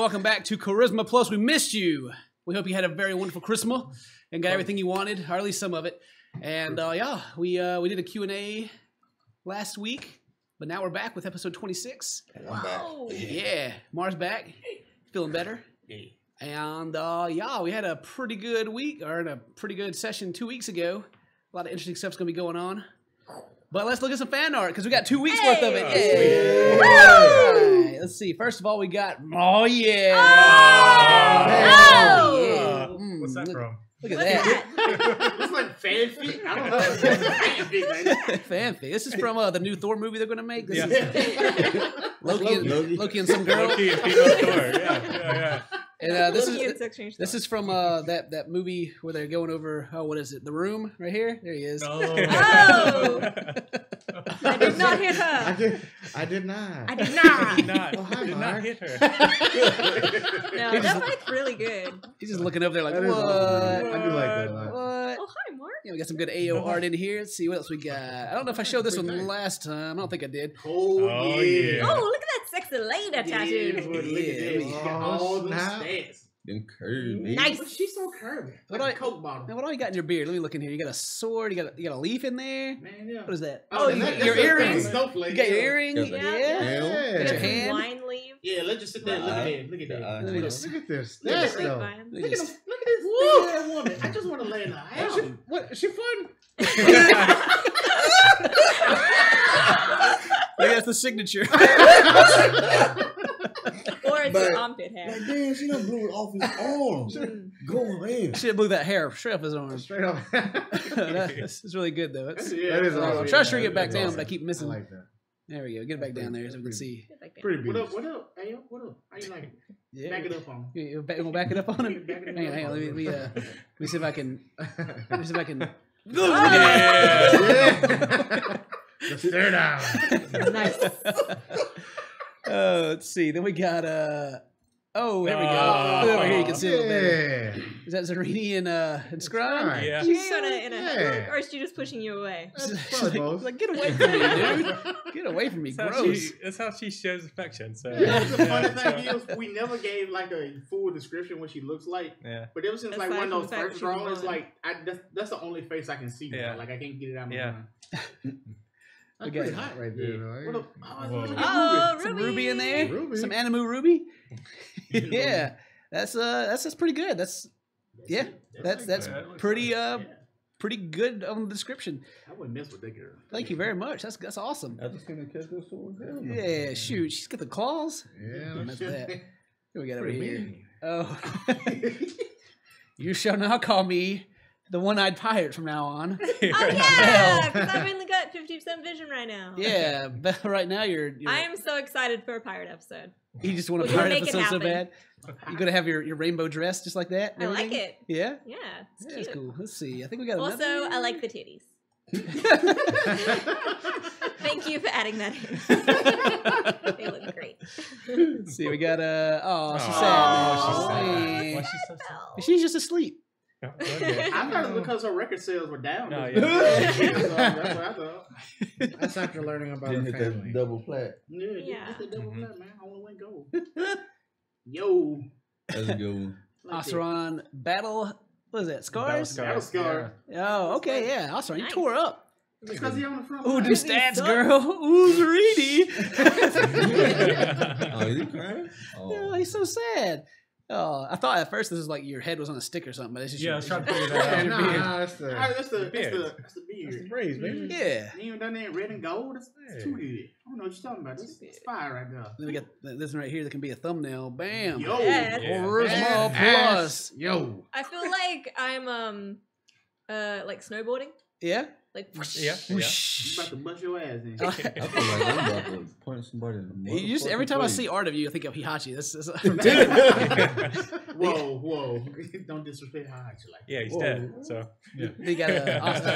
welcome back to Charisma Plus. We missed you. We hope you had a very wonderful Christmas and got everything you wanted, or at least some of it. And yeah, we did a Q&A last week, but now we're back with episode 26. Wow. Yeah, Mars back, feeling better. And yeah, we had a pretty good week, or a pretty good session 2 weeks ago. A lot of interesting stuff's gonna be going on. But let's look at some fan art, because we got 2 weeks worth of it. Yeah. Right. Let's see. First of all, we got, oh yeah. What's that from? Look at that. It's like fanfic. I don't know. Fanfic, man. Fanfic. This is from the new Thor movie they're going to make. This Yeah. is Loki and some girl. Loki and female Thor. Yeah. And this is from that movie where they're going over, what is it? The Room right here? There he is. Oh. I did not hit her. I did not. I did not. Oh, hi, did not hit her. No, that fight's really good. He's just looking over there like, That what? is awesome. I do like that a lot. What? Oh, hi, Mark. Yeah, we got some good AO art in here. Let's see what else we got. I don't know if I showed this one last time. I don't think I did. Oh, yeah. Oh, look at that sexy lady tattoo. Look at this. She got all the snap. stats. Them curvy. Nice. But she's so curvy. What Like do a Coke bottle. Now, what all you got in your beard? Let me look in here. You got a sword. You got a leaf in there. Man, yeah. What is that? Oh, you that's your a earrings. snowflake. You got your earring. Yeah. Yeah. Yeah. Got your Some hand. wine leaf. Yeah, let's just sit there and look at that. Look at that. Let me just. Look at this. Look at That's the though. grapevine. Look at this. Look at this big-ass woman. I just want to lay in her house. What? Is she fun? Look, that's the signature. Or it's But- your armpit hair. Like, damn, she done blew it off his arms. Go man. Should have moved that hair straight off his arm. Straight up. That's really good though. That It's, is awesome. I'm awesome. trying to shrink it back That's down, awesome. but I keep I missing. like that. There we go. Get it back down there so we can see. Get back there. Pretty What beautiful. up? What up? Hey, what up? How you like it? Yeah. Back it up on. You want to back it up on him? Back it up Hang on. on. Let me see if I can. Let me see if I can. Yeah. The stare down. Nice. Let's see. Then we got oh, there we go. Oh. Over here you can see a little better. Yeah. Is that Zarini and Scrum? Right. Yeah. Is she in a Yeah. headlock, or is she just pushing you away? That's She's probably both. like, get away from me, dude. Get away from me. Gross. That's how she shows affection. So Yeah, the funny so- thing is, we never gave like a full description what she looks like. Yeah. But ever since like Aside one of from those the fact first that she's drawings, blonde. like that's the only face I can see. Yeah. Like I can't get it out of my Yeah. mind. That's Okay. pretty hot right there. Yeah. Though. What up? Whoa. Look at Oh, Ruby. Some ruby in there. Ruby. Some animu ruby. Yeah, that's pretty good. That's pretty pretty good on the description. I wouldn't mess with that girl. Thank you very much. That's awesome. I just gonna catch this sword down. Yeah, shoot, she's got the claws. Yeah. Don't mess with that. What we got over Pretty here? mean. Oh, you shall now call me the one-eyed pirate from now on. Oh yeah, because I've only got 50% vision right now. Yeah, but right now you're I am so excited for a pirate episode. you just want a We're gonna pirate make it episode so happen. bad. You're gonna have your rainbow dress just like that. and I like everything? it. Yeah, Yeah, it's yeah, cute. that's cool. Let's see. I think we got Also, another. I like the titties. Thank you for adding that in. They look great. Let's see. We got oh, she's Aw, sad. she's now. sad. Man. Why she's so sad? She's just asleep. Okay. I thought it was because her record sales were down. No, That's what I thought. That's after learning about Didn't her hit that family. double plat. Yeah, Yeah. just the double Mhm. flat, man. I only went gold. Yo. That's a good one. Like that. Oseron battle. What is that? Scars? Battle Scar. Oh, okay, yeah. Oseron, you Nice. tore up. Because he on the front Ooh, line. them Disney stats, sucks. girl. Ooh, Zarini. Oh, is he crying? Oh, Oh. he's so sad. Oh, I thought at first this was like your head was on a stick or something, but it's just Yeah, I your, was trying to it's figure your- that Yeah, out. nah, that's the, That's the beard. That's the beard. that's the braids, baby. Yeah. You ain't done that in red and gold? That's too good. I don't know what you're talking about. That's fire right there. Then we got this one right here that can be a thumbnail. Bam. Yo. Yeah. Charisma plus. Yo. I feel like I'm like snowboarding. Yeah. Like Yeah. You Whoosh. about to bust your ass in. I feel like I'm about to punch somebody in the You just every time I face. see art of you, I think of Hihachi. That's Whoa. Don't disrespect how I actually like. Yeah, he's Whoa. dead. So yeah. They got a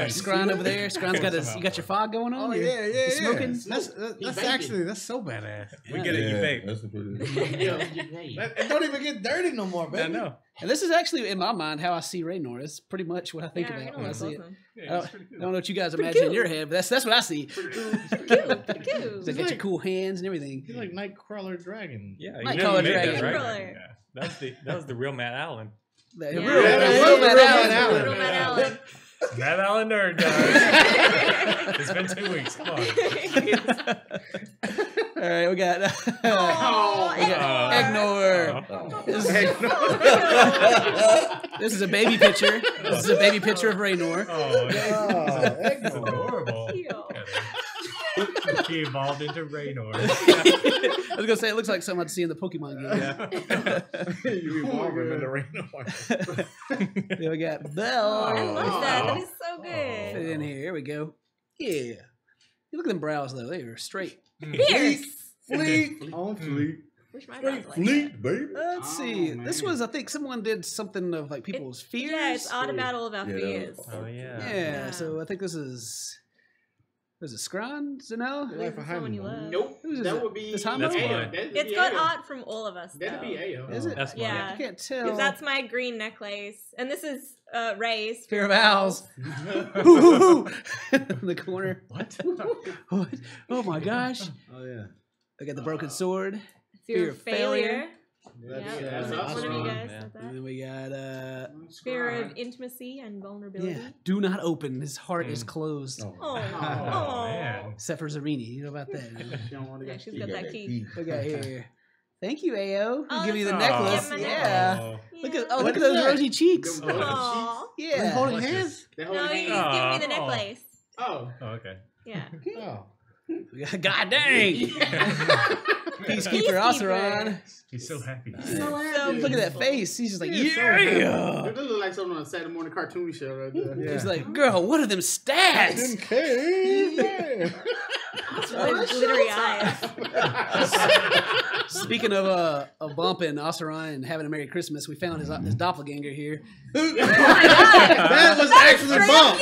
Scron over there. Scron's got you got your fog going on. Oh You're- yeah, yeah, you smoking? yeah. That's He actually that's so badass. We get it, you Yeah, vape. that's a pretty. Yeah, you vape. It don't even get dirty no more, baby. I know. And this is actually, in my mind, how I see Raynor. It's pretty much what I think about when I see it. Yeah, I it's pretty don't know what you guys Pretty imagine in cool. your head, but that's what I see. Pretty cool. So got your cool hands and everything. He's like Nightcrawler Dragon. Yeah, Might you call know it you made Dragon. that, Nightcrawler. right? Yeah. That was the real Matt Allen. The Yeah. real Yeah, that was real the Matt real Allen. Matt Allen. Little Matt Allen. Matt Allen nerd, guys. It's been 2 weeks. Come on. All right, we got Oh, Egnor. Oh. This is a baby picture. This is a baby picture of Raynor. Oh, That's that's adorable. Cute. He evolved into Raynor. I was gonna say it looks like something I'd see in the Pokemon game. You evolve him into Raynor. Then we got Belle. I love that. That Oh. is so Fit good. it in here. Here we go. Yeah. Look at them brows though. They are straight. Fierce. Fleet on fleet. Wish my Straight brows like fleet, that. baby. Let's Oh, see. man. This was, I think, someone did something of like people's fears. Yeah, it's Odd Battle of our Yeah. fears. Oh, yeah. Yeah, so I think this is. Was it Scran? Zanel? Life of Someone you Hyman. love. Nope. Who's That it? would be Is Hamo? That's Ayo. mine. That'd It's be got Ayo. art from all of us. That'd be though. Ayo. Is it? That's mine. Yeah. I can't tell. Because that's my green necklace. And this is Ray's. Fear of Owls. In the corner. What? What? Oh my gosh. Oh yeah. I got the broken sword. Fear of failure. That's, Yeah, that's one of awesome. you guys Yeah. said And that. then we got Fear of intimacy and vulnerability. yeah. Do not open. His heart is closed. Oh. Oh, Oh, man. Except for Zarini. You know about that. Yeah, she's got that key. We got here. Thank you, Ao. Oh, Give you the that's necklace. awesome. Yeah. Oh. Look at Yeah. look What at is those that? rosy cheeks. Them rosy Aw. Yeah. Holding What's hands? They No, hold he's hands. giving me the Oh. necklace. Oh. Oh, okay. Yeah. Oh. God dang. Peacekeeper Oseron. He's so happy. So happy. Look at that face. He's just like, He's so yeah. Dude, this look like something on a Saturday morning cartoon show right there. Yeah. He's like, girl, what are them stats? Okay. With glittery eyes. Speaking of bumping Oseron and having a Merry Christmas, we found his doppelganger here. That was actually Bump.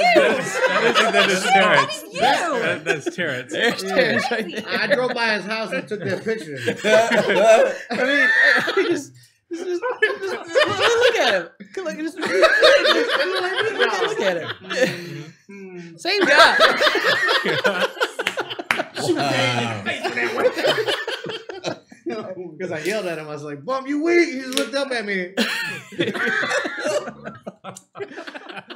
That is Terrence. You. That's Terrence. There's Yeah. Terrence right there. I drove by his house and took that picture. I mean, just look at him. Look at him. Same guy. Because I yelled at him. I was like, Bump, you weak. He just looked up at me.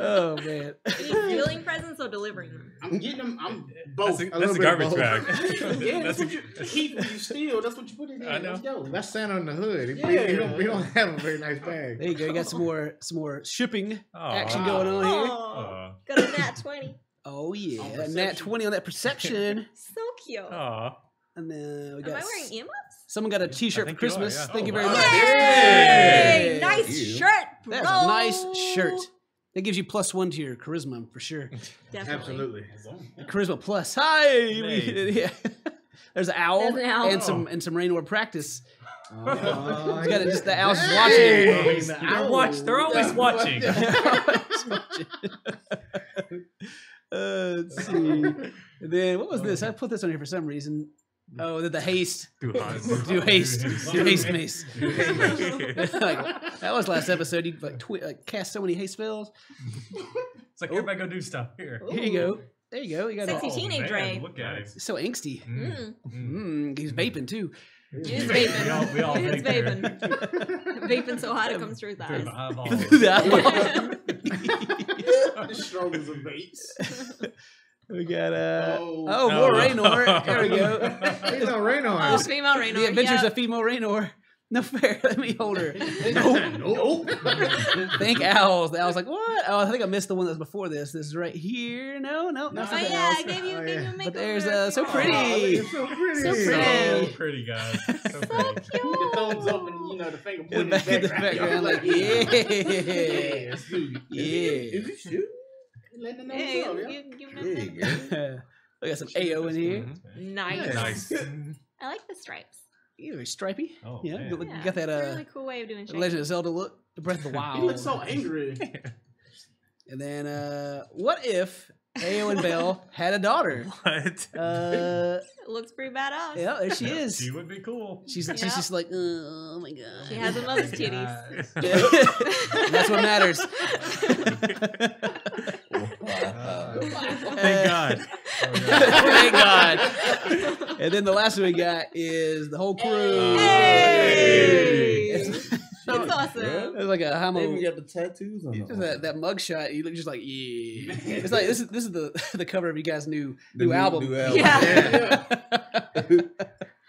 Oh man. Are you stealing presents or delivering them? I'm getting them. I'm both. That's a little bit garbage both. bag. Yeah, That's that's what you keep when you steal. That's what you put in there. I know. Let's go. That's Santa in the hood. He don't have a very nice bag. There you go. You got some more shipping Aw. action going on here. Oh, got a nat 20. Oh yeah, On that nat perception. 20 on that perception. So cute. Aw. And then we Am got I wearing earmuffs? someone got a T-shirt for think you are, Christmas. yeah. Thank you Oh, very wow. much. Yay! Yay! Nice You. shirt, bro. That's a nice shirt. That gives you +1 to your charisma for sure. Definitely. Absolutely. Charisma plus. Hi. Hey. Yeah. There's an owl, There's an owl. and some Raynor practice. Oh, He's got just the owls Hey. watching. They're always watching. Let's see. And then what was this? I put this on here for some reason. Oh, the haste. Do Do haste mace. Like, that was last episode. You like cast so many haste spells. It's like everybody go do stuff here. Here you go. There you go. You got Sexy it. teenage man, Ray. Look at it. So angsty. He's vaping too. He's vaping. We all He's vape here. vaping. Vaping so hard it comes through his Through eyes. the eyeballs. The strokes of baits. We got Oh. more Raynor. There we go. He's on Raynor. Oh, female Raynor. The Adventures yeah. of Female Raynor. No fair. Let me hold her. Nope. Thank owls. The owl's like, what? Oh, I think I missed the one that's before this. This is right here. No, that's Oh not the yeah, owls. I gave you a makeover. But there's so Oh, pretty. It's so pretty. So So pretty. pretty, guys. So So pretty. The cute. thumbs up and the finger In pointing the back in the background. background, like, Yeah, yeah. let's do it. Yeah. Is it shooting? Letting them Hey, know, yeah. give There them you go. We got some AO in here. Nice. Nice. I like the stripes. Yeah, very stripy. Oh, Yeah, man. you got that it's a really cool way of doing shit. Legend of Zelda look. The Breath of the He Wild. looks so angry. And then what if Ao and Belle had a daughter. What? It looks pretty badass. Yeah, there she is. She would be cool. She's Yep. just like, oh my god. She has a mother's titties. That's what matters. Thank God. Thank God. And then the last one we got is the whole crew. Hey! It's, That's awesome. it's like a They homo. even got the tattoos on Just them. that mug shot, you look just like, yeah. It's like this is the cover of you guys' new The album. New album. Yeah.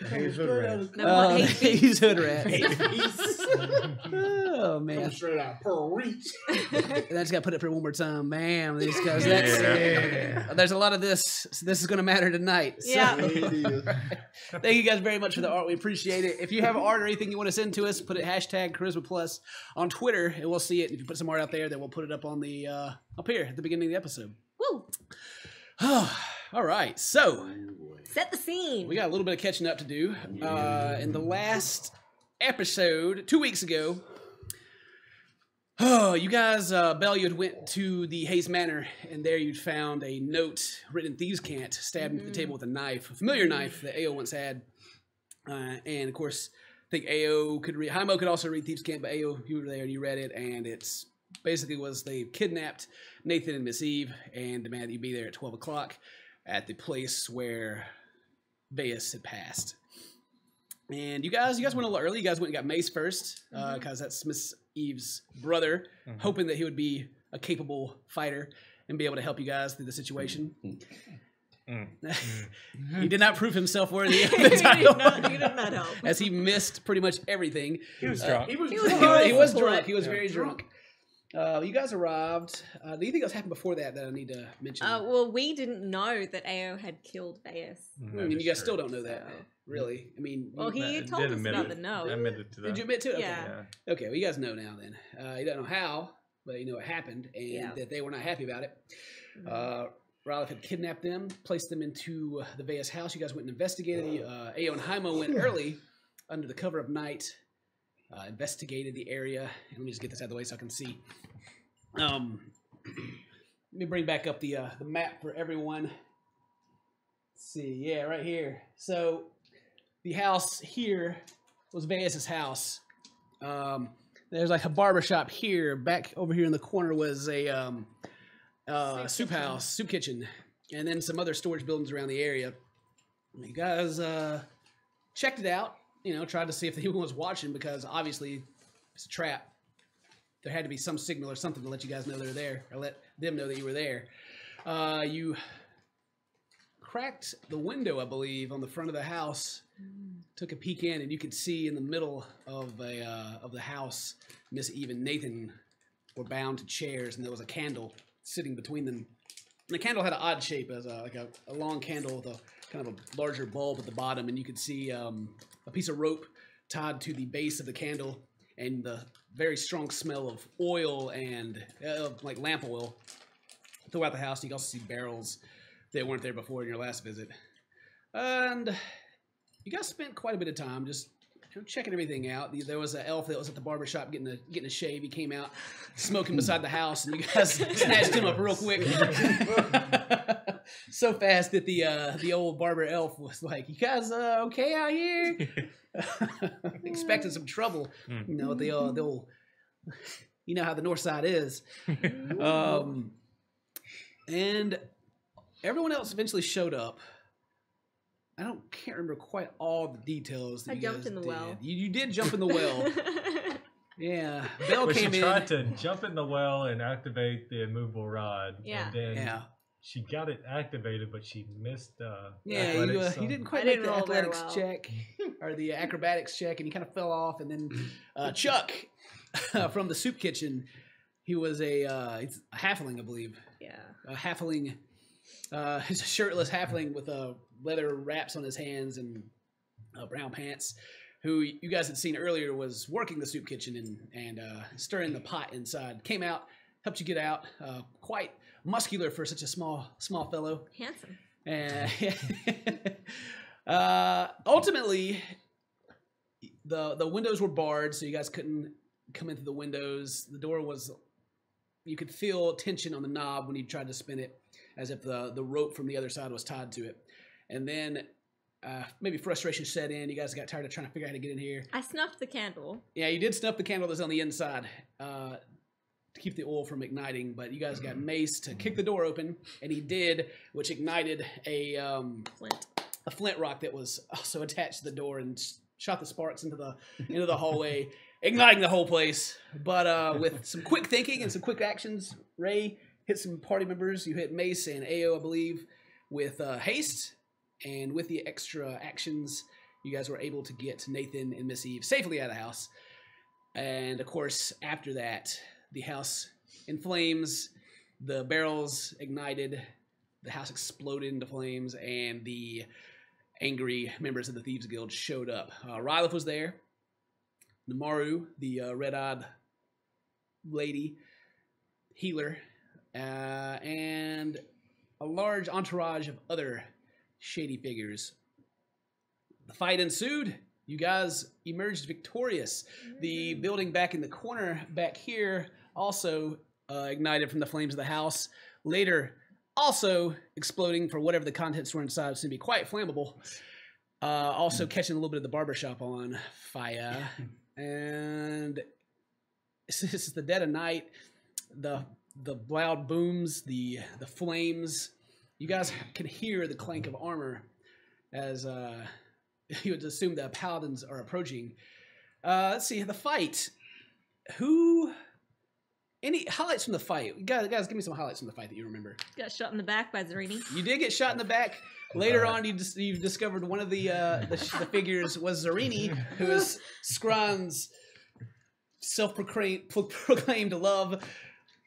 He's hood rat. No, hate speech. He's hood rat. Oh Coming man. straight out of Pearl Reach. And I just got to put it for one more time. Man, these guys, Yeah. there's a lot of this. So this is going to matter tonight. So, Yeah. thank you guys very much for the art. We appreciate it. If you have art or anything you want to send to us, put it #Charisma Plus on Twitter, and we'll see it. If you put some art out there, then we'll put it up on the up here at the beginning of the episode. Woo. All right, so Set the scene. we got a little bit of catching up to do. In the last episode, 2 weeks ago, you guys, Belle, you had went to the Hayes Manor, and there you'd found a note written in Thieves' Cant, stabbed into the table with a knife, a familiar knife that Ao once had. And of course, I think Ao could read, Haimo could also read Thieves' Cant, but Ao, you were there and you read it, and it's basically was they kidnapped Nathan and Miss Eve and demanded you be there at 12 o'clock at the place where Bayus had passed. And you guys went a little early. You guys went and got Mace first, because that's Miss Eve's brother, hoping that he would be a capable fighter and be able to help you guys through the situation. He did not prove himself worthy of the title, He did not help. as he missed pretty much everything. He was drunk. He was He was drunk. drunk. He was drunk. He was very drunk. You guys arrived. Anything else happened before that I need to mention? Well, we didn't know that Ao had killed Bayus. And you guys still don't know that, really. I mean, Well, he I told did us admit about it. the note. I admitted to that. did you admit to it? Okay. Yeah. Okay, well, you guys know now then. You don't know how, but you know it happened and Yeah. that they were not happy about it. Ralph had kidnapped them, placed them into the Bayus house. You guys went and investigated. Ao and Haimo went early under the cover of night, investigated the area. And let me just get this out of the way so I can see. Let me bring back up the map for everyone. Let's see, yeah, right here. So the house here was Bayus' house. There's like a barber shop here. Back over here in the corner was a soup house, soup kitchen, and then some other storage buildings around the area. You guys checked it out, tried to see if anyone was watching, because obviously it's a trap. There had to be some signal or something to let you guys know they're there, or let them know that you were there. You cracked the window, I believe, on the front of the house, took a peek in, and you could see in the middle of the house, Miss Eve and Nathan were bound to chairs, and there was a candle sitting between them. And the candle had an odd shape, as like a long candle with a kind of a larger bulb at the bottom, and you could see a piece of rope tied to the base of the candle, and the very strong smell of oil and like lamp oil throughout the house. You can also see barrels that weren't there before in your last visit. And you guys spent quite a bit of time just checking everything out. There was an elf that was at the barber shop getting a shave. He came out smoking beside the house, and you guys snatched him up real quick. So fast that the old barber elf was like, "You guys okay out here?" Expecting some trouble. They'll you know how the north side is. And everyone else eventually showed up. Can't remember quite all the details. That I you jumped guys in the did. well. You did jump in the well. Yeah, Belle But she came in. tried to jump in the well and activate the immovable rod. Yeah. And then Yeah. she got it activated, but she missed Yeah, athletics, you didn't I quite make didn't the roll very athletics well. check or the acrobatics check, and you kind of fell off. And then Chuck from the soup kitchen, he was a halfling, I believe. Yeah. A halfling, he's a shirtless halfling with leather wraps on his hands and brown pants, who you guys had seen earlier was working the soup kitchen and stirring the pot inside. Came out, helped you get out. Quite muscular for such a small fellow. Handsome. Ultimately, the windows were barred, so you guys couldn't come in through the windows. The door was, you could feel tension on the knob when you tried to spin it. as if the rope from the other side was tied to it. And then maybe frustration set in. You guys got tired of trying to figure out how to get in here. I snuffed the candle. Yeah, you did snuff the candle that's on the inside to keep the oil from igniting, but you guys got Mace to kick the door open, and he did, which ignited a flint rock that was also attached to the door and shot the sparks into the hallway, igniting the whole place. But with some quick thinking and some quick actions, Ray hit some party members. You hit Mace and Ao, I believe, with haste. And with the extra actions, you guys were able to get Nathan and Miss Eve safely out of the house. And, of course, after that, the house in flames, the barrels ignited, the house exploded into flames, and the angry members of the Thieves Guild showed up. Rylith was there. Namaru, the red-eyed lady, healer, and a large entourage of other shady figures. The fight ensued. You guys emerged victorious. The building back in the corner back here also ignited from the flames of the house. Later, also exploding for whatever the contents were inside. It's going to be quite flammable. Also catching a little bit of the barbershop on fire. And this is the dead of night. The loud booms, the flames. You guys can hear the clank of armor as you would assume the paladins are approaching. Let's see, the fight. Any highlights from the fight? Guys, give me some highlights from the fight that you remember. Got shot in the back by Zarini. You did get shot in the back. Later on, you discovered one of the figures was Zarini, who is Scron's self-proclaimed love.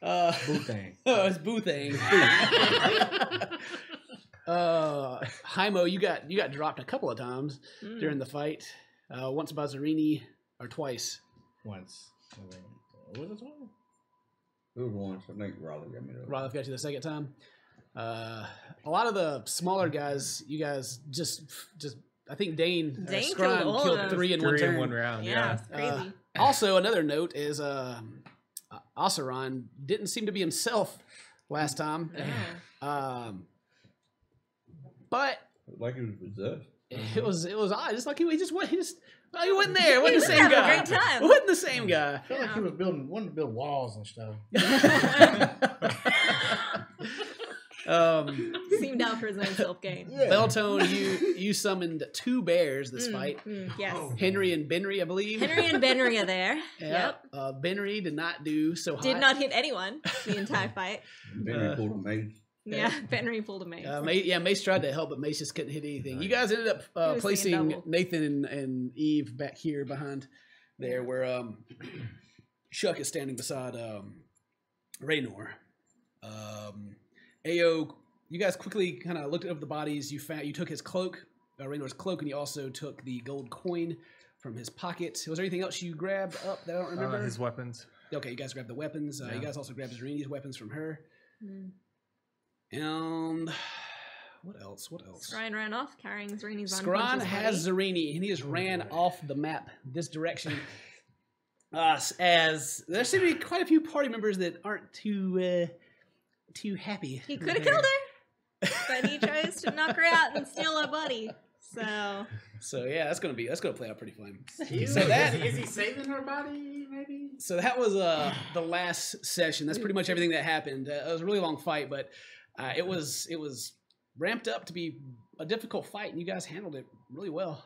Boothang. Oh, it's Boothang. Hymo, you got dropped a couple of times during the fight. Once by Zarini, or twice. Once. Was it twice? It was once. I think Raleigh got me though. Raleigh got you the second time. A lot of the smaller guys, you guys just I think Dane Scron killed three in one turn. in one round. Yeah, it's crazy. Also, another note is Oseron didn't seem to be himself last time. But Like he was possessed. it was odd. It's like he wasn't there. He wasn't the same guy. Great time. He wasn't the same guy. I feel like he was wanting to build walls and stuff. Seemed out for his own self gain. Yeah. Beltone, you summoned two bears this fight. Yes. Henry and Benry, I believe. Henry and Benry are there. Yeah. Yep. Benry did not do so hot. Did not hit anyone the entire fight. Then he pulled a mace. Yeah, Benry pulled a mace. Mace tried to help, but Mace just couldn't hit anything. You guys ended up placing Nathan and Eve back here behind there, where Chuck is standing beside Raynor. Ao, you guys quickly kind of looked over the bodies. You took his cloak, Raynor's cloak, and you also took the gold coin from his pocket. Was there anything else you grabbed up that I don't remember? His weapons. Okay, you guys grabbed the weapons. You guys also grabbed Zarini's weapons from her. And what else? Scryan ran off carrying Zarini's Scron has Zarini, and he just ran off the map this direction. As there seem to be quite a few party members that aren't too happy. He could have killed her, but he chose to knock her out and steal her body. So yeah, that's gonna play out pretty fun. So that is he saving her body? Maybe. So that was the last session. That's pretty much everything that happened. It was a really long fight, but it was ramped up to be a difficult fight, and you guys handled it really well.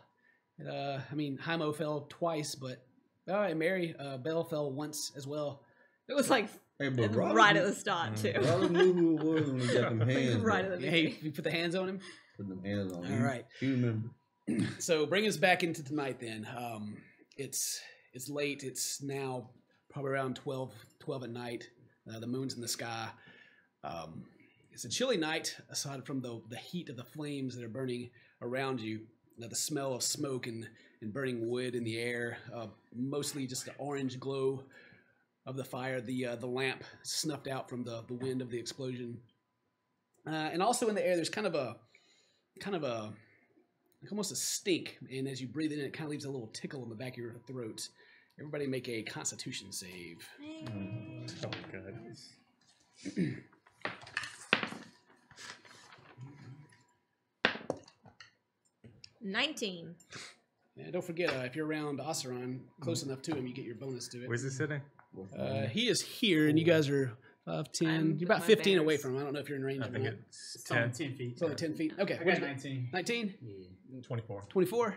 Hymo fell twice, but Mary Bell fell once as well. it was like Hey, but right at the start too. Raleigh knew who it was when he got them hands. Right at the Hey, beginning. you put the hands on him. Put them hands on him. All right. He remembered. So bring us back into tonight then. It's late. It's now probably around 12 at night. The moon's in the sky. It's a chilly night, aside from the heat of the flames that are burning around you. The smell of smoke and burning wood in the air. Mostly just the orange glow of the fire. The lamp snuffed out from the wind of the explosion. And also in the air, there's kind of a like almost a stink, and as you breathe in, it kind of leaves a little tickle in the back of your throat. Everybody make a Constitution save. Oh, God. 19. And don't forget, if you're around Oseron, close enough to him, you get your bonus to it. Where's he sitting? He is here, and you guys are 5, 10. I'm You're about with my 15 away bears. from him. I don't know if you're in range I or think not. it's It's only 10. 10 feet. It's only 10 feet. Okay. I What'd got you get? 19. 19? Yeah. 24. 24?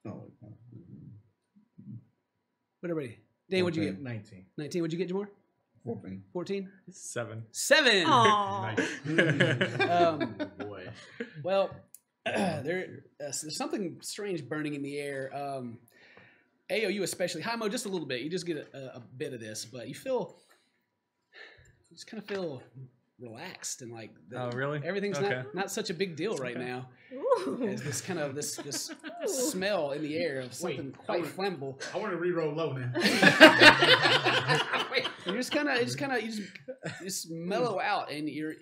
No. What everybody? Dane, what'd you get? 19. 19. What'd you get, Jamar? 14. 14? 7. 7! Aww. Boy. Well, there's something strange burning in the air. AOU especially. Hi-Mo, just a little bit. You just get a bit of this, but you just kind of feel relaxed and like Oh, really? everything's Okay. not such a big deal right now. Ooh. There's this kind of this smell in the air of something quite flammable. I want to re-roll low now. You just mellow out, and you're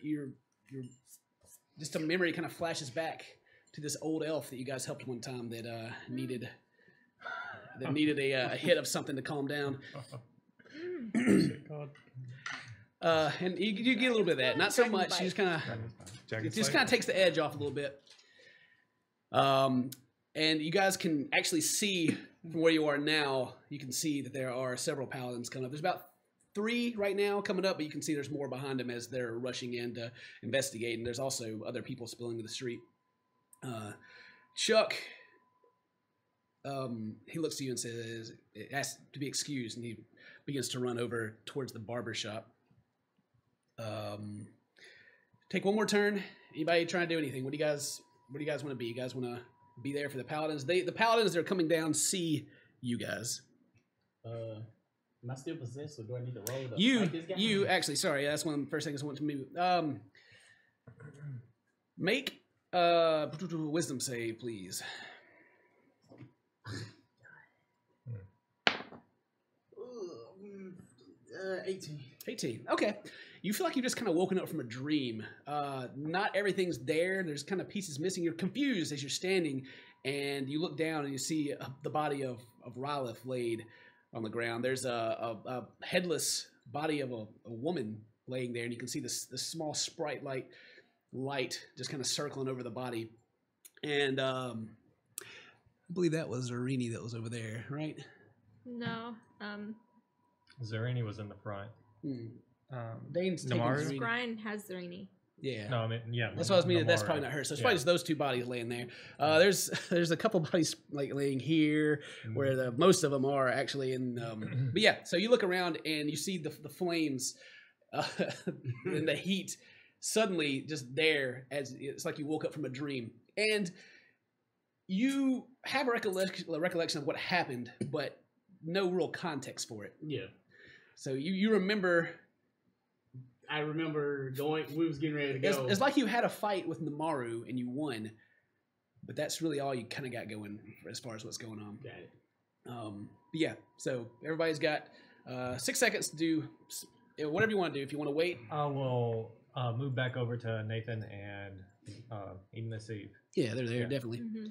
just a memory kind of flashes back to this old elf that you guys helped one time that needed a hit of something to calm down. And you get a little bit of that, not so much. You just kind of it just kind of takes the edge off a little bit. And you guys can actually see from where you are now. You can see that there are several paladins coming up. There's about 3 right now coming up, but you can see there's more behind them as they're rushing in to investigate. And there's also other people spilling to the street. Chuck, he looks to you and says, asks to be excused, and he begins to run over towards the barber shop. Take one more turn. Anybody trying to do anything? What do you guys want to be? You guys want to be there for the paladins? The paladins that are coming down see you guys. Am I still possessed, or do I need to roll to You fight this guy? actually, sorry, that's one of the first things I want to move. Make wisdom save, please. 18. 18. Okay. You feel like you've just kind of woken up from a dream. Not everything's there. There's kind of pieces missing. You're confused as you're standing, and you look down and you see the body of Rylith laid on the ground. There's a headless body of a woman laying there, and you can see this small sprite-like light just kind of circling over the body. And I believe that was Arini that was over there, right? No. Zarini was in the front. Dane's taking Namaru? Zarini. Brian has Zarini. Yeah. No, I mean, yeah. That's what I was meaning. That's Namaru. probably not her. So it's Yeah. probably just those 2 bodies laying there. There's a couple bodies like laying here, where most of them are actually in. But yeah, so you look around and you see the flames and the heat suddenly just there, as it's like you woke up from a dream, and you have a recollection of what happened, but no real context for it. Yeah. So you remember. I remember we was getting ready to go. It's like you had a fight with Namaru and you won, but that's really all you kind of got going as far as what's going on. Got it. But yeah, so everybody's got 6 seconds to do whatever you want to do. If you want to wait, I will move back over to Nathan and Eden Nasib. yeah, they're there Yeah. definitely. Mm-hmm.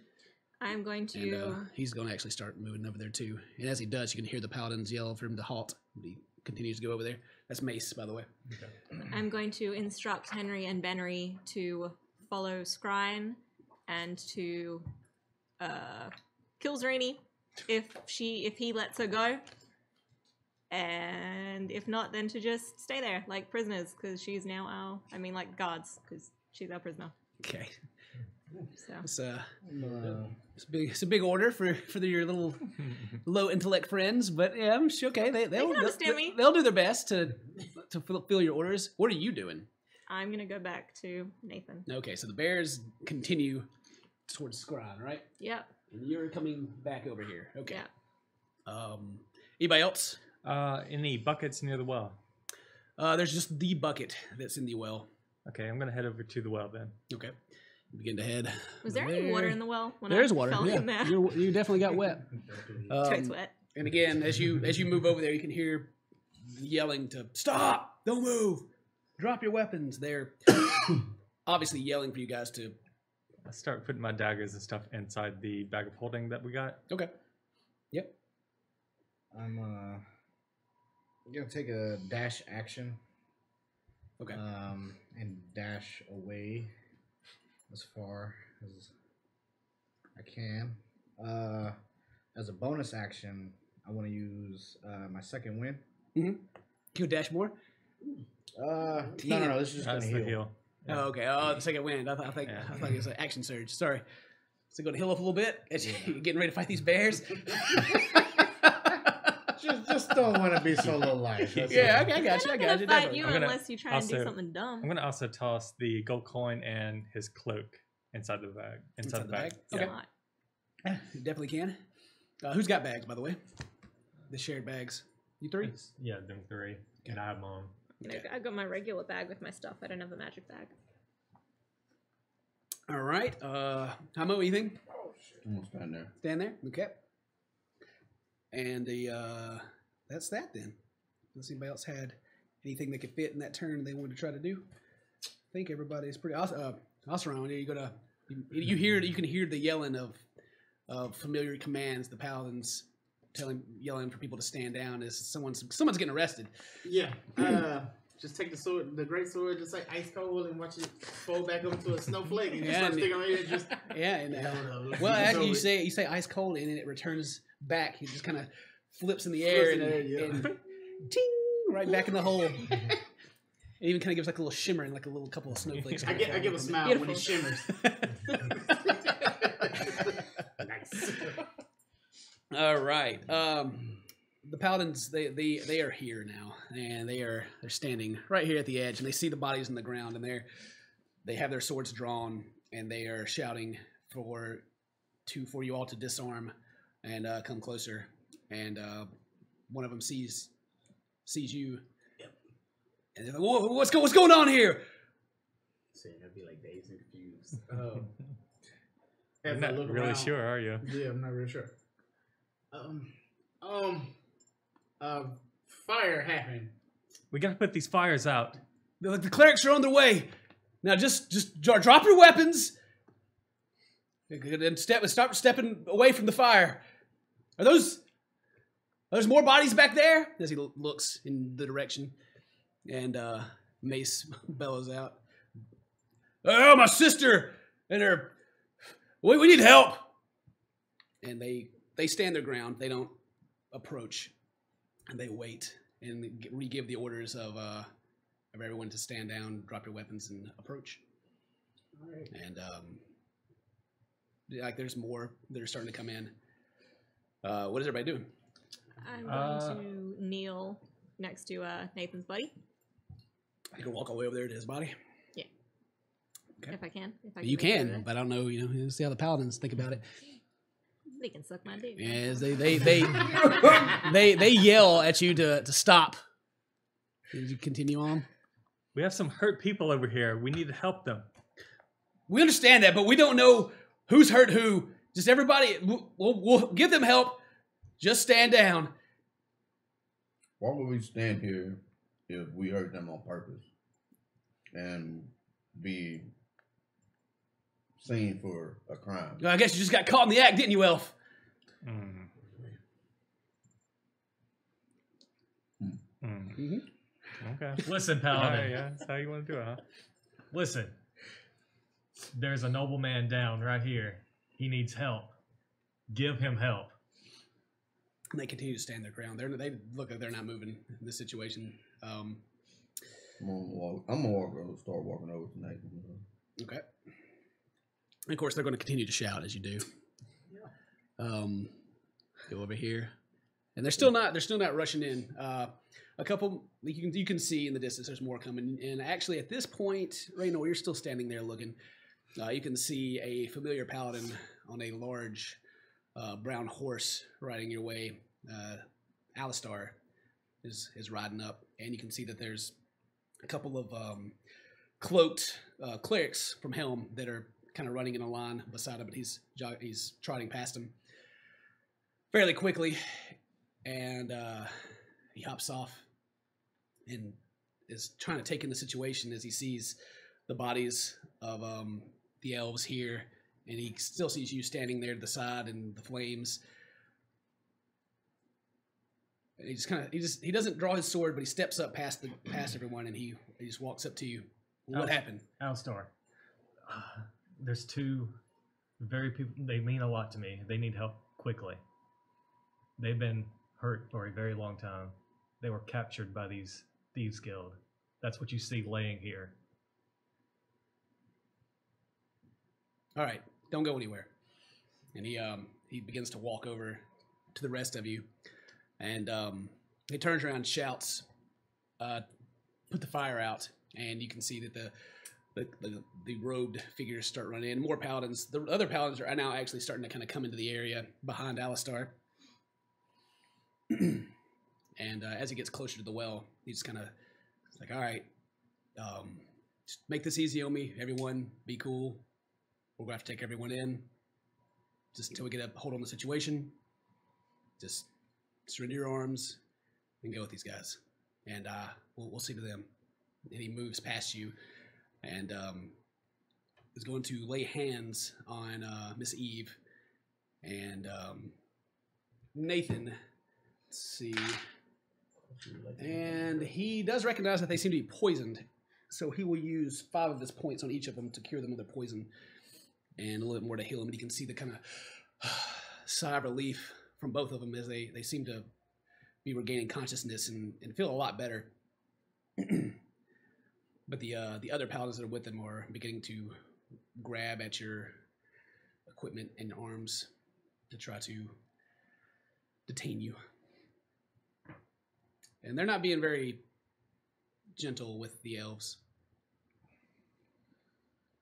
I'm going to. And he's going to actually start moving over there too. And as he does, you can hear the paladins yell for him to halt. He continues to go over there. That's Mace, by the way. Okay. I'm going to instruct Henry and Benry to follow Scrine and to kill Zarini if he lets her go, and if not, then to just stay there like prisoners, because she's now like guards, because she's our prisoner. Okay, So it's a big order for your little low intellect friends, but yeah, I'm sure. Okay, they'll can understand me. They'll do their best to fulfill your orders. What are you doing? I'm gonna go back to Nathan. Okay, so the bears continue towards Scron, right? Yep. And you're coming back over here. Okay. Yeah. Anybody else? Any buckets near the well? There's just the bucket that's in the well. Okay, I'm gonna head over to the well then. Okay. You begin to head. Was there any water in the well? When There's I water. fell Yeah, in there? you definitely got wet. Totes wet. And again, as you move over there, you can hear yelling to stop, don't move, drop your weapons. They're obviously yelling for you guys to. I start putting my daggers and stuff inside the bag of holding that we got. Okay. Yep. I'm gonna take a dash action. Okay. And dash away as far as I can. As a bonus action, I want to use my second win. Can you dash more? No. This is just That's gonna the heal. heal. Oh, okay. Oh, the second wind. I thought it was an action surge. Sorry. So go to heal up a little bit as you're getting ready to fight these bears. just don't want to be so low life. Yeah, okay, I got you. I I'm got gonna you. fight Definitely. you I'm gonna unless you try and do also- something dumb. I'm gonna also toss the gold coin and his cloak inside the bag. Inside the bag. Okay. Not. You definitely can. Who's got bags, by the way? The shared bags. You three? Yeah, them three. And I have my own. I got my regular bag with my stuff. I don't have a magic bag. All right. Hamo, anything? I'm gonna stand there. Stand there. Okay. And that's that then. Unless anybody else had anything that could fit in that turn they wanted to try to do. I think everybody's pretty awesome. Oseron, you can hear the yelling of familiar commands. The paladins yelling for people to stand down as someone's getting arrested. Yeah. Just take the sword, the great sword, just like ice cold, and watch it fold back up to a snowflake, and just start sticking on it. Just well, as you say ice cold, and then it returns back. He just kind of flips in the air and ting, right back in the hole. It even kind of gives like a little shimmer and like a little couple of snowflakes. I give a smile when he shimmers. Nice. All right. The paladins they are here now, and they're standing right here at the edge, and they see the bodies in the ground, and they have their swords drawn, and they are shouting for you all to disarm and come closer. And one of them sees you, and they're like, "Whoa, what's going on here?" So it'll be like dazed and confused. You're not really sure, are you? Yeah, I'm not really sure. Fire happened. We gotta put these fires out. The clerics are on their way. Now just drop your weapons and stop stepping away from the fire. Are those more bodies back there? As he looks in the direction, and Mace bellows out, "Oh, my sister and her. We need help." And they stand their ground. They don't approach, and they wait and re-give the orders of everyone to stand down, drop your weapons, and approach. All right. And like there's more that are starting to come in. What is everybody doing? I'm going to kneel next to Nathan's buddy. You can walk all the way over there to his body. Yeah. Okay. If I can. You can, but I don't know. See how the paladins think about it. They can suck my dick. Yes, they yell at you to stop. Did you continue on? We have some hurt people over here. We need to help them. We understand that, but we don't know who's hurt who. Just everybody, we'll give them help. Just stand down. Why would we stand here if we hurt them on purpose and be seen for a crime? I guess you just got caught in the act, didn't you, Elf? Okay. Listen, Paladin. Yeah, that's how you want to do it, huh? Listen. There's a nobleman down right here. He needs help. Give him help. And they continue to stand their ground. They look like they're not moving in this situation. I'm gonna start walking over to Nathan. Okay. And of course, they're going to continue to shout as you do. Go over here, and they're still not rushing in. A couple you can see in the distance. There's more coming, and actually at this point, Raynor, you're still standing there looking. You can see a familiar paladin on a large brown horse riding your way. Alistar is riding up, and you can see that there's a couple of cloaked clerics from Helm that are kind of running in a line beside him, but he's trotting past him fairly quickly, and he hops off and is trying to take in the situation as he sees the bodies of the elves here, and he still sees you standing there to the side and the flames. And he doesn't draw his sword, but he steps up past everyone, and he just walks up to you. What happened? Alistar. There's two They mean a lot to me. They need help quickly. They've been hurt for a very long time. They were captured by these Thieves Guild. That's what you see laying here. All right, don't go anywhere. And he begins to walk over to the rest of you, and he turns around and shouts, "Put the fire out!" And you can see that the robed figures start running in. More paladins. The other paladins are now actually starting to kind of come into the area behind Alistar. And as he gets closer to the well, he's kind of like, "All right, just make this easy on me. Everyone, be cool. We're gonna have to take everyone in, just until we get a hold on the situation. Just surrender your arms and go with these guys, and we'll see to them." And he moves past you, and is going to lay hands on Miss Eve and Nathan. Let's see. And he does recognize that they seem to be poisoned, so he will use 5 of his points on each of them to cure them of their poison, and a little bit more to heal them. And you can see the kind of sigh of relief from both of them as they seem to be regaining consciousness and feel a lot better. But the other paladins that are with them are beginning to grab at your equipment and your arms to try to detain you. And they're not being very gentle with the elves.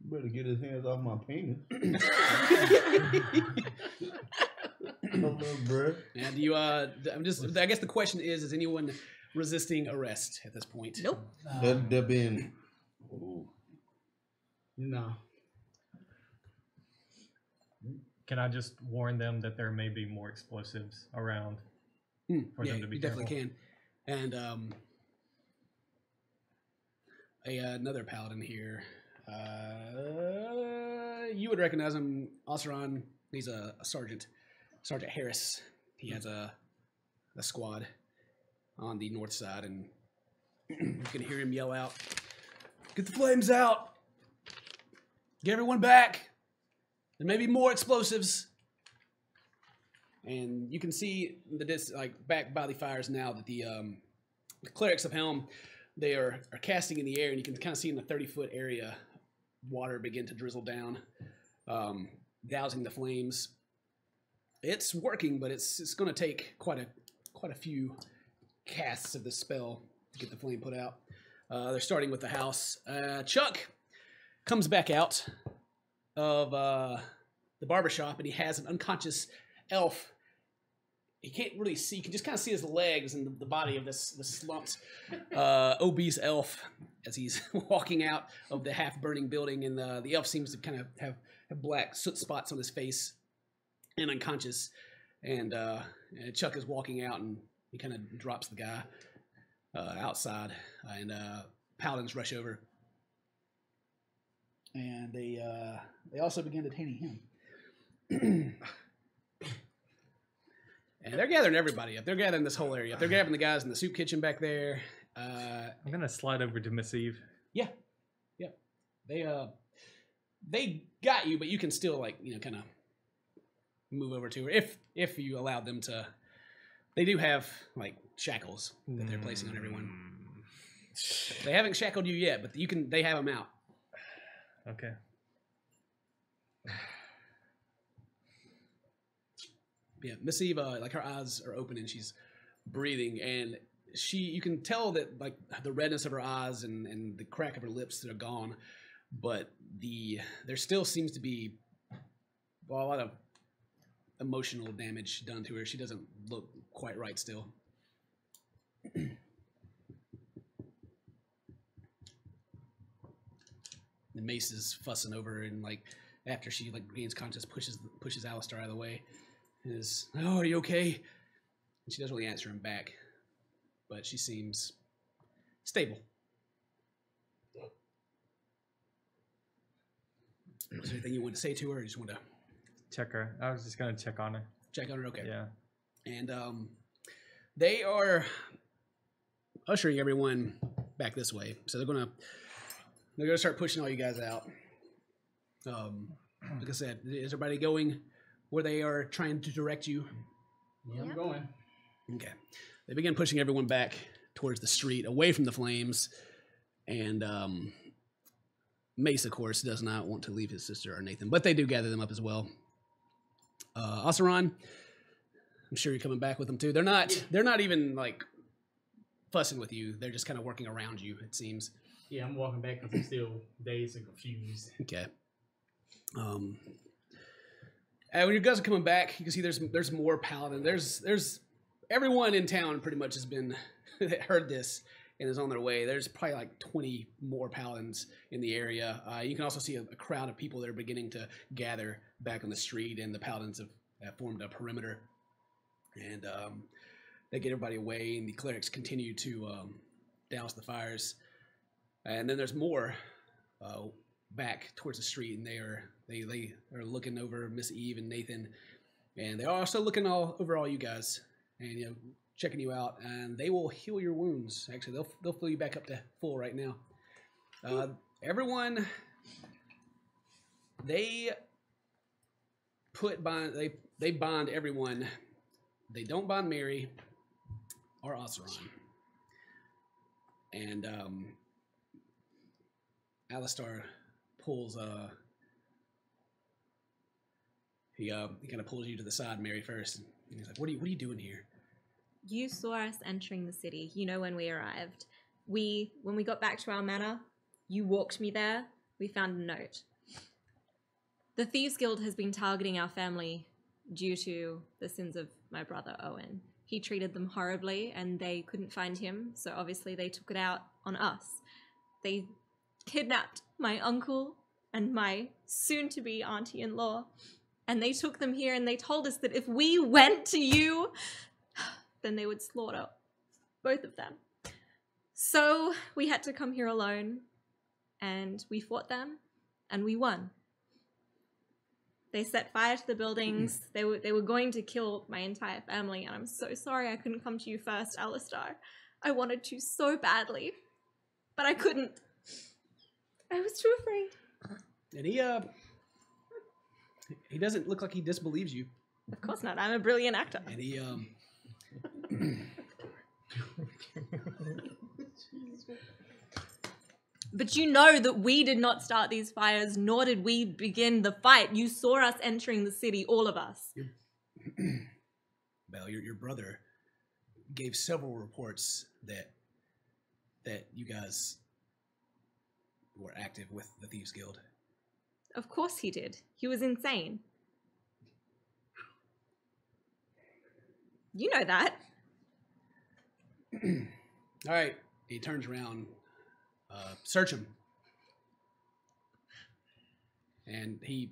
Better get his hands off my penis. Hello, bro. And you, I guess the question is anyone resisting arrest at this point? Nope. They're being. Ooh. No. Can I just warn them that there may be more explosives around for Yeah, them to be you careful? definitely can. And another paladin here. You would recognize him, Osran. He's a sergeant, Sergeant Harris. He has a squad on the north side, and you can hear him yell out, "Get the flames out! Get everyone back! There may be more explosives." And you can see back by the fires now that the clerics of Helm, they are casting in the air, and you can kind of see in the 30-foot area water begin to drizzle down, dousing the flames. It's working, but it's going to take quite a few casts of the spell to get the flame put out. They're starting with the house. Chuck comes back out of the barbershop, and he has an unconscious elf. He can't really see. You can just kind of see his legs and the body of this slumped, obese elf as he's walking out of the half-burning building. And the elf seems to kind of have black soot spots on his face and unconscious. And Chuck is walking out, and he kind of drops the guy outside. And paladins rush over. And they also begin detaining him. And they're gathering everybody up. They're gathering this whole area up. They're grabbing the guys in the soup kitchen back there. I'm gonna slide over to Miss Eve. Yeah. They got you, but you can still kind of move over to her if you allow them to. They do have shackles that they're placing on everyone. They haven't shackled you yet, but they have them out. Okay. Yeah, Miss Eve, her eyes are open and she's breathing, and you can tell that the redness of her eyes and the crack of her lips that are gone, but there still seems to be a lot of emotional damage done to her. She doesn't look quite right still. The Mace is fussing over her, and after she gains conscious, pushes Alistar out of the way. Is, "Oh, are you okay?" And she doesn't really answer him back, but she seems stable. Was there anything you want to say to her, or you just want to Check her. I was just gonna check on her. check on her? Okay. Yeah. And they are ushering everyone back this way, so they're gonna start pushing all you guys out. like I said, is everybody going where they are trying to direct you? Yeah, I'm going. Okay. They begin pushing everyone back towards the street, away from the flames, and Mace, of course, does not want to leave his sister or Nathan, but they do gather them up as well. Oseron, I'm sure you're coming back with them too. They're not even like fussing with you. They're just kind of working around you, it seems. Yeah, I'm walking back because I'm still dazed and confused. Okay. And when you guys are coming back, you can see there's more paladin. There's everyone in town pretty much has been heard this and is on their way. There's probably like 20 more paladins in the area. You can also see a crowd of people that are beginning to gather back on the street, and the paladins have formed a perimeter. And they get everybody away, and the clerics continue to douse the fires. And then there's more back towards the street, and they are looking over Miss Eve and Nathan, and they're also looking over all you guys, and checking you out, and they will heal your wounds. Actually, they'll fill you back up to full right now. Everyone, they bond everyone. They don't bond Mary or Oseron. And Alistar pulls he kind of pulls you to the side, Mary, first, and he's like, what are you doing here? You saw us entering the city. You know when we arrived. When we got back to our manor, you walked me there. We found a note. The Thieves Guild has been targeting our family due to the sins of my brother Owen. He treated them horribly, and they couldn't find him, so obviously they took it out on us. They kidnapped my uncle and my soon-to-be auntie-in-law, and they took them here, and they told us that if we went to you, then they would slaughter both of them. So we had to come here alone, and we fought them, and we won. They set fire to the buildings. They were going to kill my entire family, and I'm so sorry I couldn't come to you first, Alistar. I wanted to so badly, but I couldn't. I was too afraid. And he doesn't look like he disbelieves you. Of course not. I'm a brilliant actor. And he But you know that we did not start these fires, nor did we begin the fight. You saw us entering the city, all of us. Belle, your brother gave several reports that you guys were active with the Thieves Guild. Of course he did. He was insane. You know that. All right. He turns around. Search him. And he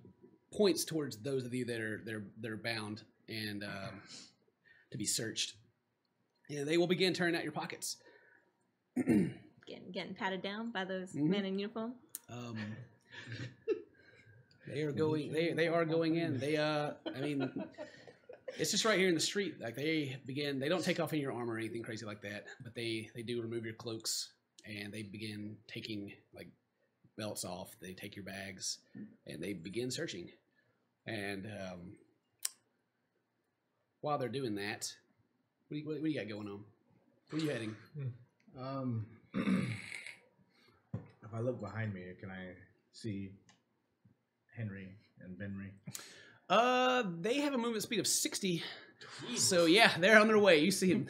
points towards those of you that are bound and to be searched. And they will begin turning out your pockets. Getting patted down by those men in uniform. They are going. They are going in. They I mean, it's just right here in the street. Like they don't take off any of your armor or anything crazy like that, but they do remove your cloaks, and they begin taking like belts off. They take your bags, and they begin searching. And while they're doing that, what do you got going on? Where are you heading? If I look behind me, can I see Henry and Benry? They have a movement speed of 60. So yeah, they're on their way. You see them.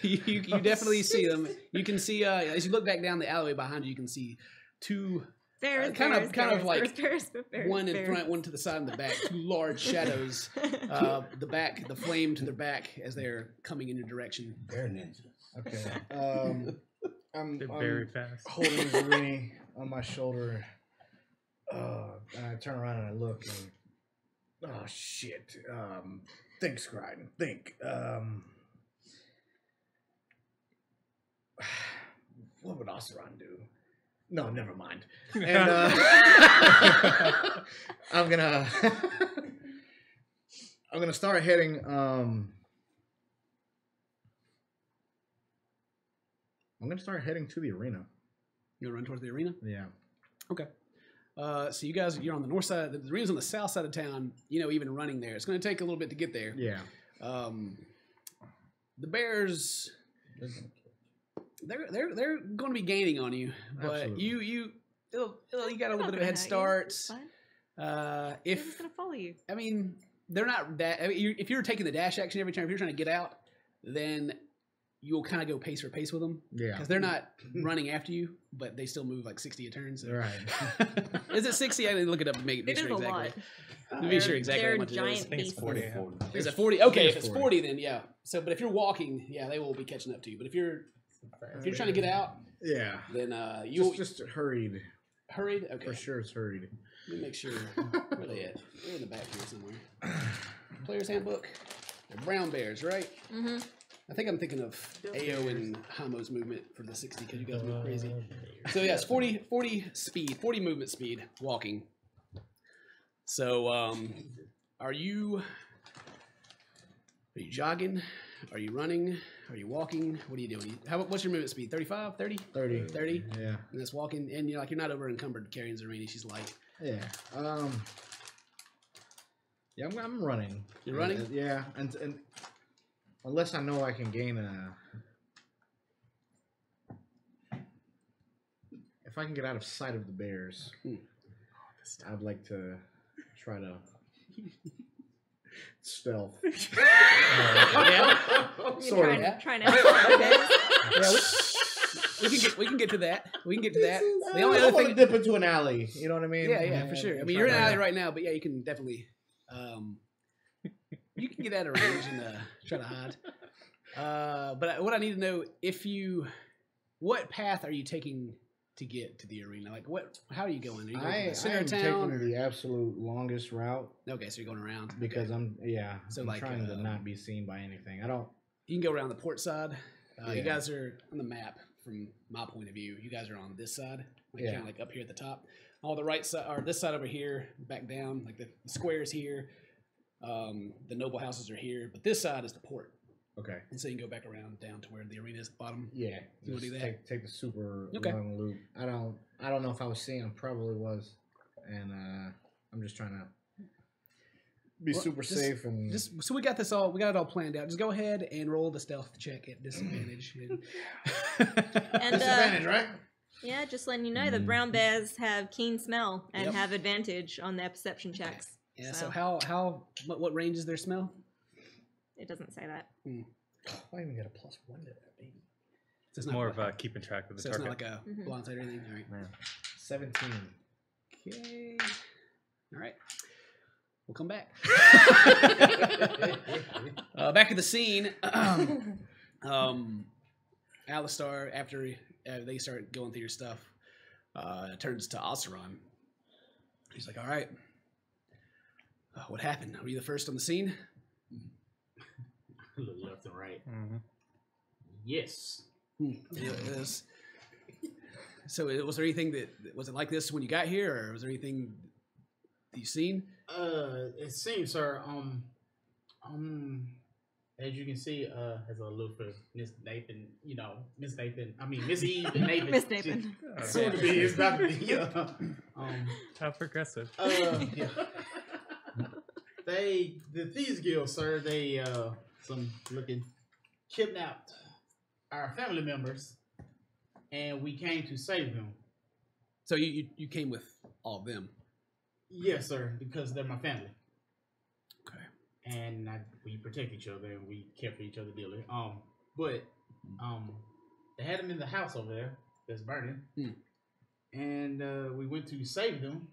you definitely see them. You can see as you look back down the alleyway behind you, you can see two kind of like one in front, one to the side, and the back. Two large shadows. The flame to their back as they're coming in your direction. They're ninjas. Okay. I'm very fast. Holding Zarini on my shoulder. And I turn around and I look and oh shit. Think, Scribe. Think. What would Oseron do? No, never mind. And I'm gonna start heading I'm gonna start heading to the arena. You run towards the arena? Yeah. Okay. So you guys, you're on the north side. The arena's on the south side of town. You know, even running there, it's going to take a little bit to get there. Yeah. The Bears, they're going to be gaining on you, but Absolutely. you got a little bit of a head They're not gonna hurt you. start. It's fine. They're If just gonna follow you. I mean, they're not that. I mean, if you're taking the dash action every time, if you're trying to get out, then you'll kind of go pace for pace with them. Yeah. Because they're not running after you, but they still move like 60 a turn. So. Right. Is it 60? I didn't look it up to make It is sure a exactly. lot. Let me make sure exactly They're how much it is. giant I think it's beasts. 40. Is it 40? Okay, it's if it's 40. 40, then yeah. So, but if you're walking, yeah, they will be catching up to you. But if you're trying to get out, Yeah. then you'll Just hurried. hurried. Okay, For sure, it's hurried. let me make sure. Where are they at? They're in the back here somewhere. Player's handbook. They're brown bears, right? Mm-hmm. I think I'm thinking of AO and Hamo's movement for the 60 because you guys move crazy. So yes, 40 speed, 40 movement speed, walking. So are you jogging? Are you running? Are you walking? What are you doing? What's your movement speed? 35, 30? 30. 30? Yeah. And that's walking, and you're not over encumbered carrying Zareni. She's light. Yeah. Yeah, I'm running. You're running? Yeah, and unless I know I can gain if I can get out of sight of the bears, I'd like to try to stealth. Yeah. Sort of. Yeah. Trying to outsmart them. Yeah, we can get to that. We can get to that. The I only don't other want thing, to dip into an alley. You know what I mean? yeah, for sure. I mean, you're in an alley right now, but yeah, you can definitely, you can get out of range and try to hide. But what I need to know, what path are you taking to get to the arena? Like, how are you going? Are you going to the center I am of town? taking the absolute longest route Okay, so you're going around. because Okay. I'm like, trying to not be seen by anything. I don't. You can go around the port side. You Yeah. guys are on the map from my point of view. You guys are on this side, like Yeah. kind of like up here at the top. All the right side, or this side over here, back down, like the squares here. The noble houses are here, but this side is the port, Okay. and so you can go back around down to where the arena is at the bottom. Yeah. You wanna do just that? Take the super Okay. long loop. I don't know if I was seeing him. Probably was, and I'm just trying to be Well, super just- safe and So we got it all planned out. Just go ahead and roll the stealth check at disadvantage. And disadvantage, right? yeah, just letting you know, the brown bears have keen smell and Yep. have advantage on their perception checks. Yeah. So what range is their smell? It doesn't say that. I even got a +1 to that, baby. So It's not more like- of keeping track of the So it's not target. like a Mhm. blindside or anything. All right. Yeah. 17. Okay. All right. We'll come back. Back at the scene. Alistar, after they start going through your stuff, turns to Oseron. He's like, "All right, what happened? Were you the first on the scene?" Look left and right. Mm-hmm. Yes. It is. So, was there anything was it like this when you got here, or was there anything that you've seen? It seems, sir. As you can see, as I look for Miss Nathan, Miss Eve and Nathan. Miss Nathan. Soon to be, it's about to be. How progressive. Yeah. The Thieves Guild, sir. They kidnapped our family members, and we came to save them. So you came with all of them. Yes, sir, because they're my family. Okay. And we protect each other and we care for each other dearly. But they had them in the house over there that's burning, and we went to save them,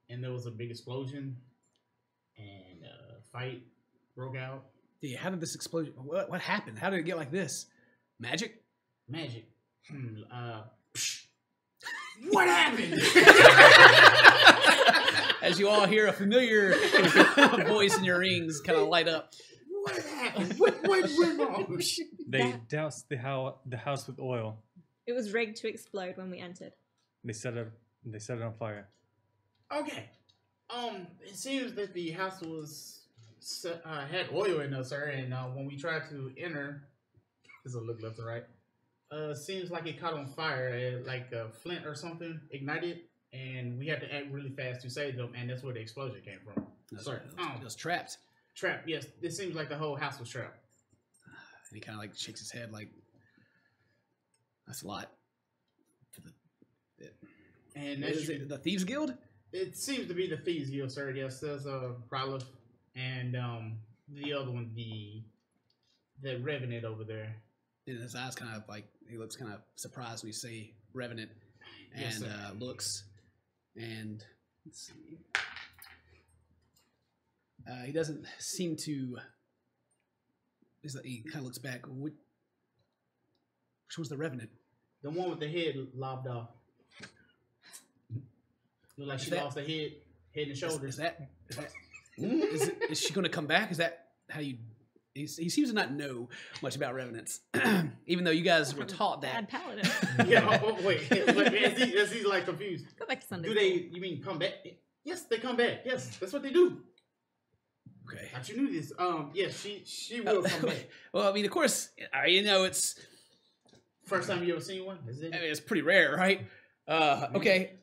and there was a big explosion, and a fight broke out. Yeah, how did this explosion? What happened? How did it get like this? Magic? Magic. What happened? As you all hear a familiar voice in your rings kind of light up. What happened? What went wrong? They doused the house with oil. It was rigged to explode when we entered. They set it on fire. Okay. It seems that the house had oil in it, sir, and when we tried to enter, there's a look left and right. Seems like it caught on fire, like a flint or something ignited, and we had to act really fast to save them, and that's where the explosion came from. Sorry, It was trapped. Trapped. Yes, it seems like the whole house was trapped. And he kind of like shakes his head like, that's a lot. And Is it the Thieves Guild? it seems to be the Thieves Guild, sir. Yes, there's Ralph and the other one, the Revenant over there. And his eyes kind of like, he looks kind of surprised when you say Revenant, and Yes, sir. looks, and let's see. He doesn't seem to. He kind of looks back. Which one's the Revenant? The one with the head lobbed off. Look like she lost her head and shoulders. Is she going to come back? Is that how you? He seems to not know much about revenants, even though you guys were taught that. Bad paladin. Yeah. Wait. As he's like confused. Go back to Sunday. Do they? You mean come back? Yes, they come back. Yes, that's what they do. Okay. Thought you knew this. Yes, she will come back. Well, I mean, of course, you know, it's. First time you ever seen one? Is it? I mean, it's pretty rare, right? Okay.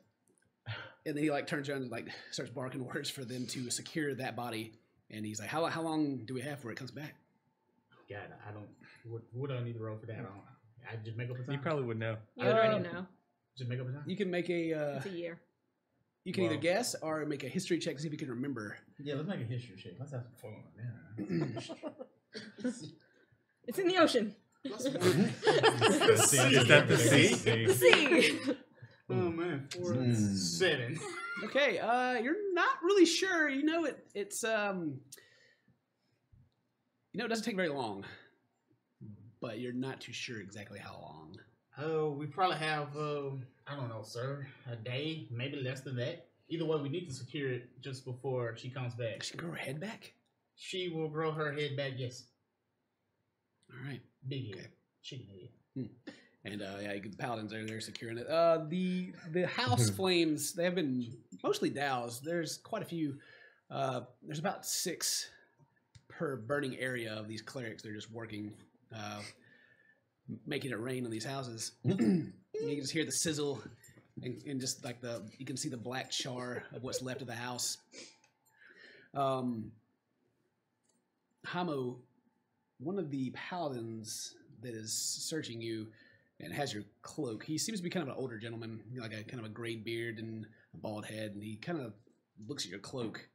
And then he like turns around and like starts barking orders for them to secure that body. And he's like, "How long do we have before it comes back?" God, I don't. What do I need to roll for that? I just make up a time. You probably would know. You already know. Just make up a time. You can make a. It's a year. You can either guess or make a history check to see if you can remember. Yeah, let's make a history check. Let's have some fun. Yeah. It's in the ocean. Is that the sea? The sea. Oh man, 4 and 7. Okay, you're not really sure. You know it's you know it doesn't take very long, but you're not too sure exactly how long. Oh, we probably have I don't know, sir, a day, maybe less than that. Either way, we need to secure it just before she comes back. She can grow her head back. She will grow her head back. Yes, All right. big head, chicken head. And yeah, the paladins are there securing it. The house flames, they have been mostly doused. There's quite a few. There's about 6 per burning area of these clerics. They're just working, making it rain on these houses. You can just hear the sizzle, and just like you can see the black char of what's left of the house. Hamo, one of the paladins that is searching you and has your cloak, he seems to be kind of an older gentleman, like a kind of a gray beard and a bald head, and he kind of looks at your cloak.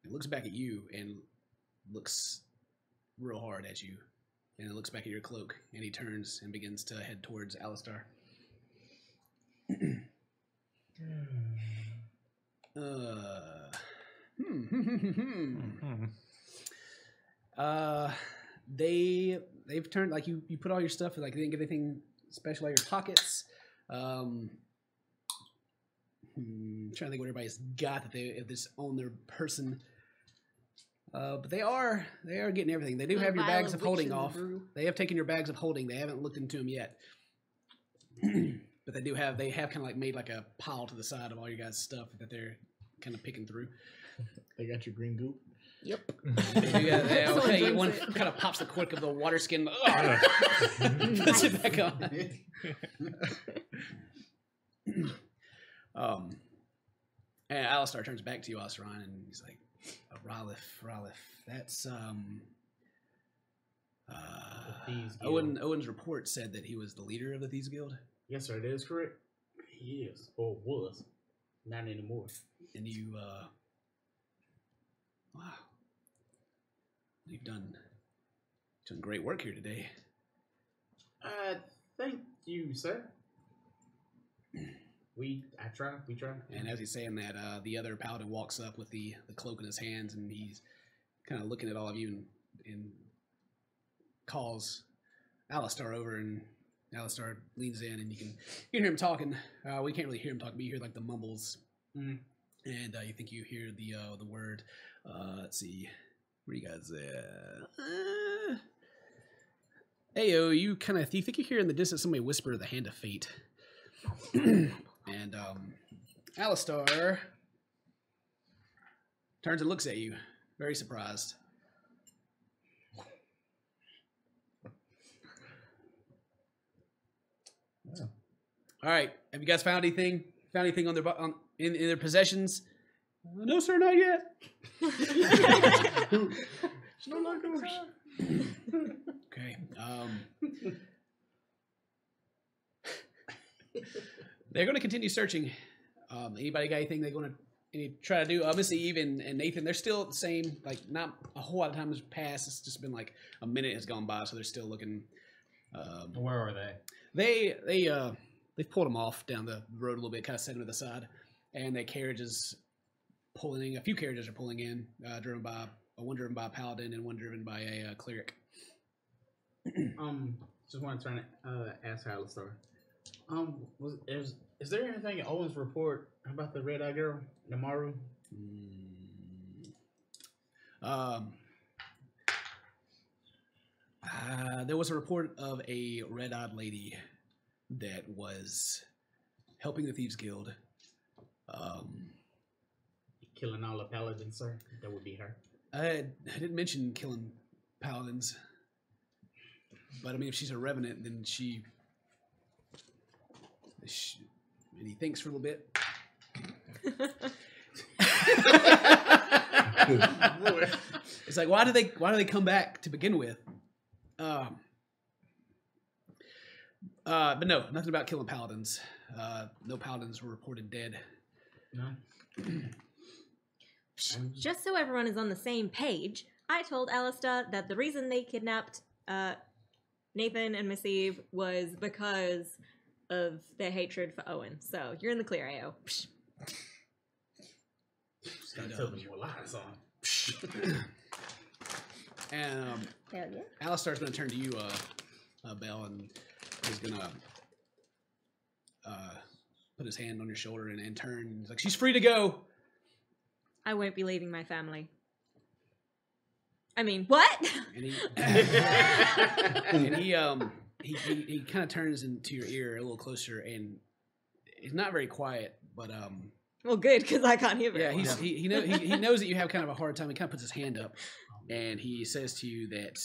He looks back at you and looks real hard at you, and then looks back at your cloak, and he turns and begins to head towards Alistar. They've turned, like, you put all your stuff, like they didn't get anything special out of your pockets. I'm trying to think what everybody's got that if this on their person. But they are getting everything. They do have your bags of holding off. They have taken your bags of holding. They haven't looked into them yet. But they have kind of like made like a pile to the side of all your guys' stuff that they're kind of picking through. They got your green goop. Yep. One kind of pops the cork of the water skin. Puts it back on. And Alistar turns back to you, Osran, and he's like, Ralph, that's Owen's report said that he was the leader of the Thieves Guild. Yes, sir, that is correct. He is, or was, not anymore. And you, wow, you've done great work here today. Thank you, sir. We try. And as he's saying that, the other paladin walks up with the cloak in his hands, and he's kind of looking at all of you and calls Alistar over, and Alistar leans in, and you can hear him talking. We can't really hear him talk, but you hear like the mumbles, and you think you hear the word. Let's see, where you guys at? Heyo, you think you hear in the distance somebody whisper the hand of fate. And Alistar turns and looks at you, very surprised. All right. Have you guys found anything? Found anything on in their possessions? No, sir, not yet. It's no like yours. Okay. They're going to continue searching. Anybody got anything they're going to try to do? Obviously, Eve and Nathan, they're still the same. Like, not a whole lot of time has passed. It's just been like a minute has gone by, so they're still looking. Where are they? They've pulled them off down the road a little bit, kind of set them to the side, and the carriages pulling. A few carriages are pulling in, driven by one driven by a paladin and one driven by a cleric. Just want to try to ask Alistair. Is there anything in Owen's report about the red-eyed girl, Namaru? There was a report of a red-eyed lady that was helping the Thieves Guild. Killing all the paladins, sir? That would be her. I didn't mention killing paladins. But I mean, if she's a revenant, then and he thinks for a little bit. It's like, why do they come back to begin with? But no, nothing about killing paladins. No paladins were reported dead. No. Just so everyone is on the same page, I told Alistair that the reason they kidnapped Nathan and Miss Eve was because of their hatred for Owen. So you're in the clear, AO. Just gotta tell them your lies on. And Hell yeah. Alistair's going to turn to you, Belle, and he's going to put his hand on your shoulder and turn. He's like, she's free to go. I won't be leaving my family. I mean, what? And he kind of turns into your ear a little closer, and he's not very quiet, but well, good, because I can't hear very yeah, well. he knows that you have kind of a hard time. He kind of puts his hand up, and he says to you that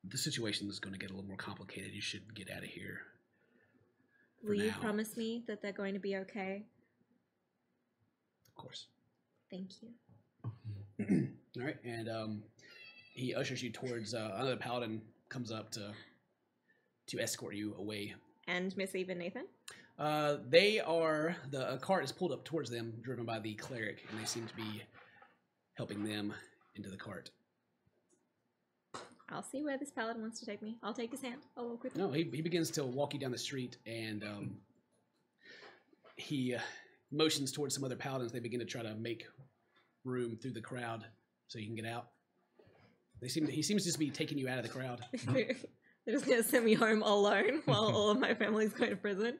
the situation is going to get a little more complicated. You should get out of here. Will you promise me that they're going to be okay? Of course. Thank you. All right, and he ushers you towards another paladin comes up to escort you away. And Miss Eve and Nathan? The cart is pulled up towards them, driven by the cleric, and they seem to be helping them into the cart. I'll see where this paladin wants to take me. I'll take his hand. I'll walk with him. No, he begins to walk you down the street, and he motions towards some other paladins. They begin to try to make room through the crowd so you can get out. He seems to just be taking you out of the crowd. They're just going to send me home alone while all of my family's going to prison.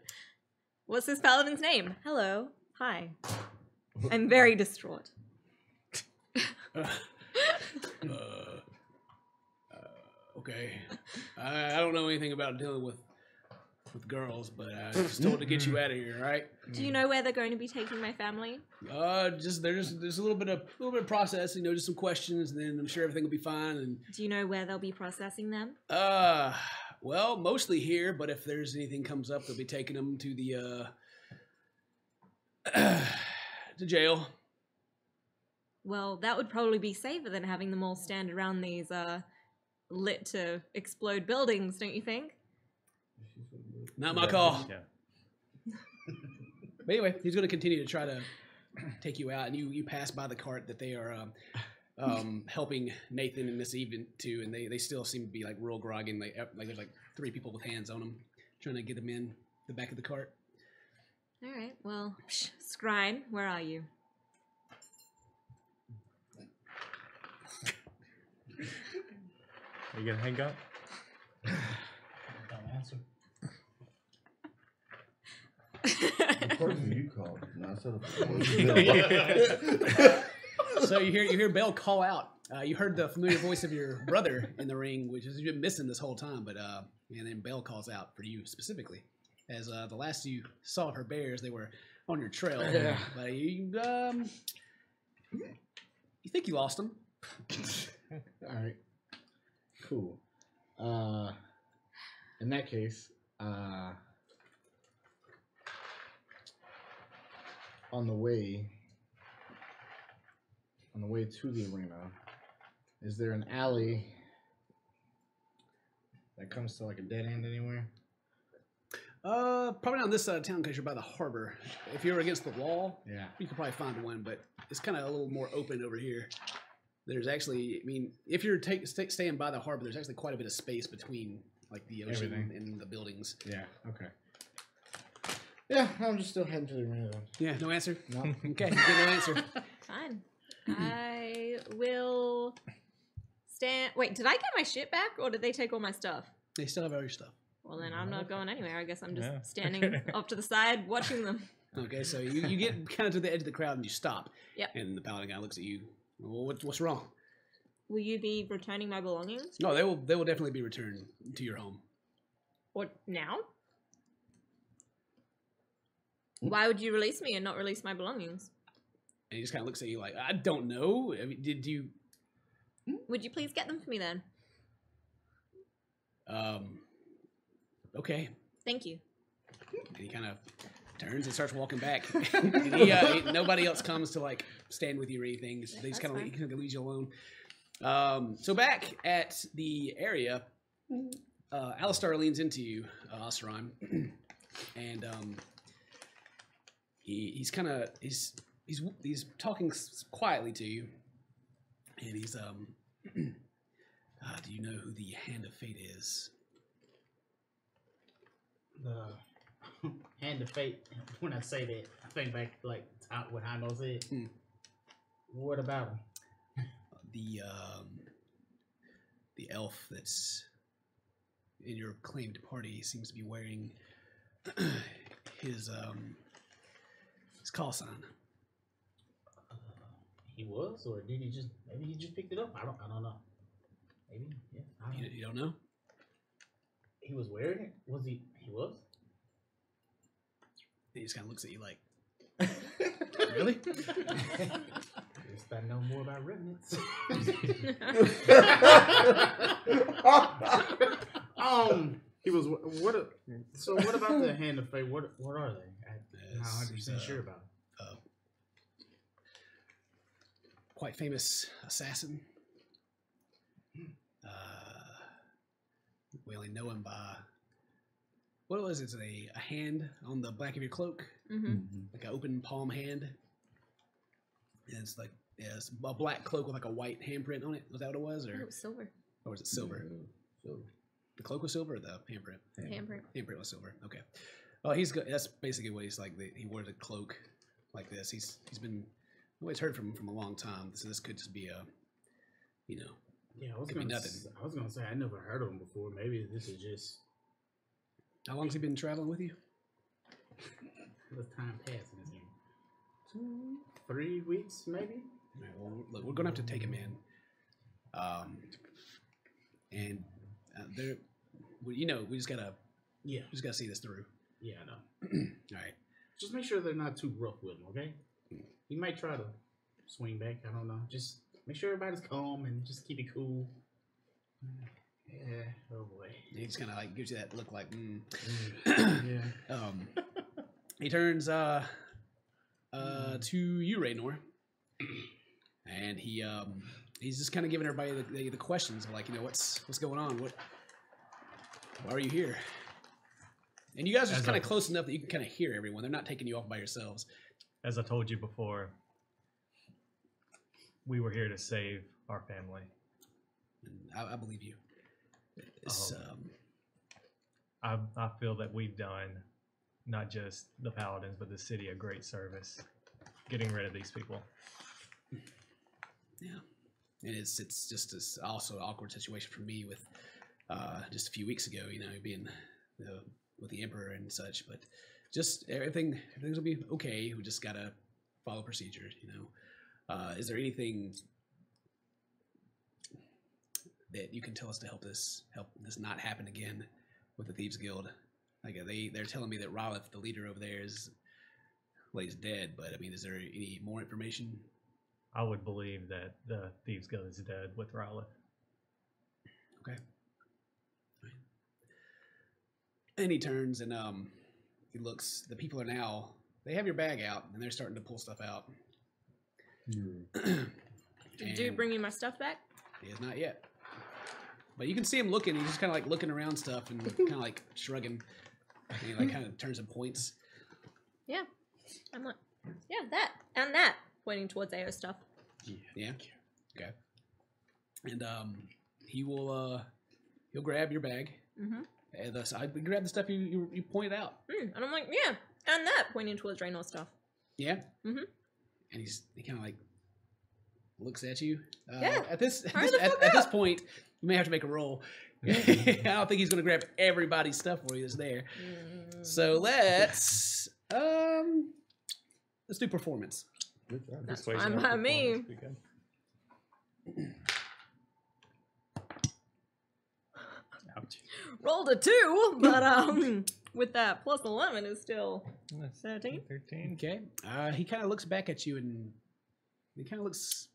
What's this paladin's name? Hello. Hi. I'm very distraught. Okay. I don't know anything about dealing with girls, but I was told to get you out of here, all right? Do you know where they're going to be taking my family? There's a little bit of process, just some questions, and then I'm sure everything will be fine. And do you know where they'll be processing them? Well, mostly here, but if there's anything comes up, they'll be taking them to the to jail. Well, that would probably be safer than having them all stand around these lit to explode buildings, don't you think? Not my call. Yeah. But anyway, he's going to continue to try to take you out, and you pass by the cart that they are helping Nathan and Miss Eve to, and they still seem to be like real groggy. And there's like 3 people with hands on them trying to get them in the back of the cart. All right. Well, Scrine, where are you? Are you gonna hang up? Don't answer. The person you called, not So you hear Belle call out. You heard the familiar voice of your brother in the ring, which has been missing this whole time. But and then Belle calls out for you specifically, as the last you saw of her bears, they were on your trail. Yeah. But you think you lost them? All right. Cool. In that case, on the way to the arena, is there an alley that comes to like a dead end anywhere? Probably not on this side of town because you're by the harbor. If you're against the wall, Yeah. you could probably find one, but it's kind of a little more open over here. There's actually, I mean, if you're staying by the harbor, there's actually quite a bit of space between like the ocean and the buildings. Yeah. Okay. Yeah, I'm just still heading to the arena. Yeah, no answer? No. Okay, you get no answer. Fine. I will stand. Wait, did I get my shit back, or did they take all my stuff? They still have all your stuff. Well, then I'm not going anywhere. I guess I'm just Yeah. standing off to the side watching them. Okay, so you get kind of to the edge of the crowd and you stop. Yep. And the paladin guy looks at you. Well, what's wrong? Will you be returning my belongings? No, they will definitely be returned to your home. Or now? Why would you release me and not release my belongings? And he just kind of looks at you like, I don't know. I mean, did you? Would you please get them for me then? Okay. Thank you. And he kind of turns and starts walking back. And nobody else comes to like stand with you or anything. They just kind of leave you alone. So back at the area, Alistar leans into you, Oseram, and he's talking quietly to you, and he's do you know who the Hand of Fate is? The Hand of Fate. When I say that, I think back like what Heimo said. What about him? The elf that's in your claimed party seems to be wearing his call sign. He was, or did he just? Maybe he just picked it up. I don't know. Maybe, yeah. I don't know. You don't know? He was wearing it. Was he? He was. He just kind of looks at you like, really? Guess I know more about remnants. He was. So what about the Hand of Fate? What are they? I'm not 100% sure about it. Quite famous assassin. We only know him by what was it? It's a hand on the back of your cloak, like an open palm hand. And it's like it's a black cloak with like a white handprint on it. Was that what it was, or it was silver. Or was it silver? The cloak was silver, or the handprint? Handprint. Handprint was silver. Okay. Well, he's good. That's basically what he's like. He wore the cloak like this. He's been. Nobody's heard from him from a long time. So this could just be a, Yeah, could be nothing. I was gonna say I never heard of him before. Maybe this is just. How long has he been traveling with you? What's time passing this game? 2, 3 weeks, maybe. All right, well, look, we're gonna have to take him in. And there, well, we just gotta. Yeah. We just gotta see this through. Yeah, I know. All right. Just make sure they're not too rough with him, okay? He might try to swing back. I don't know. Just make sure everybody's calm and just keep it cool. Yeah. Oh boy. He just kind of like gives you that look like. Yeah. He turns to you, Raynor, and he's just kind of giving everybody the questions of like, what's going on? Why are you here? And you guys are just kind of close enough that you can kind of hear everyone. They're not taking you off by yourselves. As I told you before, we were here to save our family. And I believe you. It's, I feel that we've done not just the Paladins, but the city a great service getting rid of these people. Yeah. And it's just this also awkward situation for me with just a few weeks ago, being with the Emperor and such, but just everything's gonna be okay. We just gotta follow procedures, Is there anything that you can tell us to help this not happen again with the Thieves Guild? Like they're telling me that Rylith, the leader over there, is dead, but I mean, is there any more information? I would believe that the Thieves Guild is dead with Rylith. Okay. And he turns and he looks. The people are now. They have your bag out and they're starting to pull stuff out. Did the dude bring me my stuff back? He has not yet. But you can see him looking. He's just kind of like looking around stuff and kind of like shrugging. And he like kind of turns and points. Yeah. I'm like, yeah, that and that. Pointing towards AO stuff. Yeah. Okay. And he'll grab your bag. Mm-hmm. And I grab the stuff you pointed out. And I'm like, yeah, and that. Pointing towards Draenor stuff. Yeah. Mm-hmm. And he kind of like looks at you. Yeah. At this point, you may have to make a roll. I don't think he's going to grab everybody's stuff for you that's there. So let's do performance. That's fine by me. Ouch. Rolled a 2, but with that plus 11 is still 13. 13. Okay. He kind of looks back at you and he kind of looks,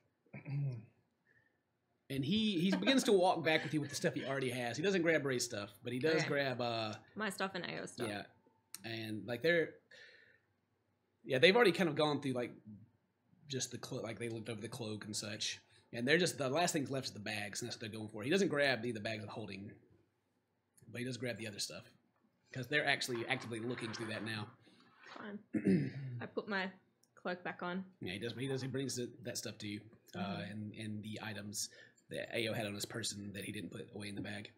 and he begins to walk back with you with the stuff he already has. He doesn't grab Ray's stuff, but he does grab my stuff and AO stuff. Yeah, and like they've already kind of gone through like just the cloak, like they looked over the cloak and such, and they're just the last things left is the bags, and that's what they're going for. He doesn't grab the bags of holding, but he does grab the other stuff because they're actually actively looking through that now. Fine. I put my cloak back on. Yeah, he does. He brings that stuff to you, and the items that AO had on his person that he didn't put away in the bag.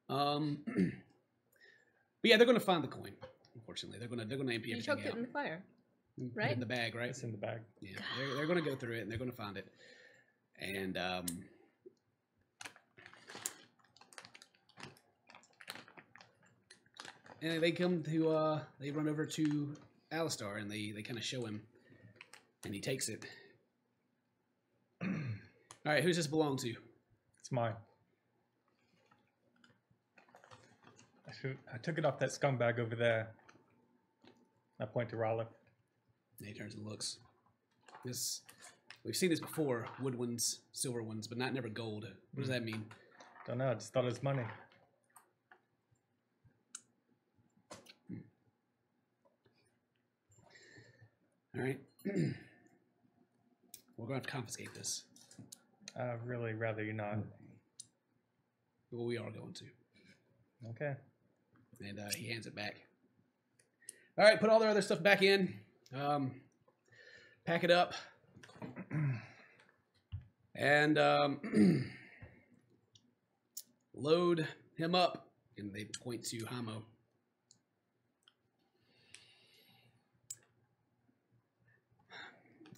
But yeah, they're going to find the coin. Unfortunately, they're going to empty everything out. You chucked it in the fire, right? In the bag, right? It's in the bag. Yeah, they're going to go through it and they're going to find it, and they come to they run over to Alistar and they kind of show him, and he takes it. All right, who's this belong to? It's mine. I took it off that scumbag over there. I point to Rollick. And he turns and looks. We've seen this before. Wood ones, silver ones, but never gold. What does that mean? Don't know. I just thought it was money. All right. We're going to have to confiscate this. I'd really rather you not. Well, we are going to. Okay. And he hands it back. All right, put all their other stuff back in. Pack it up. And load him up. And they point to Hamo.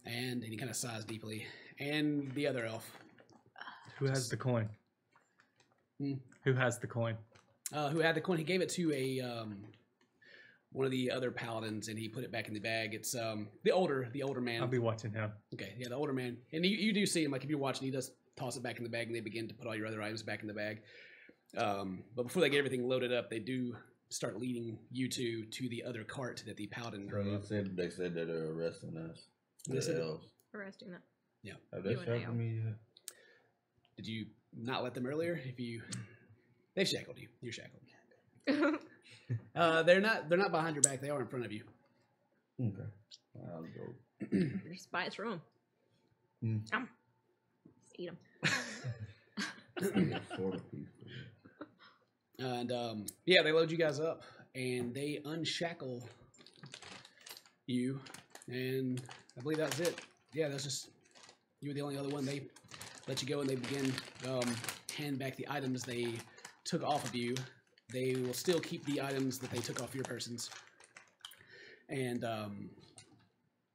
And he kind of sighs deeply. And the other elf. Who has the coin? Who has the coin? Who had the coin? He gave it to one of the other paladins, and he put it back in the bag. It's the older man. I'll be watching him. Okay, yeah, the older man, and you do see him. Like if you're watching, he does toss it back in the bag, and they begin to put all your other items back in the bag. But before they get everything loaded up, they do start leading you two to the other cart that the paladin. They said that they're arresting us. They said Arresting that. Yeah. Have they shackled me yet? Did you not let them earlier? They've shackled you. You're shackled. They're not behind your back. They are in front of you. Okay. I'll go. Just buy it through them. Just eat them. And yeah, they load you guys up and they unshackle you, and I believe that was it. Yeah, that's just you were the only other one. They let you go and they begin hand back the items they took off of you. They will still keep the items that they took off your persons, and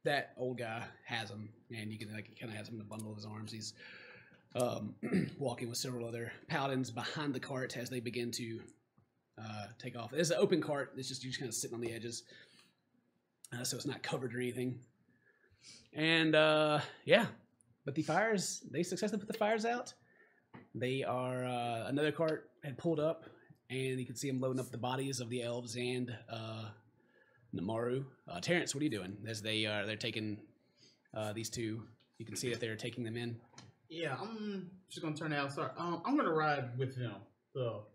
that old guy has them, and you can like kind of has them in a bundle of his arms. He's walking with several other paladins behind the cart as they begin to take off. It's an open cart. It's just you're just kind of sitting on the edges, so it's not covered or anything. And yeah, but the fires, they successfully put the fires out. They are another cart had pulled up, and you can see them loading up the bodies of the elves and Namaru. Terrence, what are you doing? As they're taking these two, you can see that they're taking them in. Yeah, I'm just gonna turn out. Sorry, I'm gonna ride with him. So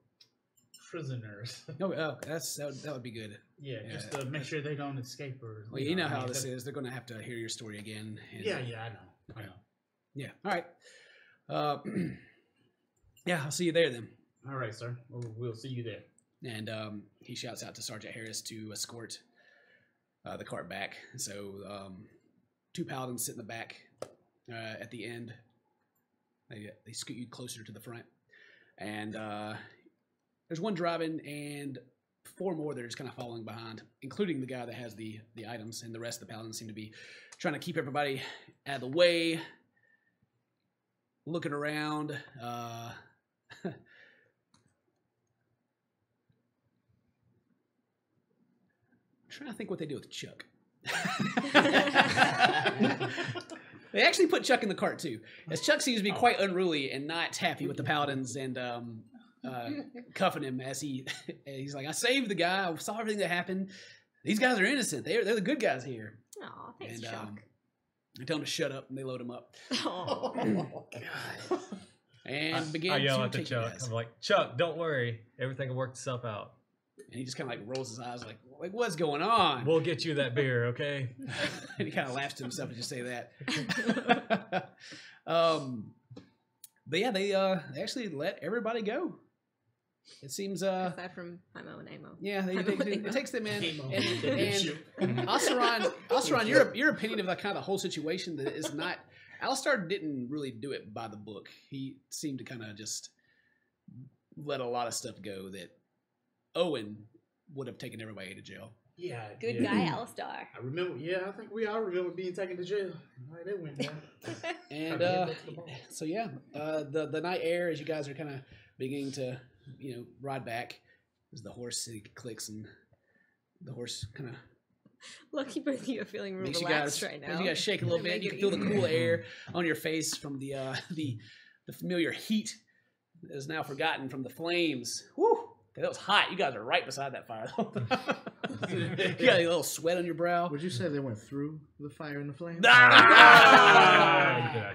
prisoners. That would be good. Yeah, just to make sure they don't escape or. Well, you know how this is. They're going to have to hear your story again. Yeah, I know. I know. Yeah. All right. Yeah, I'll see you there then. All right, sir. We'll see you there. And he shouts out to Sergeant Harris to escort the cart back. So 2 paladins sit in the back at the end. They scoot you closer to the front. And there's one driving and 4 more that are just kind of following behind, including the guy that has the items. And the rest of the paladins seem to be trying to keep everybody out of the way, looking around. Trying to think what they do with Chuck. They actually put Chuck in the cart too, as Chuck seems to be quite unruly and not happy with the paladins and cuffing him as he's like, I saved the guy. I saw everything that happened. These guys are innocent. They're the good guys here. Aw, thanks, Chuck. They tell him to shut up and they load him up. Oh, God. And I yell at the Chuck. I'm like, Chuck, don't worry. Everything will work itself out. And he just kind of like rolls his eyes like what's going on? We'll get you that beer, okay? And he kind of laughs to himself and just say that. But yeah, they actually let everybody go. It seems aside from Imo and Amo. Yeah, it takes them in. And Osran, your opinion of the kind of the whole situation that is not. Alistar didn't really do it by the book. He seemed to kind of just let a lot of stuff go that Owen would have taken everybody to jail. Yeah. Good guy, Alistar. I remember, I think we all remember being taken to jail. Right, they went down. And so yeah, the night air as you guys are kind of beginning to, ride back, as the horse clicks and the horse kind of. Lucky both of you are feeling real relaxed right now. You guys shake a little bit. You can feel the cool air on your face from the familiar heat that is now forgotten from the flames. Woo! That was hot. You guys are right beside that fire. You got a little sweat on your brow. Would you say they went through the fire and the flames? Ah!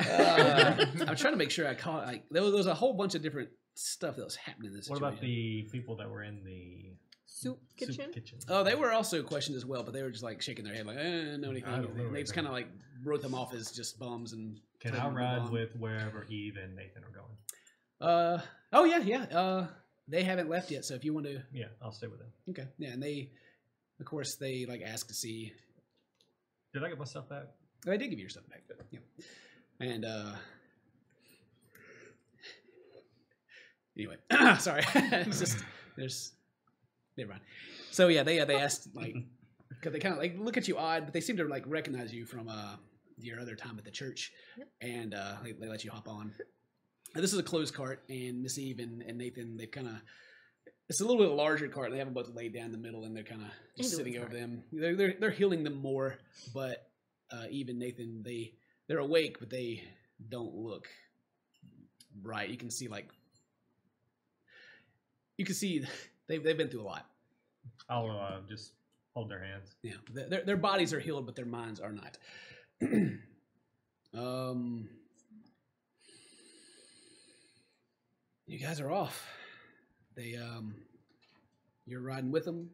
I'm trying to make sure I caught. There was a whole bunch of different stuff that was happening in this situation. What about the people that were in the soup kitchen? Oh, they were also questioned as well, but they were just like shaking their head, like, I don't know anything. They just kind of like wrote them off as just bums. And can I ride with wherever Eve and Nathan are going? Oh yeah. They haven't left yet, so if you want to, yeah, I'll stay with them. Okay, yeah, and they, of course, they like ask to see. Did I get my stuff back? I did give you your stuff back, but yeah, and anyway, sorry, it's just never mind. So yeah, they asked like because they kind of like look at you odd, but they seem to like recognize you from your other time at the church, and they let you hop on. Now, this is a closed cart, and Miss Eve and Nathan, they've kind of, it's a little bit larger cart. They have them both laid down in the middle, and they're kind of just sitting over them. They're healing them more, but Eve and Nathan, they're awake, but they don't look right. You can see they've been through a lot. I'll just hold their hands. Yeah, their bodies are healed, but their minds are not. You guys are off. You're riding with them.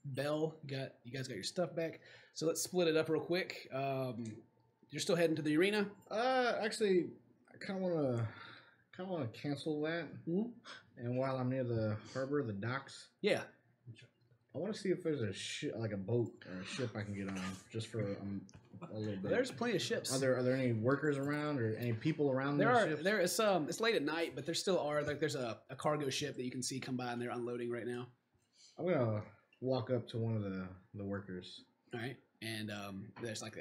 Belle, you guys got your stuff back. So let's split it up real quick. You're still heading to the arena? Actually, I kind of want to cancel that. Mm-hmm. And while I'm near the harbor, the docks, yeah, I want to see if there's a boat or a ship I can get on, just for a little bit. There's plenty of ships. Are there any workers around or any people around? There is some. It's late at night, but there still are. Like there's a cargo ship that you can see come by, and they're unloading right now. I'm gonna walk up to one of the workers. All right, and there's like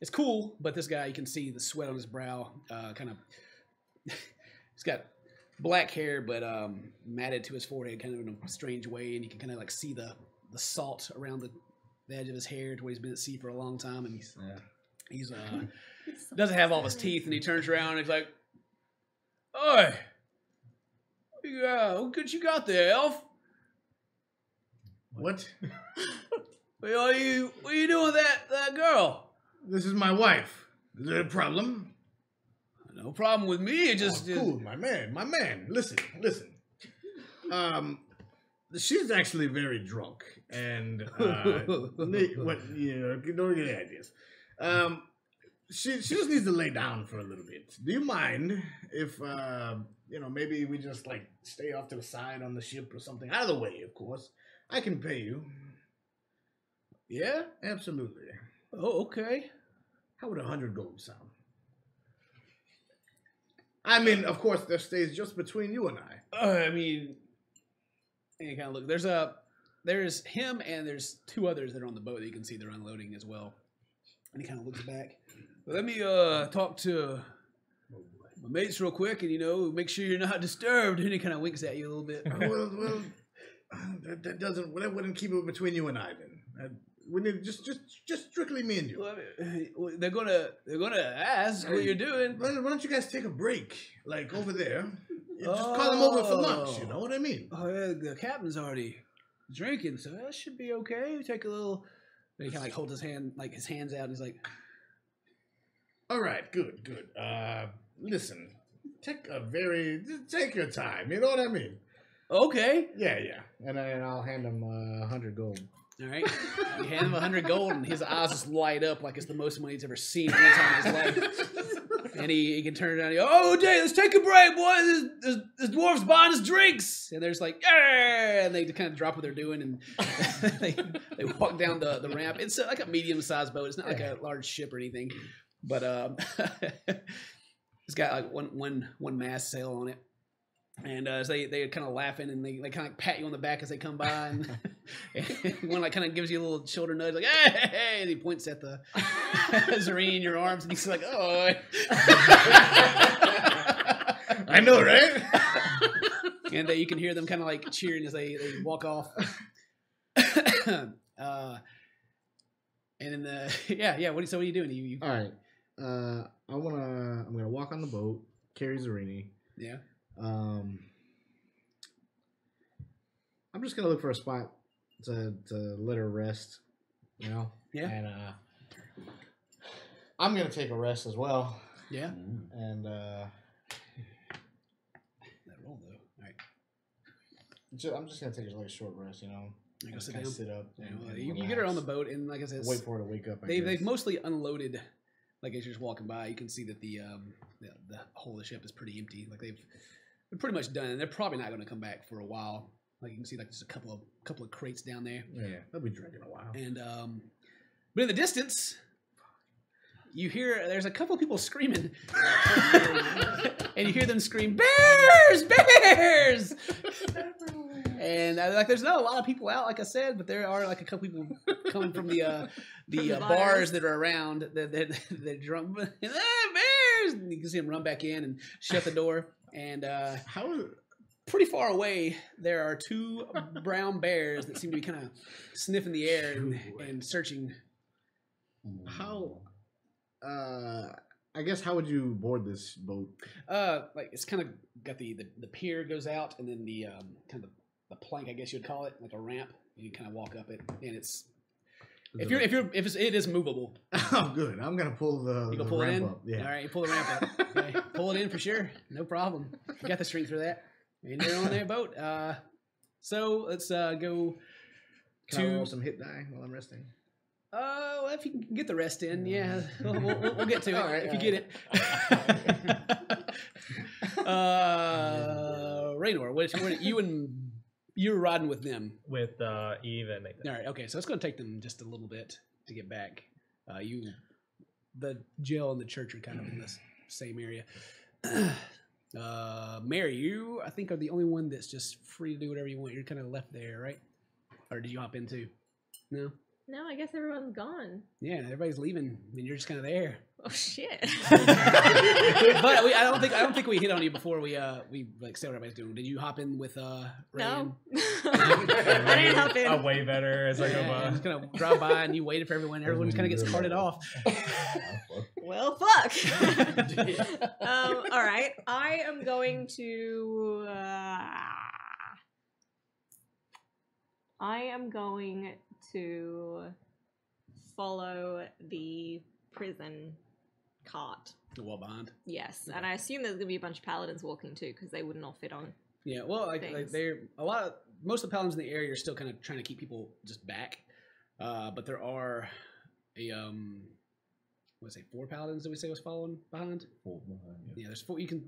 it's cool, but this guy, you can see the sweat on his brow. Kind of, he's got black hair, but matted to his forehead, kind of in a strange way, and you can kind of like see the salt around the edge of his hair to where he's been at sea for a long time, and he's doesn't have all his teeth, and he turns around and he's like, "Oi, what good you got there, elf? What? What are you doing with that girl? This is my wife. Is there a problem? No problem with me. It just cool, my man. Listen. She's actually very drunk, and don't get ideas. She just needs to lay down for a little bit. Do you mind if maybe we just like stay off to the side on the ship or something? Out of the way, of course. I can pay you. Yeah, absolutely. Oh, okay. How would 100 gold sound? I mean, of course, that stays just between you and I. I mean, and kind of look. There's him and there's two others that are on the boat that you can see they're unloading as well. And he kind of looks back. Let me talk to my mates real quick, and make sure you're not disturbed. And he kind of winks at you a little bit. Well, that wouldn't keep it between you and I then. We need just strictly me and you. Well, they're gonna ask what you're doing. Why don't you guys take a break, like over there? Just call them over for lunch. You know what I mean? Oh, yeah, the captain's already drinking, so that should be okay. We take a little. And he kind of like holds his hand, like his hands out, and he's like, "All right, good. Listen, take your time. You know what I mean?" Okay. Yeah. And I'll hand him 100 gold. All right. You hand him 100 gold, and his eyes just light up like it's the most money he's ever seen any time in his life. And he can turn around and go, "Oh, Jay, let's take a break, boy. This dwarf's buying us drinks." And there's like, "Yeah," and they kind of drop what they're doing, and they walk down the ramp. It's like a medium-sized boat. It's not like a large ship or anything, but it's got like one mast sail on it. And so they're kind of laughing, and they kind of pat you on the back as they come by, and one like kind of gives you a little shoulder nudge, like hey, and he points at the Zareen in your arms, and he's like, "Oh, I know, right?" And you can hear them kind of like cheering as they walk off. And then so what are you doing? You all right? I'm gonna walk on the boat, carry Zarini. Yeah. I'm just gonna look for a spot to let her rest, Yeah. And I'm gonna take a rest as well. Yeah. And that roll though. All right. I'm just gonna take a short rest. You go sit down. Sit up. You get her on the boat, and like I said, wait for her to wake up. They've mostly unloaded. Like as you're just walking by, you can see that the whole of the ship is pretty empty. Like they're pretty much done, and they're probably not going to come back for a while. Like you can see, like there's a couple of crates down there. Yeah, they'll be drinking a while. And but in the distance, you hear there's a couple of people screaming, and you hear them scream, "Bears! Bears!" And like there's not a lot of people out, like I said, but there are like a couple people coming from the bars that are around that drunk. Bears! And you can see them run back in and shut the door. And pretty far away, there are two brown bears that seem to be kind of sniffing the air and searching. How? I guess how would you board this boat? Like it's kind of got the pier goes out, and then the kind of the plank, I guess you'd call it, like a ramp. You kind of walk up it, and it's it is movable. Oh, good. I'm gonna pull the pull ramp it in. up. Yeah. All right, you pull the ramp up. Okay. Pull it in for sure, no problem. You got the strength for that. And you're on their boat. So let's go. Can I roll some hit die while I'm resting? Well, if you can get the rest in, yeah, we'll get to it. Right, if you get it. Raynor, you're riding with them. With Eve and Nathan. All right, okay, so it's going to take them just a little bit to get back. The jail and the church are kind of in the same area. Mary, you, I think, are the only one that's just free to do whatever you want. You're kind of left there, right? Or did you hop in too? No? No, I guess everyone's gone. Yeah, everybody's leaving, and you're just kind of there. Oh shit! But I don't think we hit on you before we like say what everybody's doing. Did you hop in with Ray? No, I didn't hop in. I'll wave at her as I go by. Just gonna drive by, and you waited for everyone. Everyone just kind of gets carted off. Well, fuck. All right, I am going to. Follow the prison cart. The wall behind. Yes, and I assume there's going to be a bunch of paladins walking too, because they wouldn't all fit on Yeah, well, like they're most of the paladins in the area are still kind of trying to keep people just back, but there are let's say 4 paladins that we say was following behind. 4 behind. Yeah,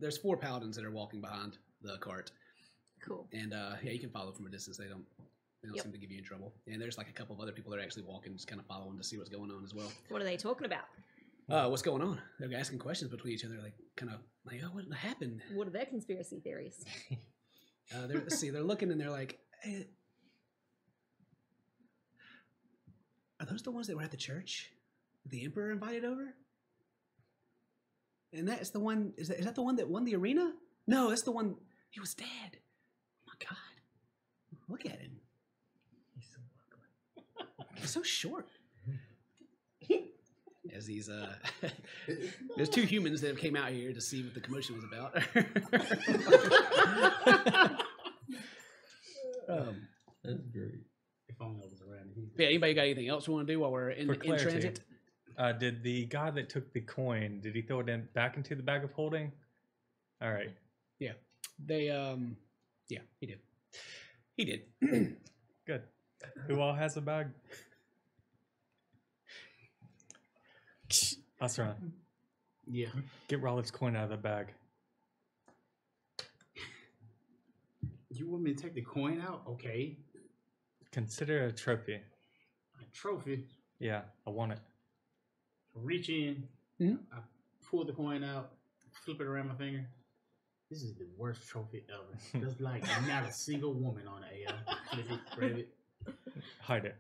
there's 4 paladins that are walking behind the cart. Cool. And you can follow from a distance. They don't seem to give you in trouble. And there's like a couple of other people that are actually walking, just kind of following to see what's going on as well. What are they talking about? What's going on? They're asking questions between each other, like kind of like, oh, what happened? What are their conspiracy theories? They're looking and they're like, hey, are those the ones that were at the church? The emperor invited over? And that's the one. Is that the one that won the arena? No, that's the one. He was dead. Oh my god! Look at him. He's so ugly. He's so short. As these there's 2 humans that came out here to see what the commotion was about. That's great. If only I was around here. Yeah. Anybody got anything else we want to do while we're in transit? Did the guy that took the coin, did he throw it back into the bag of holding? All right. Yeah. They yeah, he did. He did. Good. Who all has a bag? Asran, Yeah. get Rollick's coin out of the bag. You want me to take the coin out? Okay. Consider it a trophy. A trophy. Yeah, I want it. Reach in. Mhm. I pull the coin out. Flip it around my finger. This is the worst trophy ever. There's like not a single woman on it. AL. Flip it, grab it. Hide it.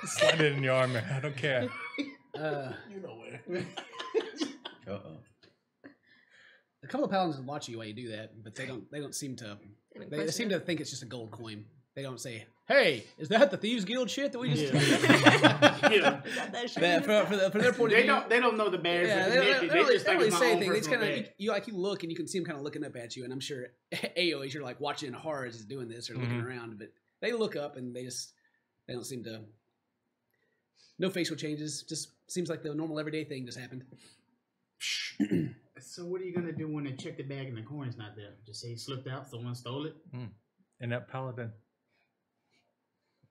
Slide it in your armor. I don't care. You know where. A couple of paladins watch you while you do that, but they don't seem to. They seem to think it's just a gold coin. They don't say, "Hey, is that the Thieves Guild shit that we just?" Yeah. For their point of view, They don't know the bears. yeah, They just don't think really it's my say own anything. They just personal kind of bag. you look and you can see them kind of looking up at you, and I'm sure Ao, as you're like watching in horror as he's doing this or looking around, but they look up and they don't seem to. No facial changes. Just seems like the normal everyday thing just happened. So what are you gonna do when they check the bag and the coin's not there? Just say it slipped out, someone stole it. And that paladin.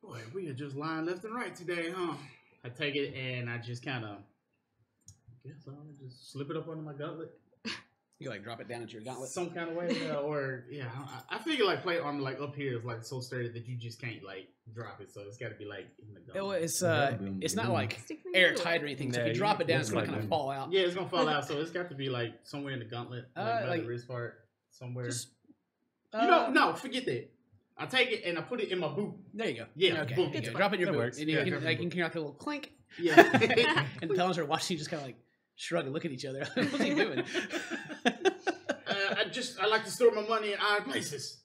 Boy, we are just lying left and right today, huh? I take it and I just kind of, guess I'll just slip it up under my gauntlet. You like drop it down into your gauntlet. Some kind of way, or yeah. I figure like plate armor like up here is like so sturdy that you just can't like drop it. So it's got to be like in the gauntlet. It's not like airtight or anything. So if you drop it down, it's gonna kind of fall out. Yeah, it's gonna fall out. So it's got to be like somewhere in the gauntlet, like by the wrist part, somewhere. Just, no, forget that. I take it and I put it in my boot. There you go. Yeah, okay. boom. There you go. Drop it in your That boot, works. and you Yeah. can hear out the little clink. Yeah. And the paladins are watching you, just kind of like shrug and look at each other. What's he doing? I like to store my money in odd places.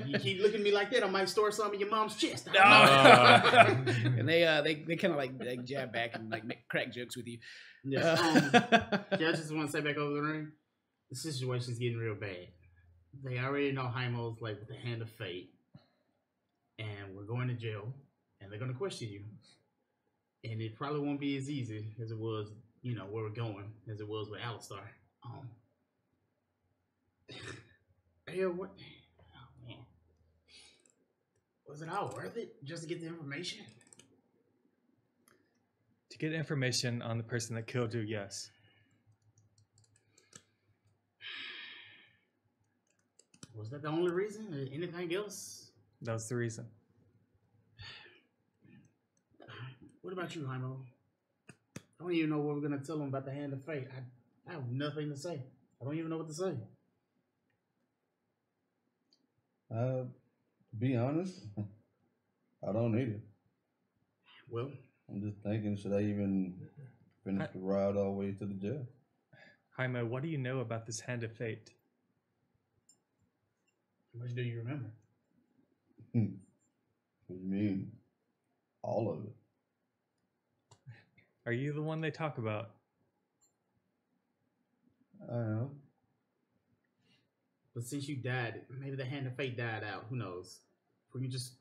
You keep looking at me like that, I might store some in your mom's chest. And they kind of like jab back and like make crack jokes with you. Yeah. I just want to say back over the ring. The situation's getting real bad. They already know Heimo's like with the hand of fate, and we're going to jail, and they're gonna question you. And it probably won't be as easy as it was, where we're going, as it was with Alistar. Yeah, what? Oh man, was it all worth it just to get the information? To get information on the person that killed you, yes. Was that the only reason? Or anything else? That was the reason. What about you, Heimo? I don't even know what we're gonna tell them about the hand of fate. I have nothing to say. I don't even know what to say. To be honest, I don't need it. Well, I'm just thinking, should I even finish the ride all the way to the jail? Jaime, what do you know about this hand of fate? how much do you remember? What do you mean? All of it. Are you the one they talk about? I am. But since you died, maybe the hand of fate died out. Who knows? For you just,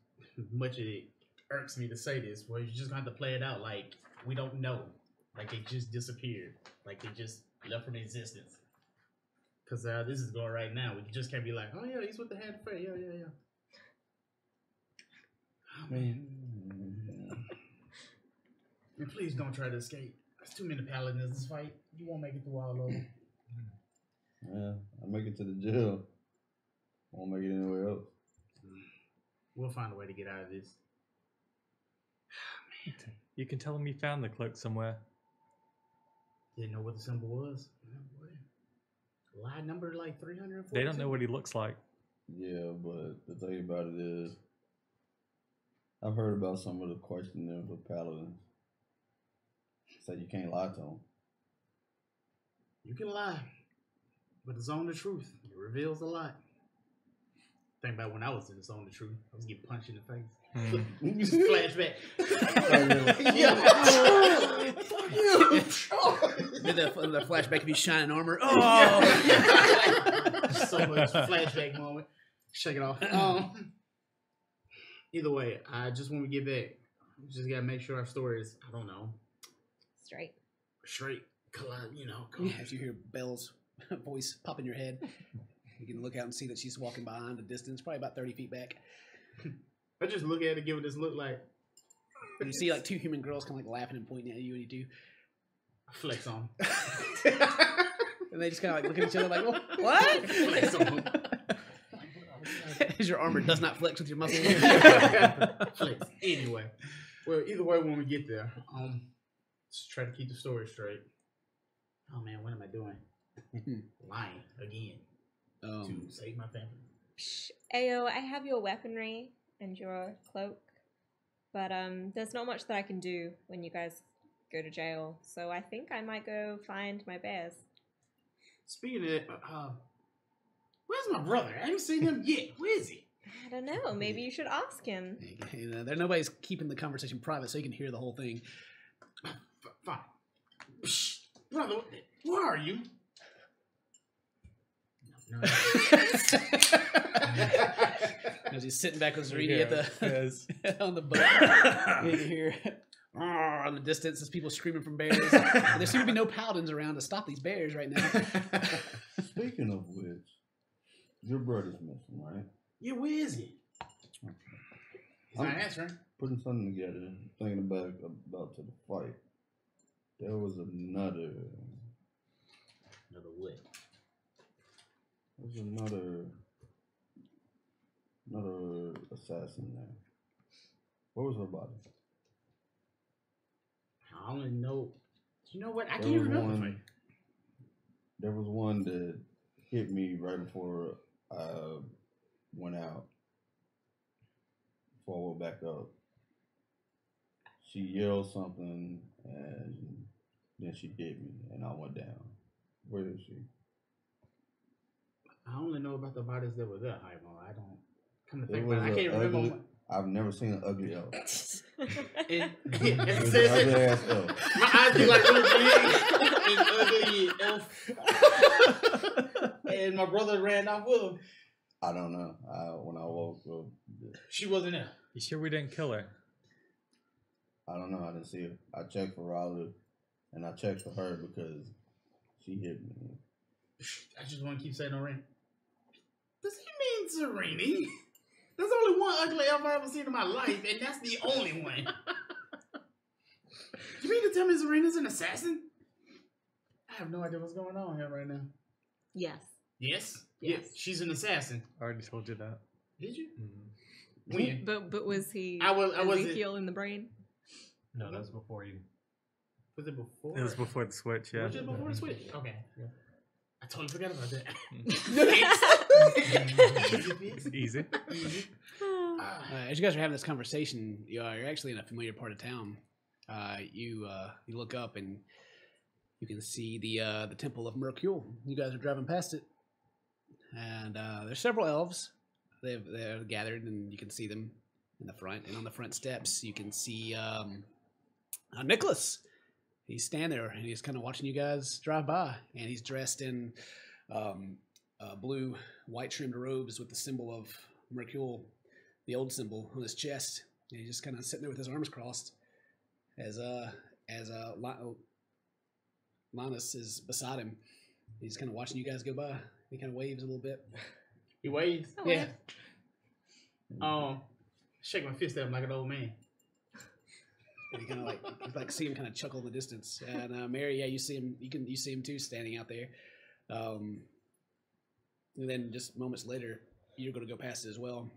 much of it irks me to say this, where you just gonna have to play it out like we don't know. Like they just disappeared. Like they just left from existence. Because this is going right now. We just can't be like, oh, yeah, he's with the hand of fate. Yeah. Oh, man. And please don't try to escape. There's too many paladins in this fight. You won't make it through all of them. Yeah, I make it to the jail. Won't make it anywhere else. We'll find a way to get out of this. You can tell them you found the cloak somewhere. Didn't know what the symbol was. Lie number like 300. They don't know what he looks like. Yeah, but the thing about it is, I've heard about some of the questioning with paladins. Said you can't lie to them. You can lie, but it's on the truth. It reveals a lot. Think about when I was in the zone of truth. I was getting punched in the face. Just flashback. Did the flashback of you shining armor? Oh, so much flashback moment. Shake it off. Either way, just when we get back, we just gotta make sure our story is, I don't know, straight. You know, as you hear Belle's voice pop in your head, you can look out and see that she's walking behind a distance, probably about 30 feet back. I just look at it, give it this look like. And you see like two human girls kind of like laughing and pointing at you, and you do. Flex on. And they just kind of like look at each other like, what? Flex on. As your armor does not flex with your muscles. Flex. Anyway. Well, either way, when we get there, just try to keep the story straight. Oh man, what am I doing? Lying again. To save my family. Ayo, I have your weaponry and your cloak, but there's not much that I can do when you guys go to jail, so I think I might go find my bears. Speaking of that, where's my brother? I haven't seen him yet. Where is he? I don't know. Maybe you should ask him. Nobody's keeping the conversation private, so you can hear the whole thing. Fine. Psh, brother, where are you? No. As he's sitting back with Zerini at the on the boat, you can hear in the distance as people screaming from bears. There seem to be no paladins around to stop these bears right now. Speaking of which, your brother's missing, right? Yeah, where is he? He's not answering. Putting something together, thinking about to the fight. There was another what? There's another assassin there. What was her body? I don't know. You know what? I can't remember. There was one that hit me right before I went out. Before I went back up. She yelled something and then she hit me and I went down. Where is she? I only know about the bodies that were there, Hymo. I don't come to think about it. I can't remember. I've never seen an ugly elf. It says ugly ass elf. My eyes be like ugly elf. And my brother ran off with him. I don't know. When I woke up, she wasn't there. You sure we didn't kill her? I don't know. I didn't see her. I checked for Raleigh, and I checked for her because she hit me. I just want to keep saying Serene. Does he mean Serene? There's only one ugly elf I've ever seen in my life, and that's the only one. You mean to tell me Serena's an assassin? I have no idea what's going on here right now. Yes. Yes? Yes. She's an assassin. I already told you that. Did you? Mm-hmm. When? But was he Ezekiel in the brain? No, that was before you. Was it before? It was before the switch, yeah. Was it before the switch? Okay. Yeah. I totally forgot about that. It's easy. As you guys are having this conversation, you're actually in a familiar part of town. You look up and you can see the Temple of Mercule. You guys are driving past it, and there's several elves. They're gathered, and you can see them in the front. And on the front steps, you can see Nicholas. He's standing there, and he's kind of watching you guys drive by. And he's dressed in blue, white-trimmed robes with the symbol of Mercule, the old symbol, on his chest. And he's just kind of sitting there with his arms crossed as Linus is beside him. He's kind of watching you guys go by. He kind of waves a little bit. He waves. Oh, Yeah. Shake my fist at him like an old man. And you kind of like see him kind of chuckle in the distance. And Mary, yeah, you see him. You see him too, standing out there. And then just moments later, you're going to go past it as well.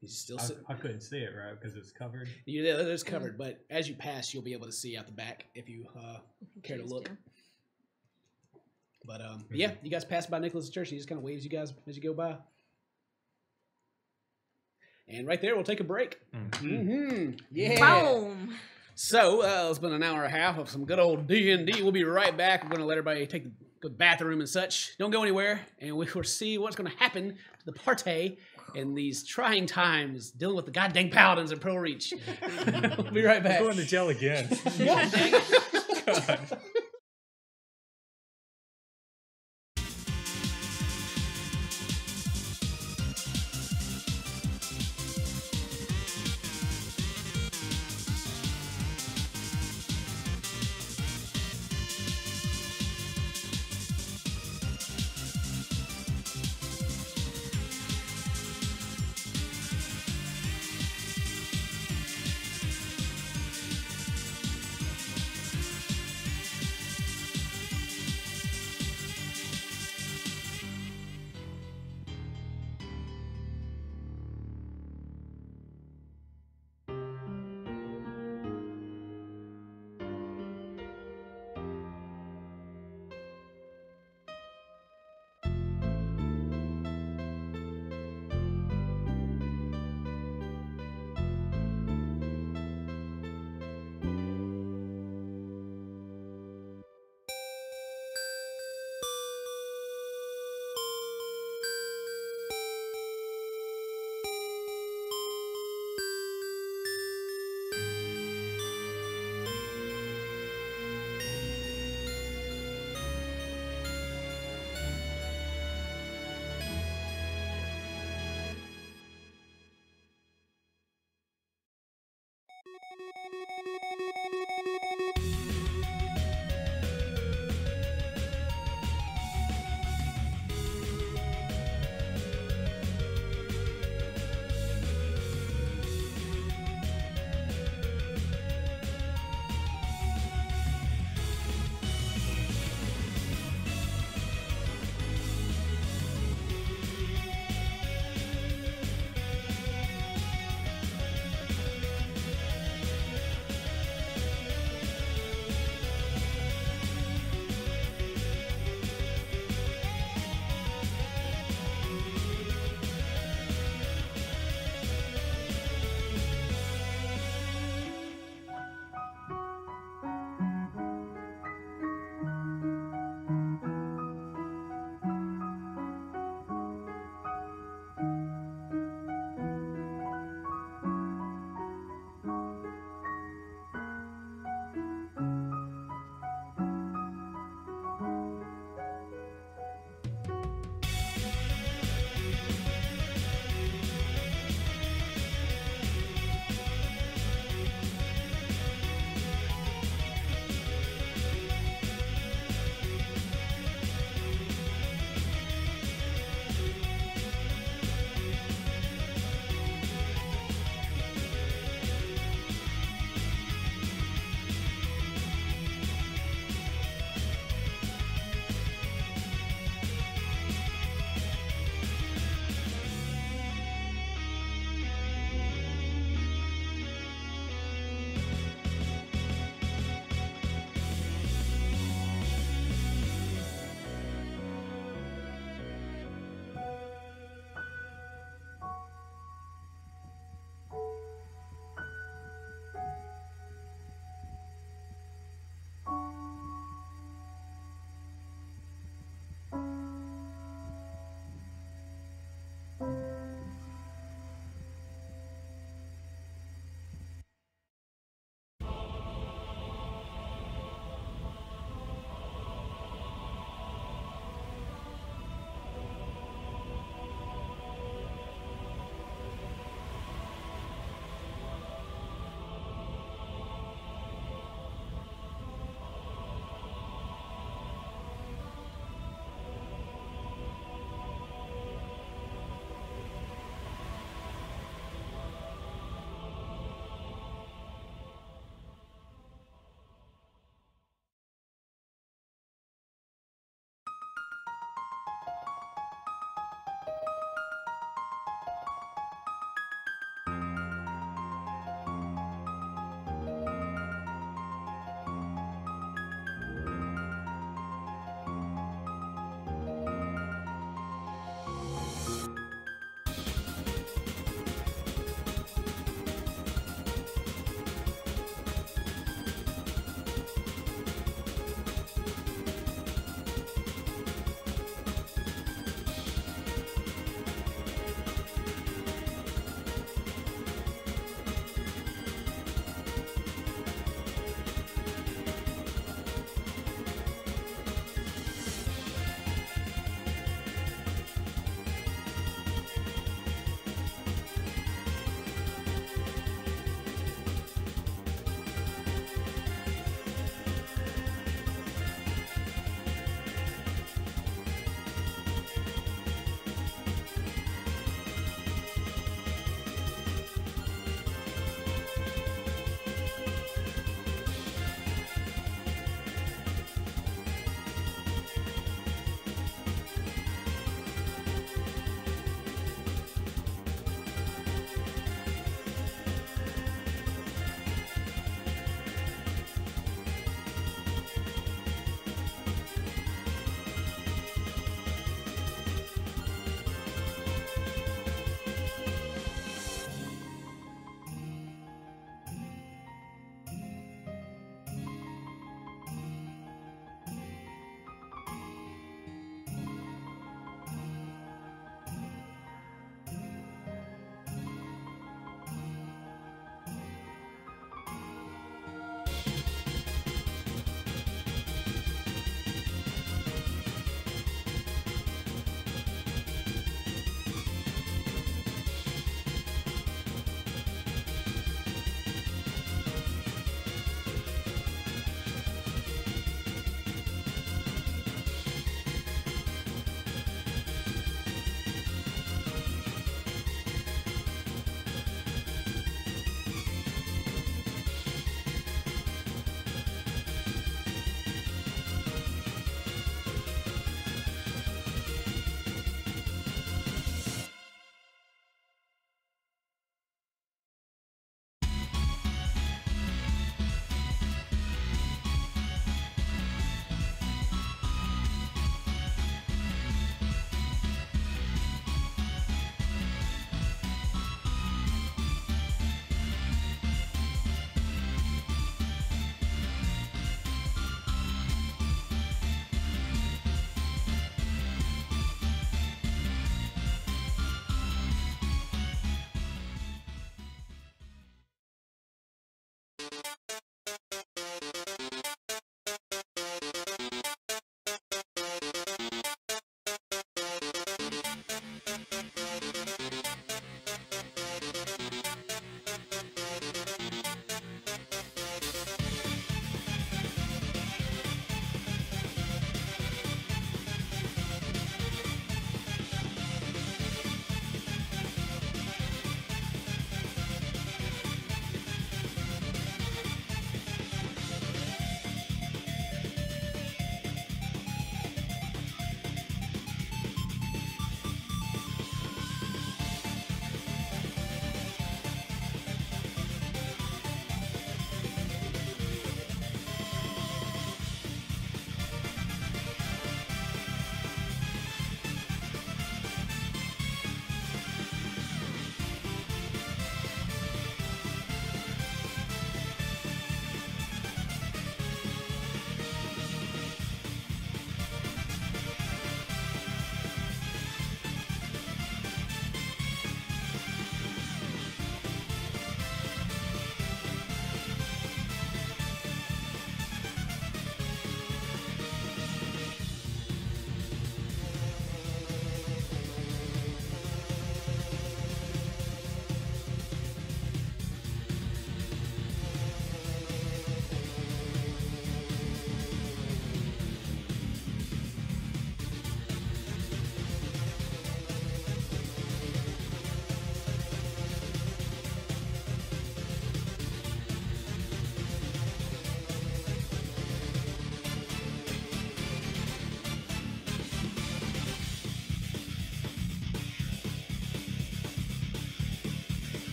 He's still. I couldn't see it, right, because it's covered. Yeah, it's covered. But as you pass, you'll be able to see out the back if you care to look. But yeah, you guys pass by Nicholas' church. He just kind of waves you guys as you go by. And right there, we'll take a break. Yeah. Boom. So it's been an hour and a half of some good old D&D. We'll be right back. We're going to let everybody go to the bathroom and such. Don't go anywhere, and we will see what's going to happen to the party in these trying times dealing with the goddamn paladins at Pro Reach. We'll be right back. I'm going to jail again. God dang it. God.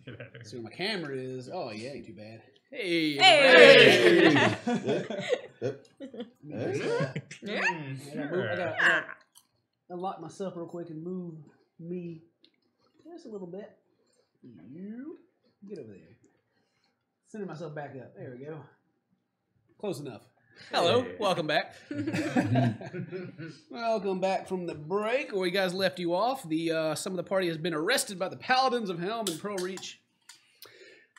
Get out of See here. where my camera is. Oh, yeah, ain't too bad. Hey. Hey! Yep. Yeah. I gotta unlock myself real quick and move me just a little bit. You get over there. Center myself back up. There we go. Close enough. Hello, welcome back. Welcome back from the break where you guys left you off. The some of the party has been arrested by the Paladins of Helm and Pearl Reach.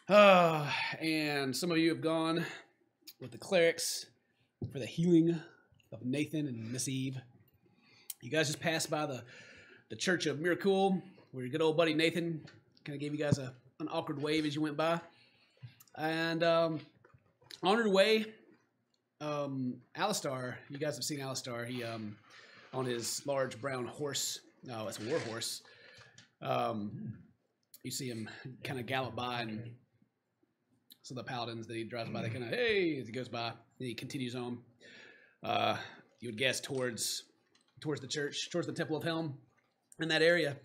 And some of you have gone with the clerics for the healing of Nathan and Miss Eve. You guys just passed by the Church of Miracle, where your good old buddy Nathan kind of gave you guys an awkward wave as you went by. And on your way, Alistar, you guys have seen Alistar. He on his large brown horse. No, it's a war horse. You see him kind of gallop by, and some of the paladins that he drives by, they kind of, hey, as he goes by. Then he continues on. You would guess towards the church, towards the Temple of Helm, in that area.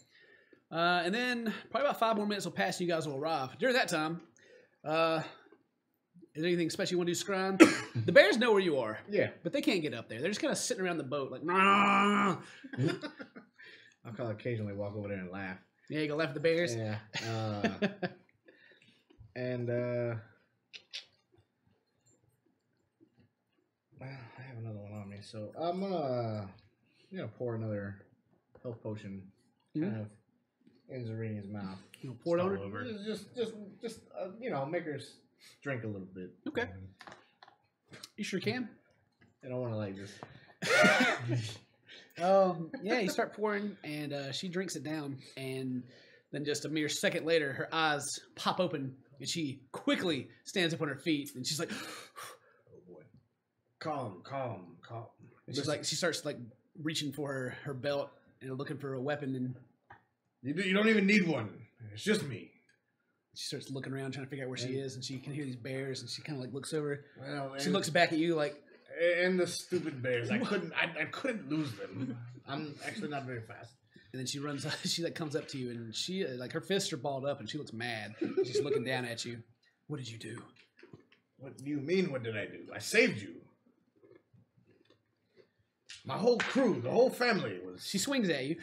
And then probably about 5 more minutes will pass, and you guys will arrive. During that time, is there anything special you want to do, Scrine? The bears know where you are. Yeah. But they can't get up there. They're just kind of sitting around the boat like, nah. I'll kind of occasionally walk over there and laugh. Yeah, you go laugh at the bears? Yeah. And, well, I have another one on me, so I'm gonna, pour another health potion kind of in Zarini's mouth. You know, pour it on her? Over. Just make her drink a little bit. Okay. You sure can. I don't want to like just. Yeah, you start pouring, and she drinks it down, and then just a mere second later, her eyes pop open, and she quickly stands up on her feet, and she's like, Oh boy. Calm. and she's like, she starts like reaching for her belt and looking for a weapon, and You don't even need one. It's just me. she starts looking around trying to figure out where she is, and she can hear these bears, and she kind of like looks over. Well, She looks back at you like, and the stupid bears. I couldn't lose them. I'm actually not very fast. and then she runs. She like comes up to you, and she like her fists are balled up, and she looks mad. She's looking down at you. What did you do? What do you mean? What did I do? I saved you. My whole crew, the whole family was. She swings at you.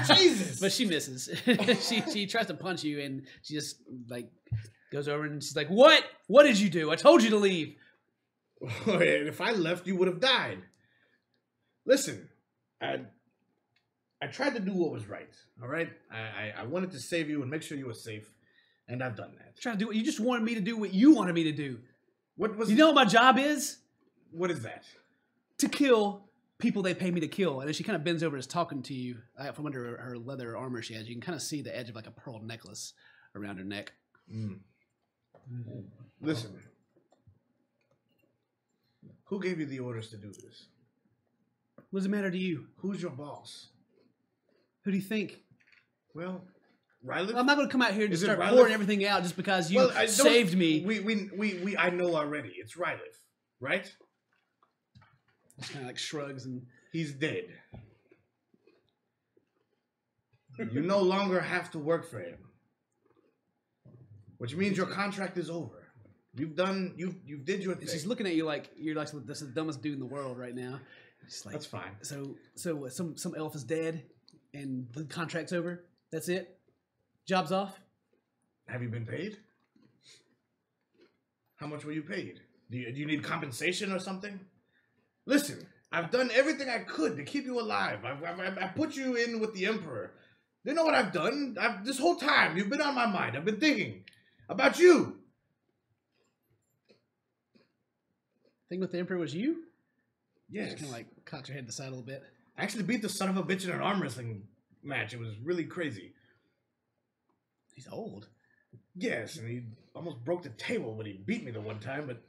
Jesus! But she misses. she tries to punch you, and she just like goes over and she's like, "What? What did you do? I told you to leave." If I left, you would have died. Listen, I tried to do what was right. All right, I wanted to save you and make sure you were safe, and I've done that. Trying to do what you just wanted me to do. What you wanted me to do. What was? You know what my job is? What is that? To kill people they pay me to kill. And then she kind of bends over and is talking to you from under her leather armor she has. You can kind of see the edge of like a pearl necklace around her neck. Listen, who gave you the orders to do this? What does it matter to you? Who's your boss? Who do you think? Well, Riley. Well, I'm not going to come out here and Is just it start Rylith? pouring everything out just because you saved me. We I know already. It's Rylith, right? Just kind of like shrugs and He's dead. You no longer have to work for him, which means your contract is over. You did your thing. she's looking at you like you're like this is the dumbest dude in the world right now. She's like, That's fine. So what, some elf is dead and the contract's over. That's it. Job's off. Have you been paid? How much were you paid? Do you need compensation or something? Listen, I've done everything I could to keep you alive. I put you in with the Emperor. You know what I've done? This whole time, you've been on my mind. I've been thinking about you. Thing with the Emperor was you? Yes. Just kind of like cocks your head to the side a little bit. I actually beat the son of a bitch in an arm wrestling match. It was really crazy. He's old. Yes, and he almost broke the table when he beat me the one time, but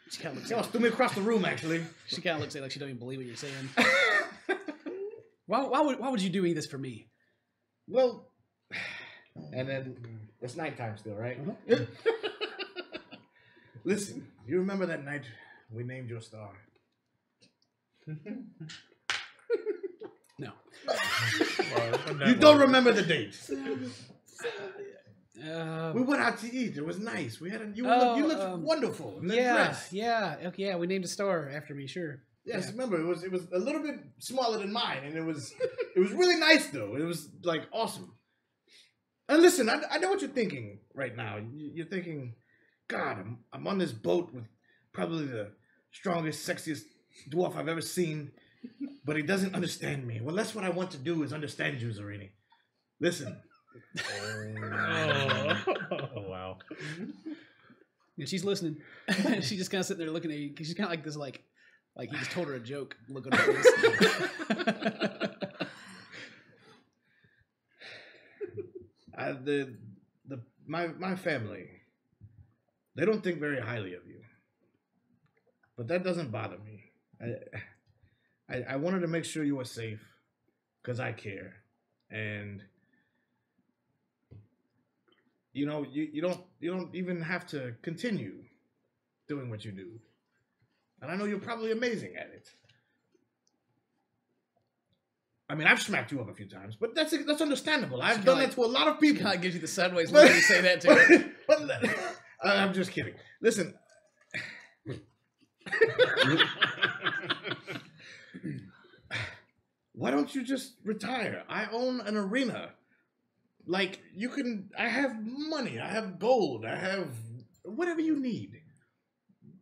She kind of looks he almost threw me across the room, actually. She kind of looks at you like she don't even believe what you're saying. Why would you do any of this for me? Well, and then it's nighttime still, right? Uh-huh. Listen, you remember that night we named your star? No. You don't remember the date. We went out to eat. It was nice. We had you looked wonderful. In that dress. Okay, yeah. We named a star after me. Sure. Yes, remember it was a little bit smaller than mine, and it was really nice though. It was like awesome. And listen, I know what you're thinking right now. You're thinking, God, I'm on this boat with probably the strongest, sexiest dwarf I've ever seen, but he doesn't understand me. Well, that's what I want to do is understand you, Zarini. Listen. Oh, wow. Yeah, she's listening. She's just kind of sitting there looking at you. She's kind of like this, like he just told her a joke. Looking at her face. My family, they don't think very highly of you, but that doesn't bother me. I wanted to make sure you were safe because I care, and you know you don't even have to continue doing what you do, and I know you're probably amazing at it. I mean, I've smacked you up a few times, but that's understandable. I've done that to a lot of people. Kind of gives you the sideways look when you say that to her. I'm just kidding. Listen. Why don't you just retire? I own an arena. Like, I have money, I have gold, I have whatever you need.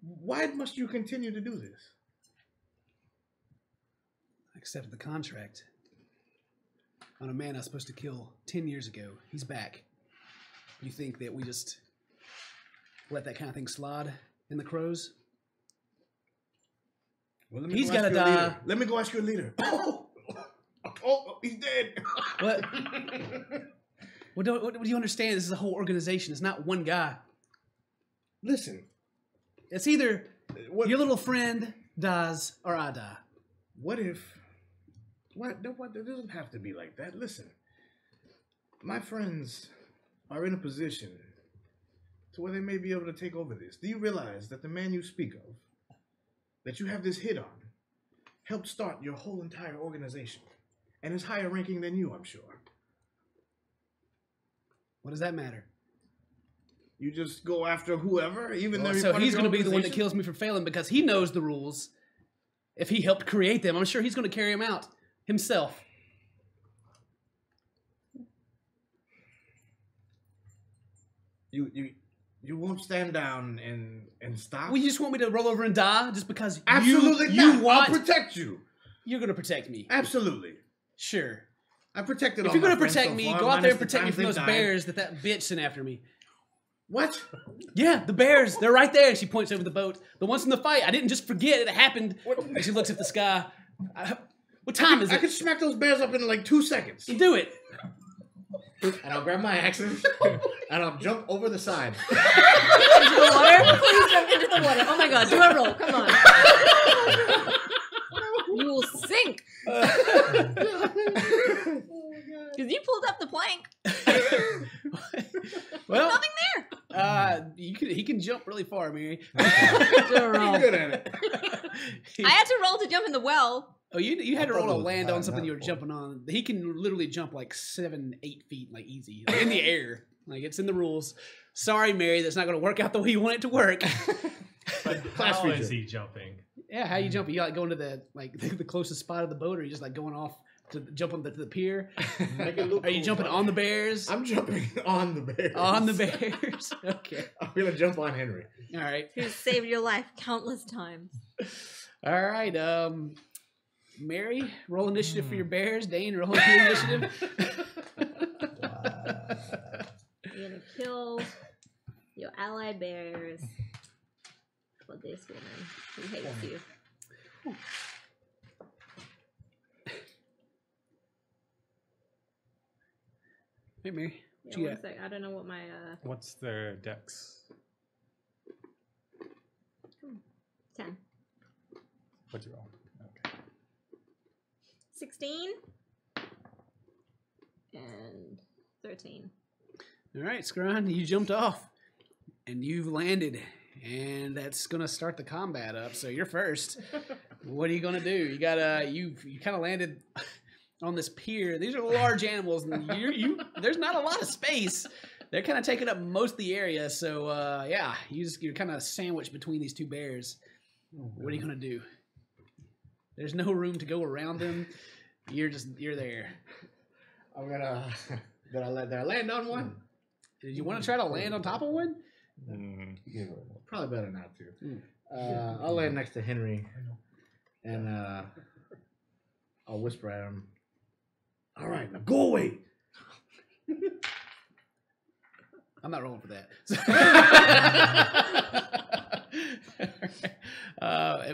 Why must you continue to do this? I accepted the contract on a man I was supposed to kill 10 years ago. He's back. You think that we just let that kind of thing slide in the crows? Well, he's got to die. Let me go ask your leader. Oh, he's dead. What? What do you understand? This is a whole organization. It's not one guy. Listen. It's either your little friend dies or I die. What if... What? It doesn't have to be like that. Listen. My friends are in a position to where they may be able to take over this. Do you realize that the man you speak of, that you have this hit on, helped start your whole entire organization and is higher ranking than you, I'm sure. What does that matter? You just go after whoever, even though so he's going to be the one that kills me for failing because he knows the rules. If he helped create them, I'm sure he's going to carry them out himself. You won't stand down and stop? Well, you just want me to roll over and die just because Absolutely you not. want... I'll protect you. You're going to protect me. Absolutely. Sure. I protected If all you're going my to friends protect so me, far, go out there and minus protect me the from those times they died. bears that bitch sent after me. What? Yeah, the bears. They're right there. And she points over the boat. The ones from the fight. I didn't just forget it happened. And she looks at the sky. What time is it? I could smack those bears up in like 2 seconds. You do it. And I'll grab my axes and I'll jump over the side. Into the water? Please jump into the water. Oh my god, do a roll. Come on. You will sink. Because you pulled up the plank. Well, nothing there. He can jump really far, Mary. Do a roll. I'm good at it. I had to roll to jump in the well. Oh, you had to roll to land on something you were before. jumping on. He can literally jump like 7-8 feet, like easy, like in the air. Like it's in the rules. Sorry, Mary, that's not going to work out the way you want it to work. But Class how feature. is he jumping? Yeah, how you jump? You like going to the closest spot of the boat, or you just like going off to jump on the pier? Make it look Are you cool. jumping on the bears? I'm jumping on the bears. On the bears. Okay. I'm going to jump on Henry. All right. Who saved your life countless times. All right. Mary, roll initiative for your bears. Dane, roll your initiative. You're gonna kill your ally bears for this woman who hates you. Hey, Mary. Yeah, What you one got? sec. I don't know what my What's their dex? 10. What'd you roll? Okay. 16 and 13. All right, Scran, you jumped off, and you've landed, and that's gonna start the combat up. So you're first. What are you gonna do? You gotta you kind of landed on this pier. These are large animals, and there's not a lot of space. They're kind of taking up most of the area, so yeah, you're kind of sandwiched between these two bears. What are you gonna do? There's no room to go around them. You're there. I'm gonna. Did I land on one? Did you want to try to land on top of one? Probably better not to. I'll land next to Henry, and I'll whisper at him. All right, now go away. I'm not rolling for that.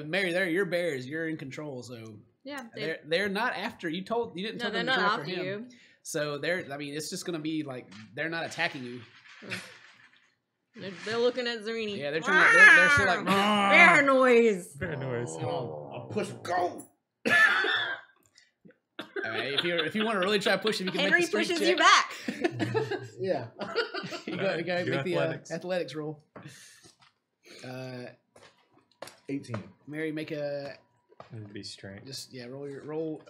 Mary, they're your bears. You're in control, so Yeah, they're not after you. Didn't tell them they're to not come after him. you. So I mean, it's just gonna be like they're not attacking you. They're looking at Zerini. Yeah, they're trying. They're still like bear noise. Bear noise. I'll push him. Go. All right, if you want to really try to push him, you can Henry make the pushes strength you check. back. Yeah. you go make the athletics roll. 18. Mary, make a It'd be strength. just roll.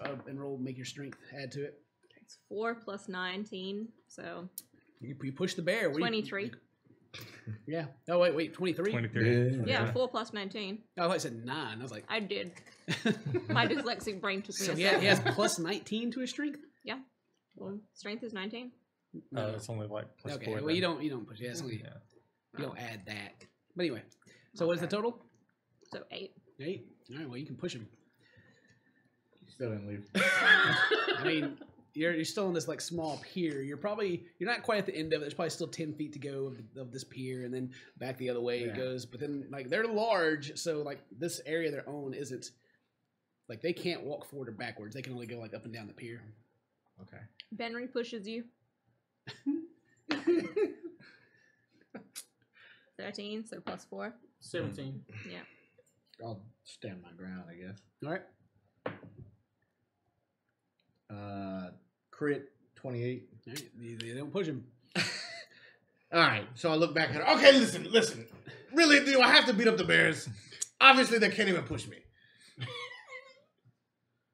Make your strength add to it. It's 4 plus 19, so You push the bear. What do you- 23. Yeah. Oh wait, 23. 23. Yeah, 4 plus 19. Oh, I thought I said 9. I was like, I did. My dyslexic brain took me so a he second. has plus 19 to his strength. Yeah. Well, strength is 19. Oh, it's only like plus Okay. 4. Well, then. you don't push. Yeah, it's only, Yeah. you don't add that. But anyway, so what is the total? So 8. 8. All right. Well, you can push him. Still didn't leave. I mean, you're still on this like small pier. You're not quite at the end of it. There's probably still 10 feet to go of this pier, and then back the other way it goes. But then like they're large, so like this area they're on isn't like they can't walk forward or backwards. They can only go like up and down the pier. Okay. Benry pushes you. 13, so plus 4. 17. Yeah. I'll stand my ground, I guess. All right. Crit 28. All right. They don't push him. All right, so I look back at her. Okay, listen. Really, do I have to beat up the bears? Obviously, they can't even push me.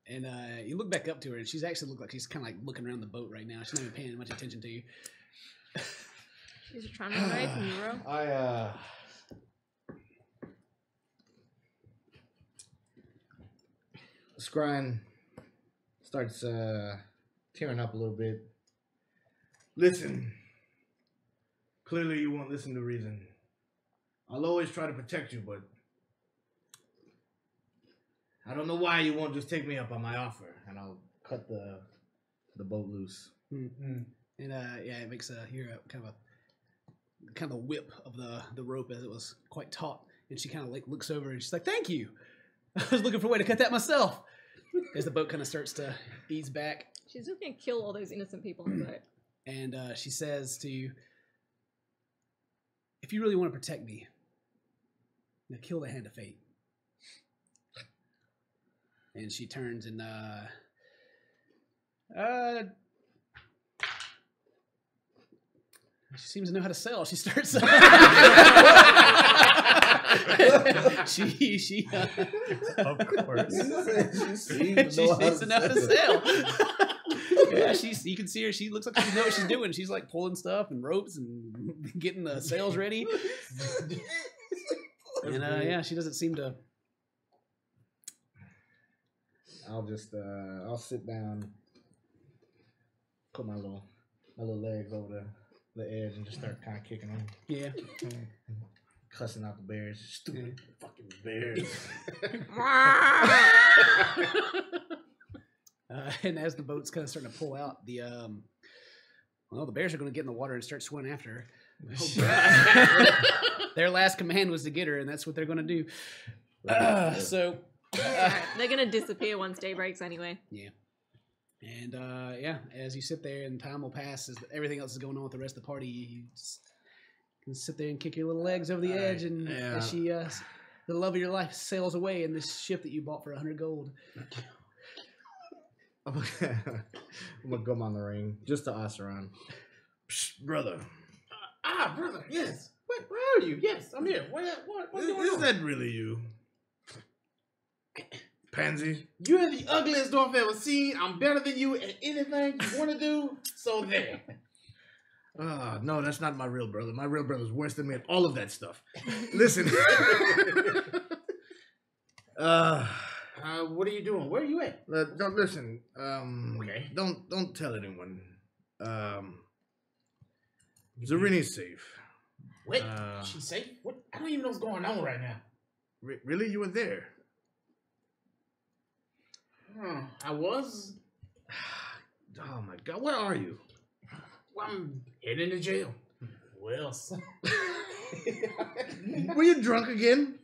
And you look back up to her, and she's actually look like she's kind of like looking around the boat right now. She's not even paying much attention to you. She's trying to run away from you, bro. Scrying starts tearing up a little bit. Listen. Clearly you won't listen to reason. I'll always try to protect you, but I don't know why you won't just take me up on my offer, and I'll cut the boat loose. And yeah, it makes kind of a whip of the rope as it was quite taut, and she kind of like looks over and she's like, "Thank you. I was looking for a way to cut that myself." As the boat kind of starts to ease back, She's just going to kill all those innocent people on the boat. and she says to you, "If you really want to protect me, now kill the hand of fate." And she turns and she seems to know how to sell. She starts. she Of course. she seems to know how to sell. Yeah, you can see her. She looks like she knows what she's doing. She's like pulling stuff and ropes and getting the sails ready. And yeah, she doesn't seem to. I'll sit down, put my little legs over the edge, and just start kind of kicking them. Yeah. Cussing out the bears. Stupid fucking bears. And as the boat's kind of starting to pull out, the bears are going to get in the water and start swimming after her. Their last command was to get her, and that's what they're going to do. So They're going to disappear once day breaks anyway. yeah. And yeah, as you sit there and time will pass, as everything else is going on with the rest of the party, you just can sit there and kick your little legs over the edge, and as she, the love of your life, sails away in this ship that you bought for 100 gold. I'm gonna go on the ring just to us around. Psst, brother. Brother, yes. Where are you? Yes, I'm here. What's going on? Is that really you? Pansy? You're the ugliest dwarf I've ever seen. I'm better than you at anything you want to do. So there. No, that's not my real brother. My real brother's worse than me at all of that stuff. Listen. What are you doing? Where are you at? Don't listen. Okay. Don't tell anyone. Zarini's safe. What? She's safe? What? I don't even know what's going on right now. Really? You were there? I was. Oh my God! Where are you? Well, I'm heading to jail. Well, Were you drunk again?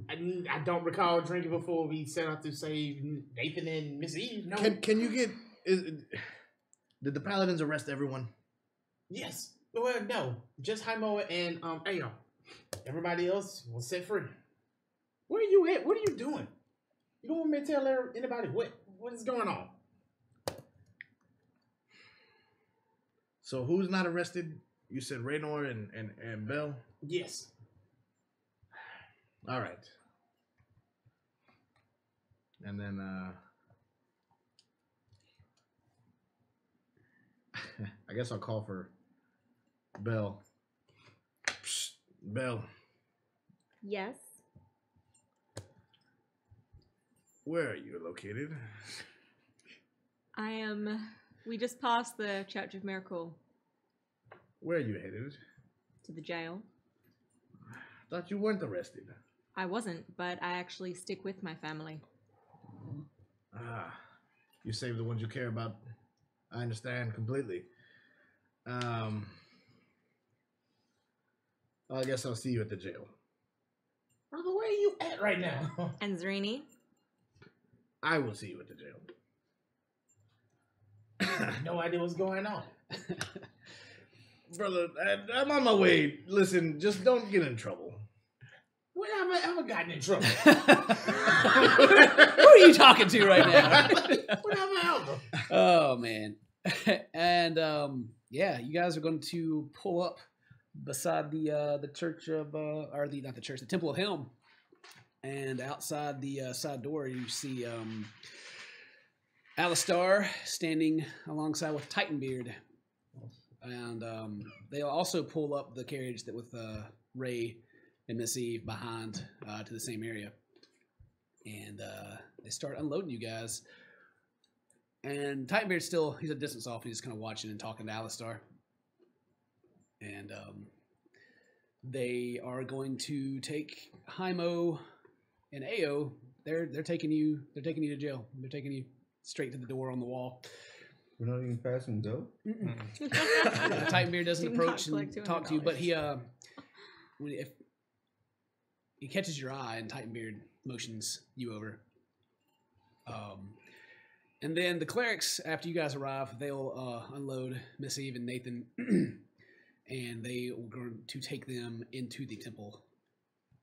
I don't recall drinking before we set out to save Nathan and Miss Eve. No. Can you get? Did the paladins arrest everyone? Yes. Well, no. Just Jaimo and Ayo. Everybody else was set free. Where are you at? What are you doing? You don't want me to tell anybody what is going on? So who's not arrested? You said Raynor and Bell? Yes. All right. And then I guess I'll call for Bell. Psst, Bell, Yes. where are you located? I am. We just passed the Church of Miracle Where are you headed? to the jail. Thought you weren't arrested. I wasn't, but I actually stick with my family. You save the ones you care about. I understand completely. I guess I'll see you at the jail. Brother, where are you at right now? And Zarini? I will see you at the jail. No idea what's going on. Brother, I'm on my way. Listen, just don't get in trouble. When have I ever gotten in trouble? Who are you talking to right now? When have I ever? Oh man. And yeah, you guys are going to pull up beside the church of or the not the church, the Temple of Helm. And outside the side door you see Alistar standing alongside with Titanbeard. And they'll also pull up the carriage that with Ray and Miss Eve behind to the same area. And they start unloading you guys. And Titanbeard's still, he's a distance off. He's just kind of watching and talking to Alistar. And they are going to take Jaimo and Ao. They're taking you to jail. They're taking you straight to the door on the wall. We're not even passing go? Titanbeard doesn't Do approach not and collect talk to you, but $200. if he catches your eye and Titanbeard motions you over. And then the clerics, after you guys arrive, they'll unload Miss Eve and Nathan, and they are going to take them into the Temple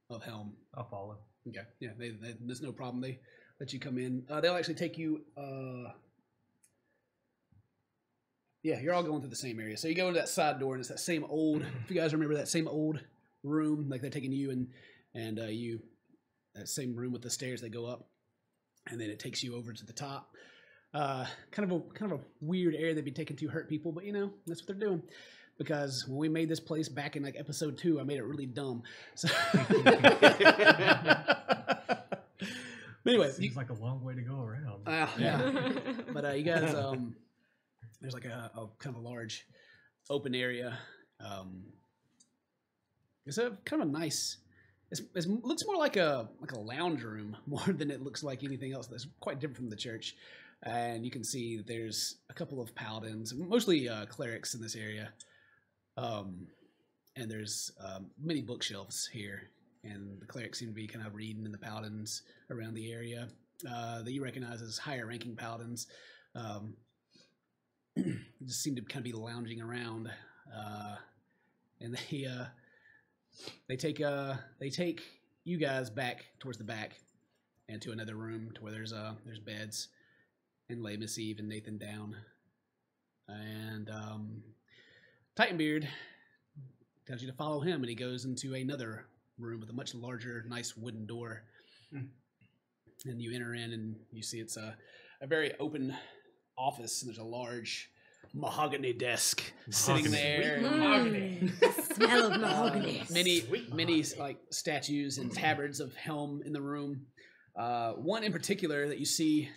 of Helm. I'll follow. Okay, yeah, there's no problem. They let you come in. They'll actually take you. Yeah, you're all going through the same area. So you go into that side door, and it's that same old. If you guys remember that same old room, like they're taking you and you, that same room with the stairs that go up, and then it takes you over to the top. Kind of a weird area they'd be taking to hurt people, but you know that's what they're doing. Because when we made this place back in like episode 2, I made it really dumb. So anyway, Seems like a long way to go around. yeah. But you guys, there's like a kind of a large open area. It's a kind of a nice. It looks more like a lounge room more than it looks like anything else. That's quite different from the church. And you can see that there's a couple of paladins, mostly clerics in this area. And there's many bookshelves here, and the clerics seem to be kind of reading, and the paladins around the area that you recognize as higher ranking paladins just seem to kind of be lounging around, and they take you guys back towards the back and to another room to where there's beds, and lay Miss Eve and Nathan down, and Titanbeard tells you to follow him, and he goes into another room with a much larger, nice wooden door. And you enter in, and you see it's a very open office, and there's a large mahogany desk sitting there. Smell of mahogany. Many like statues and tabards of Helm in the room. One in particular that you see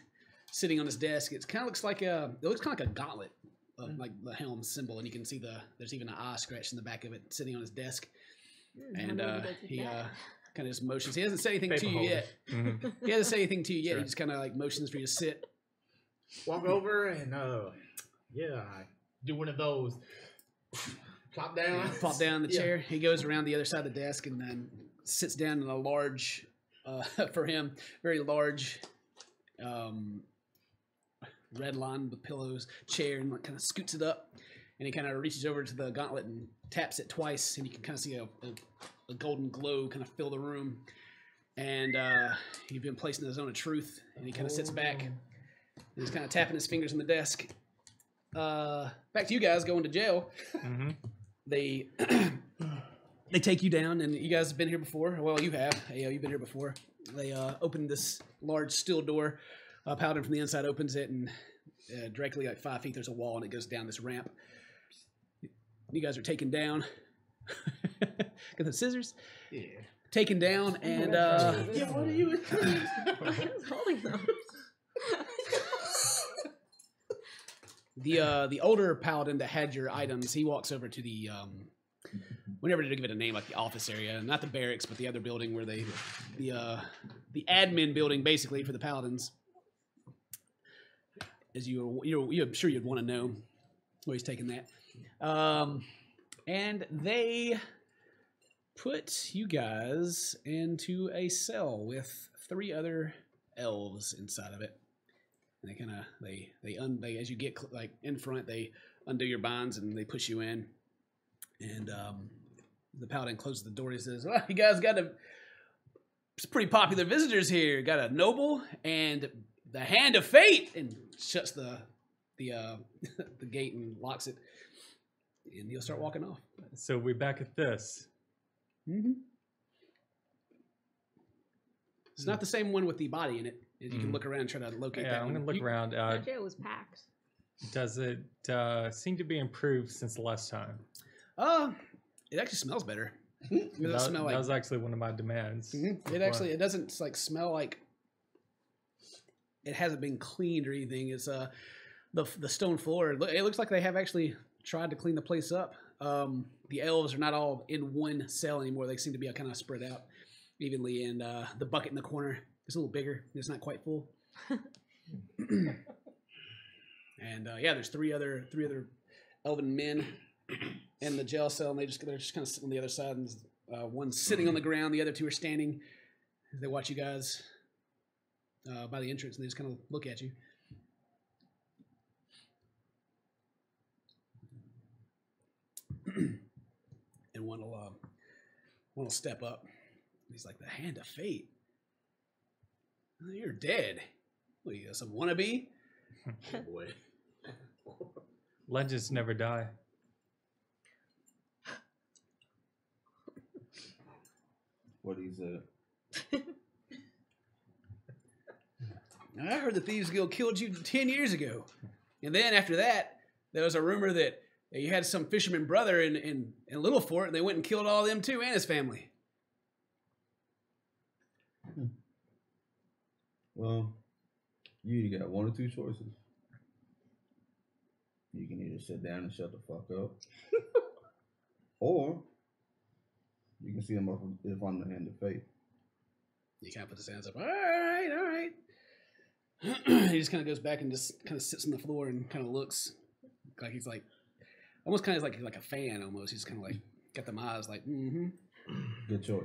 sitting on his desk. It kind of looks like a gauntlet, like the Helm symbol, and you can see there's even an eye scratch in the back of it sitting on his desk. And he kind of just motions. He hasn't said anything to you yet. Mm-hmm. He hasn't said anything to you yet. Sure. He just kind of like motions for you to sit. Walk over and I do one of those. Plop down. Plop down in the chair. He goes around the other side of the desk and then sits down in a large, for him, very large, red line with pillows chair, and kind of scoots it up. And he kind of reaches over to the gauntlet and taps it twice, and you can kind of see a golden glow kind of fill the room. And he's been placed in the zone of truth, and he kind of sits back. And he's kind of tapping his fingers on the desk. Back to you guys going to jail. Mm-hmm. They take you down, and you guys have been here before. Well, you have. You've been here before. They open this large steel door. Paladin from the inside opens it, and directly like 5 feet, there's a wall, and it goes down this ramp. You guys are taken down. Got the scissors? Yeah. Taken down, and Yeah, what are you? Who's holding them? The older paladin that had your items, he walks over to the whenever to give it a name, like the office area, not the barracks, but the other building where the admin building, basically, for the paladins. As I'm sure you'd want to know where he's taking that. And they put you guys into a cell with 3 other elves inside of it. And they kind of they as you get like in front, they undo your bonds and they push you in. And the paladin closes the door. He says, "Well, you guys got some pretty popular visitors here. Got a noble and the Hand of Fate," and shuts the gate and locks it. And you'll start walking off. So we're back at this. Mm-hmm. It's not the same one with the body in it. You can look around and try to locate that I'm one. going to look around. That jail was packed. Does it seem to be improved since the last time? It actually smells better. It doesn't smell like. That was actually one of my demands. Mm-hmm. It doesn't like smell like. It hasn't been cleaned or anything. It's the stone floor. It looks like they have actually tried to clean the place up. The elves are not all in one cell anymore. They seem to be kind of spread out evenly, and the bucket in the corner is a little bigger. It's not quite full. And there's three other elven men in the jail cell, and they're just kind of sitting on the other side, and one's sitting on the ground, the other 2 are standing. They watch you guys by the entrance, and they just kind of look at you. And one will step up. He's like, "The Hand of Fate? Oh, you're dead. What are you, some wannabe?" Oh boy. Legends never die. What he said. I heard the Thieves Guild killed you 10 years ago. And then after that, there was a rumor that you had some fisherman brother in Little Fort, and they went and killed all of them too, and his family. Well, you either got 1 or 2 choices. You can either sit down and shut the fuck up, or you can see him if I'm the Hand of Fate. He kind of puts his hands up. All right. He just kind of goes back and just kind of sits on the floor and kind of looks like he's like, almost kind of like a fan almost. He's kind of like got them eyes like, mm-hmm. Good choice.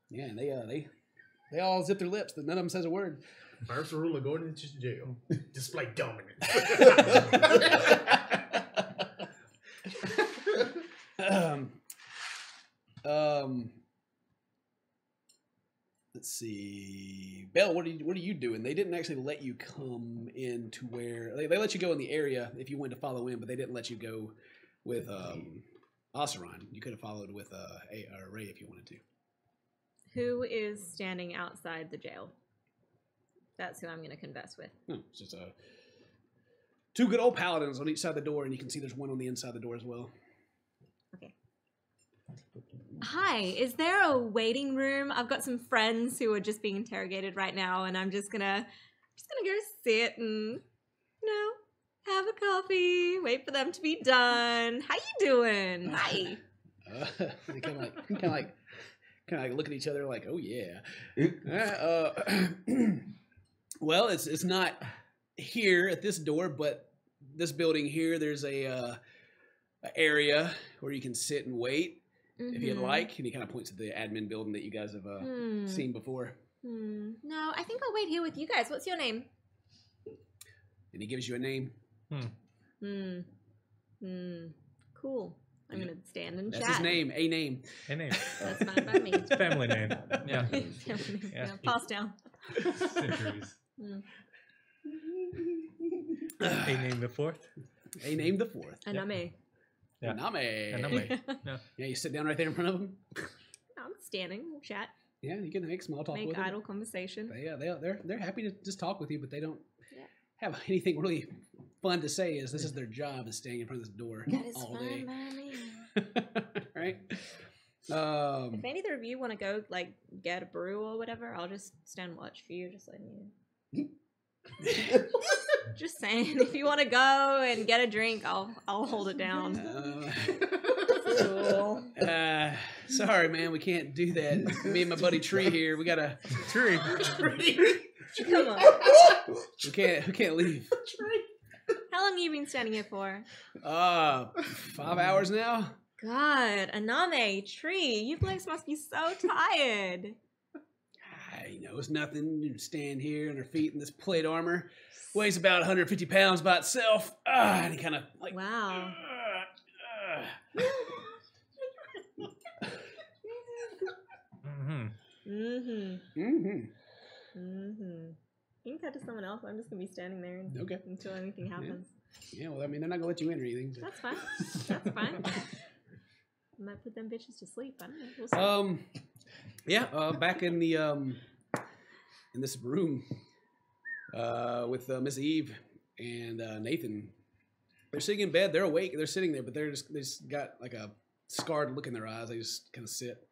Yeah, and they all zip their lips, but none of them says a word. First rule of going into jail: display dominance. Let's see, Belle. What are you doing? They didn't actually let you come into where they let you go in the area if you wanted to follow in, but they didn't let you go with Oseron. You could have followed with Ray if you wanted to. Who is standing outside the jail? That's who I'm going to converse with. No, it's just a 2 good old paladins on each side of the door, and you can see there's one on the inside of the door as well. Okay. Hi, is there a waiting room? I've got some friends who are just being interrogated right now, and I'm just gonna go sit and, have a coffee, wait for them to be done. How you doing? Hi. They kind of like look at each other like, oh yeah. Well, it's not here at this door, but this building here, there's a area where you can sit and wait if you'd like. And he kind of points to the admin building that you guys have seen before. No, I think I'll wait here with you guys. What's your name? And he gives you a name. Cool. I'm gonna stand and That's chat. his name. A name. A name. That's fine by me. It's a family name. Yeah. Yeah, pass down. Centuries. A name the fourth. A name the fourth. And I'm a. Yeah. Name. Yeah, you sit down right there in front of him. I'm standing. We'll chat. Yeah, you can make small talk Make with them. idle conversation. They're happy to just talk with you, but they don't have anything really fun to say. This is their job, is staying in front of this door That is all fine day. by me. Right? If either of you want to go like get a brew or whatever, I'll just stand watch for you. Just letting you. Just saying, if you want to go and get a drink, I'll hold it down. Cool. Sorry, man, we can't do that. Me and my buddy Tree here, we got a Tree. Come on. We can't leave. How long have you been standing here for? 5 hours now. God, Aname, Tree, you blokes must be so tired. It's nothing. You stand here on her feet in this plate armor. Weighs about 150 pounds by itself. And he kind of like... Wow. You can cut to someone else. I'm just going to be standing there until anything happens. Yeah, well, I mean, they're not going to let you in or anything. So. That's fine. That's fine. I might put them bitches to sleep. I don't know. We'll see. Back in the in this room with Miss Eve and Nathan. They're sitting in bed. They're awake. They're sitting there, but they just got like a scarred look in their eyes. They just kind of sit.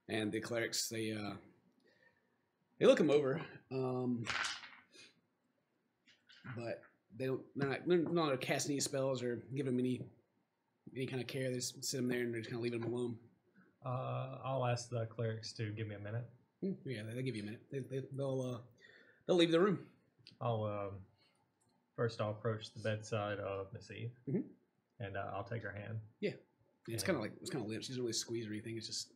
And the clerics, they look him over, but they're not casting any spells or give him any kind of care. They just sit him there and they're just kind of leaving him alone. I'll ask the clerics to give me a minute. Yeah, they'll give you a minute. They'll leave the room. First I'll approach the bedside of Miss Eve, and I'll take her hand. Yeah, it's kind of limp. She doesn't really squeeze or anything. It's just.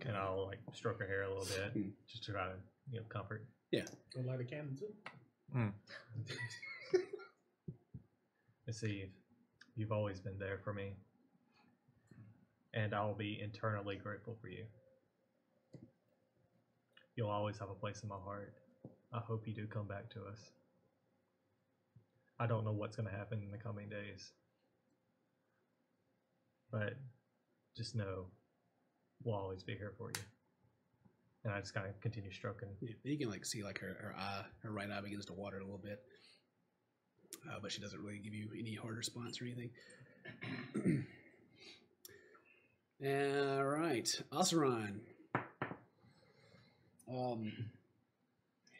And I'll like stroke her hair a little bit, just to try to comfort. Yeah. Go light a candle too. Miss Eve, you've always been there for me, and I'll be eternally grateful for you. You'll always have a place in my heart. I hope you do come back to us. I don't know what's going to happen in the coming days, but just know we'll always be here for you. And I just kind of continue stroking. Yeah, you can see her right eye begins to water a little bit, but she doesn't really give you any hard response or anything. All right, Oseron.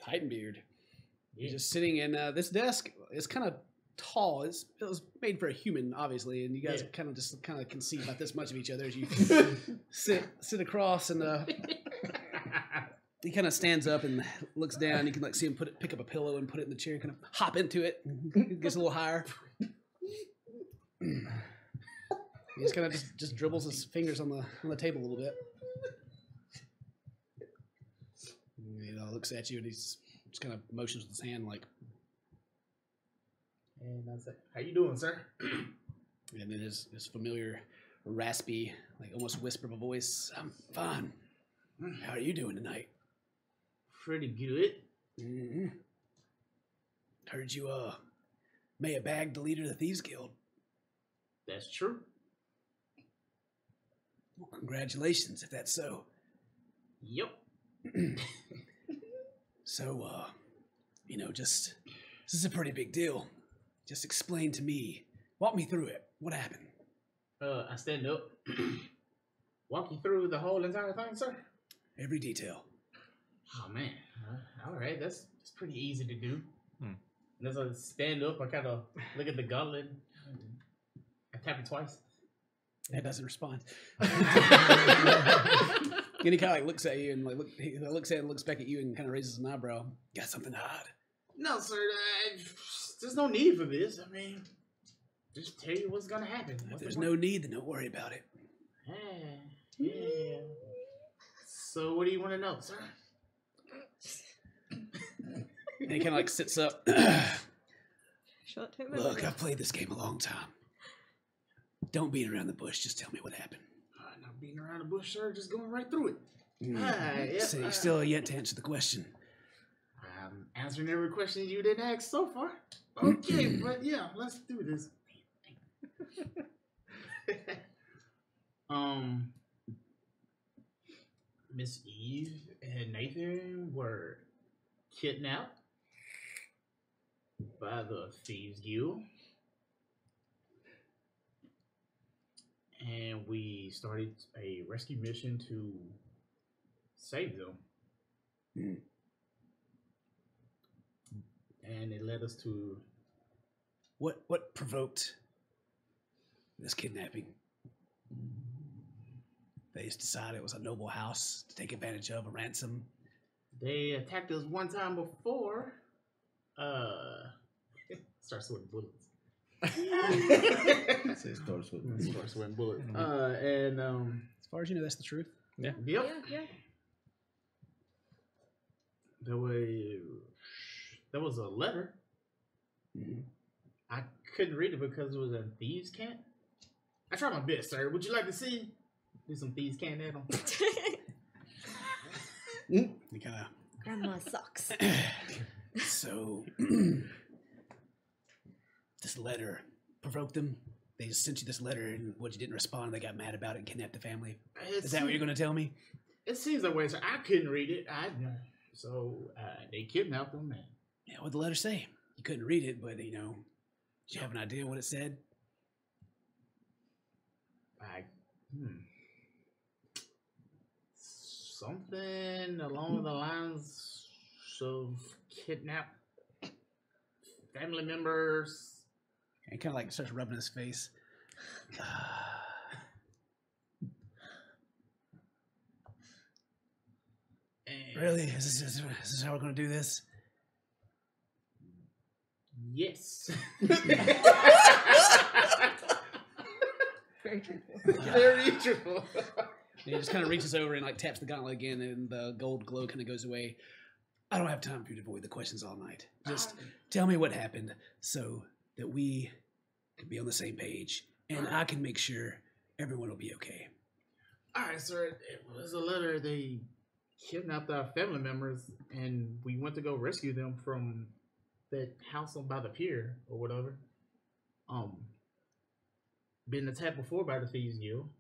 Titanbeard. He's just sitting in this desk. It's kind of tall. It was made for a human, obviously, and you guys kind of can see about this much of each other as you sit across, and he kind of stands up and looks down. You can see him pick up a pillow and put it in the chair, kind of hop into it. Gets a little higher. He just kind of just dribbles his fingers on the table a little bit. He looks at you and he's just kind of motions with his hand like. And I say, "How you doing, sir?" And then his familiar, raspy, like almost whisper of a voice. "I'm fine. How are you doing tonight?" "Pretty good." Mm-hmm. "Heard you may have bagged the leader of the Thieves Guild." "That's true." "Well, congratulations, if that's so." "Yep." So, this is a pretty big deal. Just explain to me. Walk me through it. What happened? I stand up. Walk you through the whole entire thing, sir? Every detail. Oh, man. All right, that's pretty easy to do. And as I stand up, I kind of look at the gauntlet. I tap it twice. It doesn't respond. And he kind of like looks at you and he looks at it and looks back at you and kind of raises an eyebrow. Got something to hide? No, sir. There's no need for this. I mean, just tell you what's gonna happen. If there's no need, then don't worry about it. Yeah. So, what do you want to know, sir? And he kind of like sits up. Short-term Look, memory. I've played this game a long time. Don't beat around the bush. Just tell me what happened. Not beating around the bush, sir. Just going right through it. So you still yet to answer the question. I'm answering every question you didn't ask so far. Okay, but yeah, let's do this. Miss Eve and Nathan were kidnapped by the Thieves Guild. And we started a rescue mission to save them. And it led us to... What provoked this kidnapping? They just decided it was a noble house to take advantage of, a ransom. They attacked us one time before. Start sweating bullets. Say start Sweating bullets. And as far as you know, that's the truth. Yeah. Yep. Yeah. There was a letter. I couldn't read it because it was a thieves' camp. I tried my best, sir. Would you like to see? Do some thieves' camp at them. You kind of. Grandma sucks. So, this letter provoked them. They just sent you this letter, and what you didn't respond, they got mad about it and kidnapped the family. Is that what you're going to tell me? It seems that way, sir. I couldn't read it. So they kidnapped them. Yeah, what'd the letter say? You couldn't read it, but, you know, did you have an idea what it said? Something along the lines of kidnap family members. And he kind of like starts rubbing his face. Really? Is this how we're going to do this? Yes. Very truthful. Very truthful. And he just kind of reaches over and like taps the gauntlet again, and the gold glow kind of goes away. I don't have time for you to avoid the questions all night. Just tell me what happened so that we can be on the same page, and I can make sure everyone will be okay. All right, sir. It was a letter. They kidnapped our family members, and we went to go rescue them from that house on by the pier or whatever. Been attacked before by the Thieves Guild.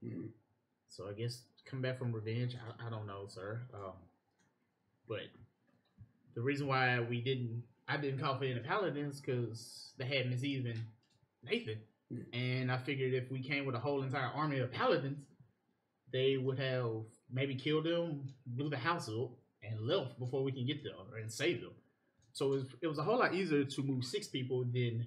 So I guess come back from revenge. I don't know, sir. But the reason why I didn't call for any paladins because they had Miss Eve and Nathan, and I figured if we came with a whole entire army of paladins, they would have maybe killed them, blew the house up, and left before we can get them and save them. So it was a whole lot easier to move 6 people than,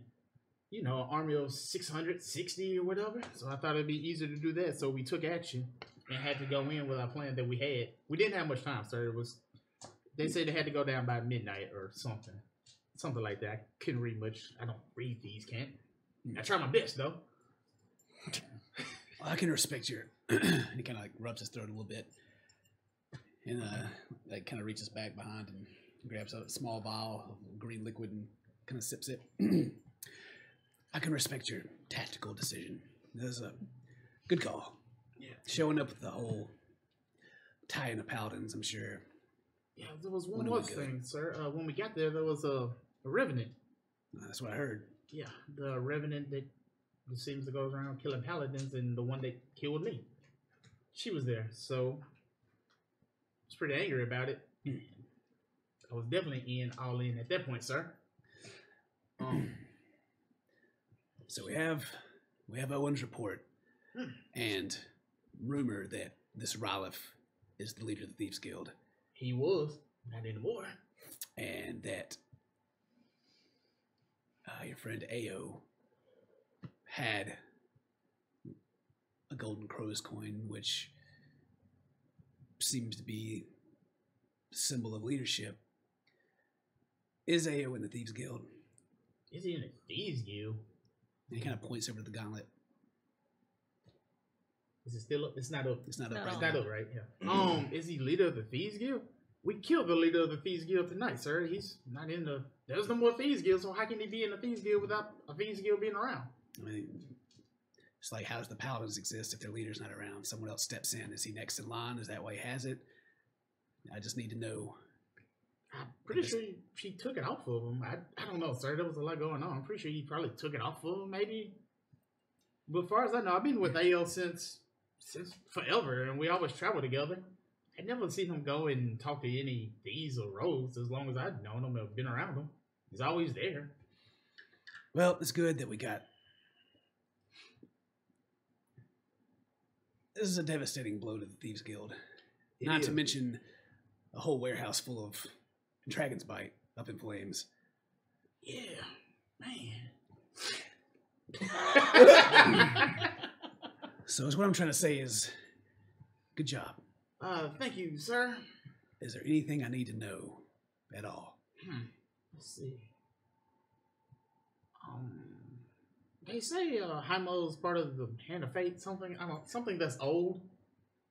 you know, an army of 660 or whatever. So I thought it'd be easier to do that. So we took action and had to go in with our plan that we had. We didn't have much time, sir. They said they had to go down by midnight or something. Something like that. I couldn't read much. I don't read these, can't. I try my best, though. Well, I can respect your... he kind of like rubs his throat a little bit. And like kind of reaches back behind and grabs a small vial of green liquid and kind of sips it. I can respect your tactical decision. That was a good call. Yeah. Showing up with the whole tie-in of paladins, I'm sure. Yeah, there was one more thing, sir. When we got there was a revenant. That's what I heard. Yeah, the revenant that seems to go around killing paladins, and the one that killed me. She was there, so I was pretty angry about it. I was definitely all in at that point, sir. So we have Owen's report and rumor that this Ralph is the leader of the Thieves Guild. He was, not anymore. And that your friend Ao had a golden crow's coin, which seems to be a symbol of leadership. Is Ao in the Thieves Guild? Is he in the Thieves Guild? And he kind of points over to the gauntlet. Is it still up? It's not up. It's not up No. right It's now. not up, right? Yeah. Is he leader of the Thieves Guild? We killed the leader of the Thieves Guild tonight, sir. He's not in the... There's no more Thieves Guild, so how can he be in the Thieves Guild without a Thieves Guild being around? I mean, it's like, how does the Paladins exist if their leader's not around? Someone else steps in. Is he next in line? Is that why he has it? I just need to know. I'm pretty sure she took it off of him. I don't know, sir. There was a lot going on. I'm pretty sure he probably took it off of him, maybe. But as far as I know, I've been with AO since forever, and we always travel together. I never seen him go and talk to any thieves or rogues as long as I've known him or been around him. He's always there. Well, it's good that we got... This is a devastating blow to the Thieves Guild. Not to mention a whole warehouse full of Dragon's Bite up in flames. Yeah, man. So what I'm trying to say is, good job. Thank you, sir. Is there anything I need to know at all? Let's see. They say Haimo's part of the Hand of Fate. Something something that's old.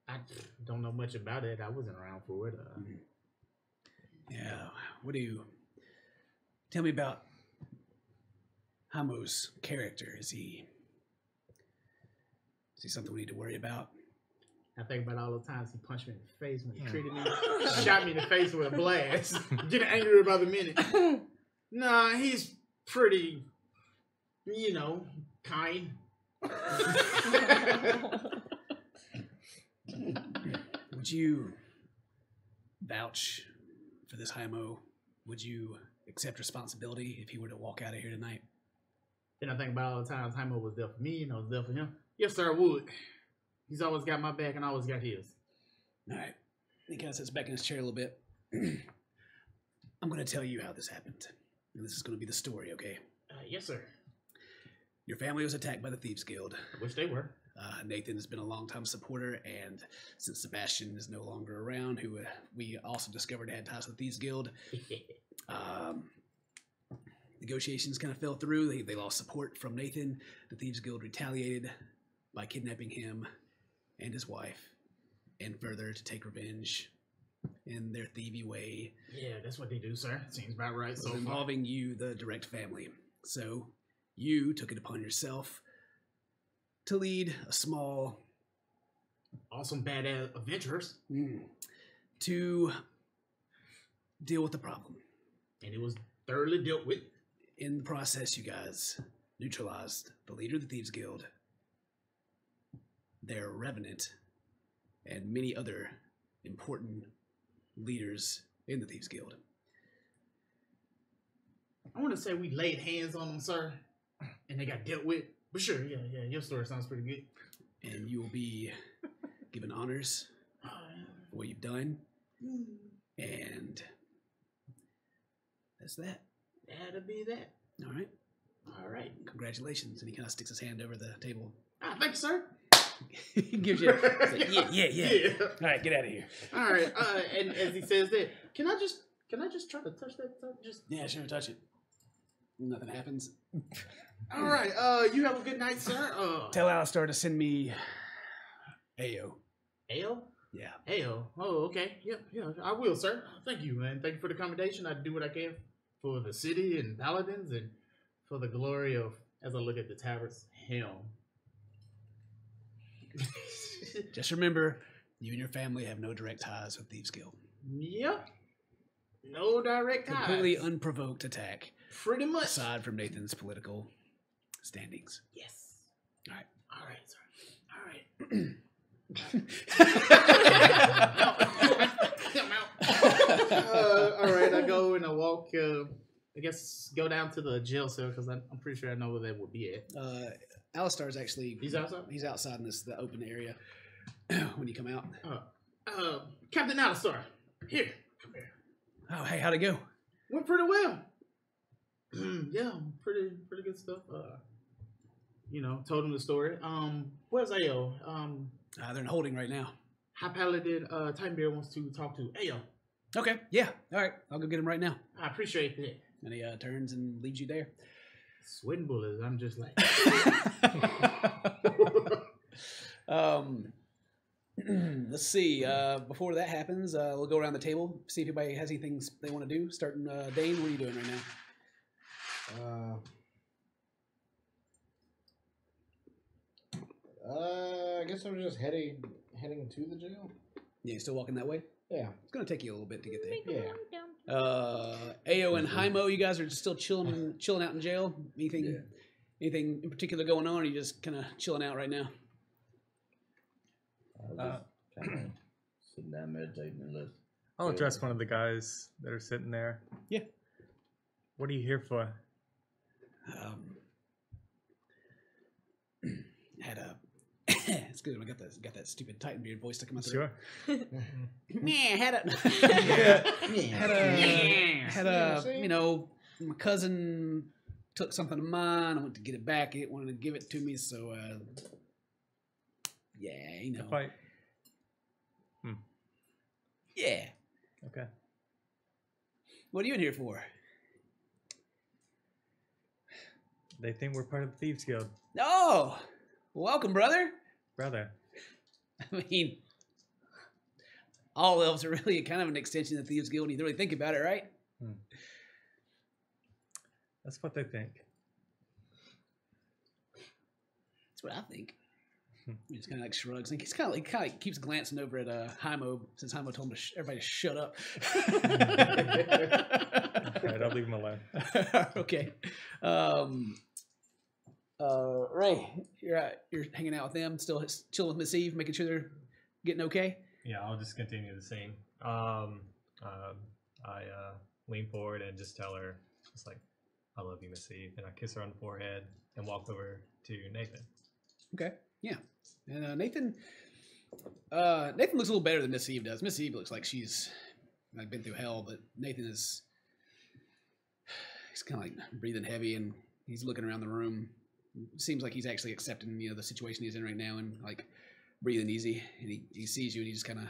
I don't know much about it. I wasn't around for it. Yeah. What do you tell me about Haimo's character? Is he something we need to worry about? I think about all the times he punched me in the face when he treated me, shot me in the face with a blast, getting angrier by the minute. Nah, he's pretty, kind. Would you vouch for this Haimo? Would you accept responsibility if he were to walk out of here tonight? Then I think about all the times Haimo was there for me and I was there for him. Yes, sir, I would. He's always got my back and I always got his. All right. He kind of sits back in his chair a little bit. I'm going to tell you how this happened. And this is going to be the story, okay? Yes, sir. Your family was attacked by the Thieves Guild. I wish they were. Nathan has been a longtime supporter, and since Sebastian is no longer around, who we also discovered had ties to the Thieves Guild, negotiations kind of fell through. They lost support from Nathan. The Thieves Guild retaliated by kidnapping him and his wife, and further to take revenge in their thievy way. Yeah, that's what they do, sir. Seems about right. So involving you, the direct family. So you took it upon yourself to lead a small, awesome, badass adventurers to deal with the problem. And it was thoroughly dealt with. In the process, you guys neutralized the leader of the Thieves Guild, their revenant, and many other important leaders in the Thieves Guild. I want to say we laid hands on them, sir, and they got dealt with. But sure, yeah, your story sounds pretty good. And you will be given honors for what you've done. And that's that. That'll be that. All right. All right. Congratulations. And he kind of sticks his hand over the table. Thank you, sir. He gives you like, yeah. All right, get out of here. All right. And as he says that, can I just try to touch that? Yeah, sure, touch it. Nothing happens. All right. You have a good night, sir. Tell Alistair to send me Ao. Ao? Yeah. Ao. Oh, okay. Yeah, I will, sir. Thank you, man. Thank you for the accommodation. I do what I can for the city and paladins and for the glory of, as I look at the taverns, him. Just remember, you and your family have no direct ties with Thieves Guild. Yep. No direct ties. Completely unprovoked attack. Pretty much. Aside from Nathan's political standings. Yes. All right. All right, sir. All right. All right, I go and I walk, I guess, just go down to the jail cell because I'm pretty sure I know where that would be at. Alistar's actually... He's outside? He's outside in the open area when you come out. Captain Alistar, here. Come here. Oh, hey, how'd it go? Went pretty well. Yeah, pretty good stuff. Told him the story. Where's Ayo? They're in holding right now. High Paladin Titanbeard wants to talk to Ayo. Okay, yeah, all right. I'll go get him right now. I appreciate that. And he turns and leaves you there. Sweating bullets. I'm just like... Let's see. Before that happens, we'll go around the table, see if anybody has anything they want to do. Starting, Dane, what are you doing right now? I guess I'm just heading to the jail. Yeah, you still walking that way? Yeah. It's gonna take you a little bit to get there. Yeah. Ayo and Hymo, you guys are still chilling out in jail. Anything in particular going on, or are you just kind of chilling out right now? Kind of sitting down meditating and listen. I'll address one of the guys that are sitting there. Yeah. What are you here for? Had a it's good. I got that stupid Titanbeard voice to come out. Sure. Had a my cousin took something of mine. I went to get it back. It wanted to give it to me, so The fight. Yeah. Okay. What are you in here for? They think we're part of the Thieves Guild. Oh, welcome, brother. Brother. I mean, all elves are really kind of an extension of the Thieves Guild when you really think about it, right? That's what they think. That's what I think. He just kind of like shrugs. And he's kind of keeps glancing over at Hymo since Hymo told him everybody to shut up. All right, I'll leave him alone. Okay. Ray, you're hanging out with them, still chilling with Miss Eve, making sure they're getting okay. Yeah, I'll just continue the scene. I lean forward and just tell her, just like, I love you, Miss Eve, and I kiss her on the forehead and walk over to Nathan. Okay, yeah. And Nathan looks a little better than Miss Eve does. Miss Eve looks like she's been through hell, but Nathan he's kind of like breathing heavy, and he's looking around the room. Seems like he's actually accepting the situation he's in right now and like breathing easy. And he sees you and he just kind of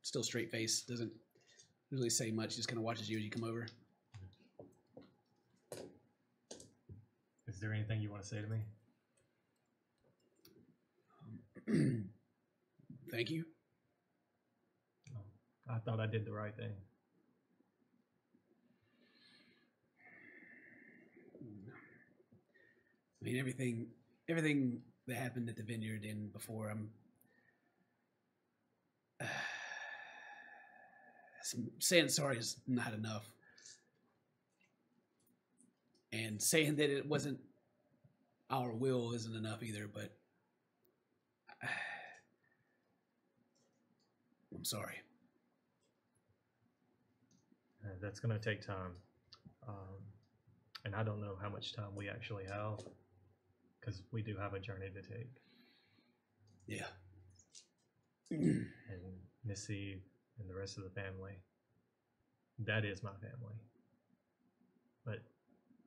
still straight face, doesn't really say much, just kind of watches you as you come over. Is there anything you want to say to me? Thank you. I thought I did the right thing. I mean, everything that happened at the vineyard and before, saying sorry is not enough. And saying that it wasn't our will isn't enough either, but I'm sorry. That's going to take time. And I don't know how much time we actually have, because we do have a journey to take. Yeah. And Miss Eve and the rest of the family, that is my family. But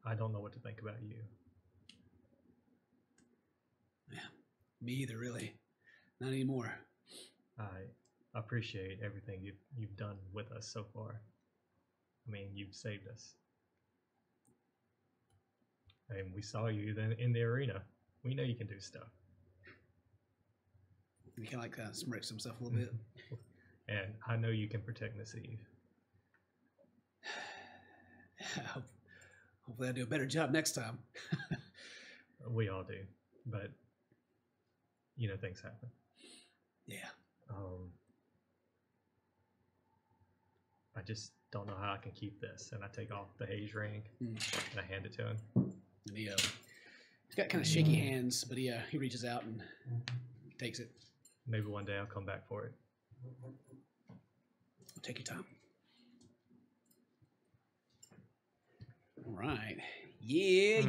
I don't know what to think about you. Yeah, me either, really. Not anymore. I appreciate everything you've done with us so far. I mean, you've saved us. And we saw you then in the arena. We know you can do stuff. He kind of smirks himself a little bit. And I know you can protect Miss Eve. Hopefully I'll do a better job next time. We all do. But, things happen. Yeah. I just don't know how I can keep this. And I take off the haze ring and I hand it to him. And he's got kind of shaky hands, but he reaches out and takes it. Maybe one day I'll come back for it. Take your time. All right. Yeah.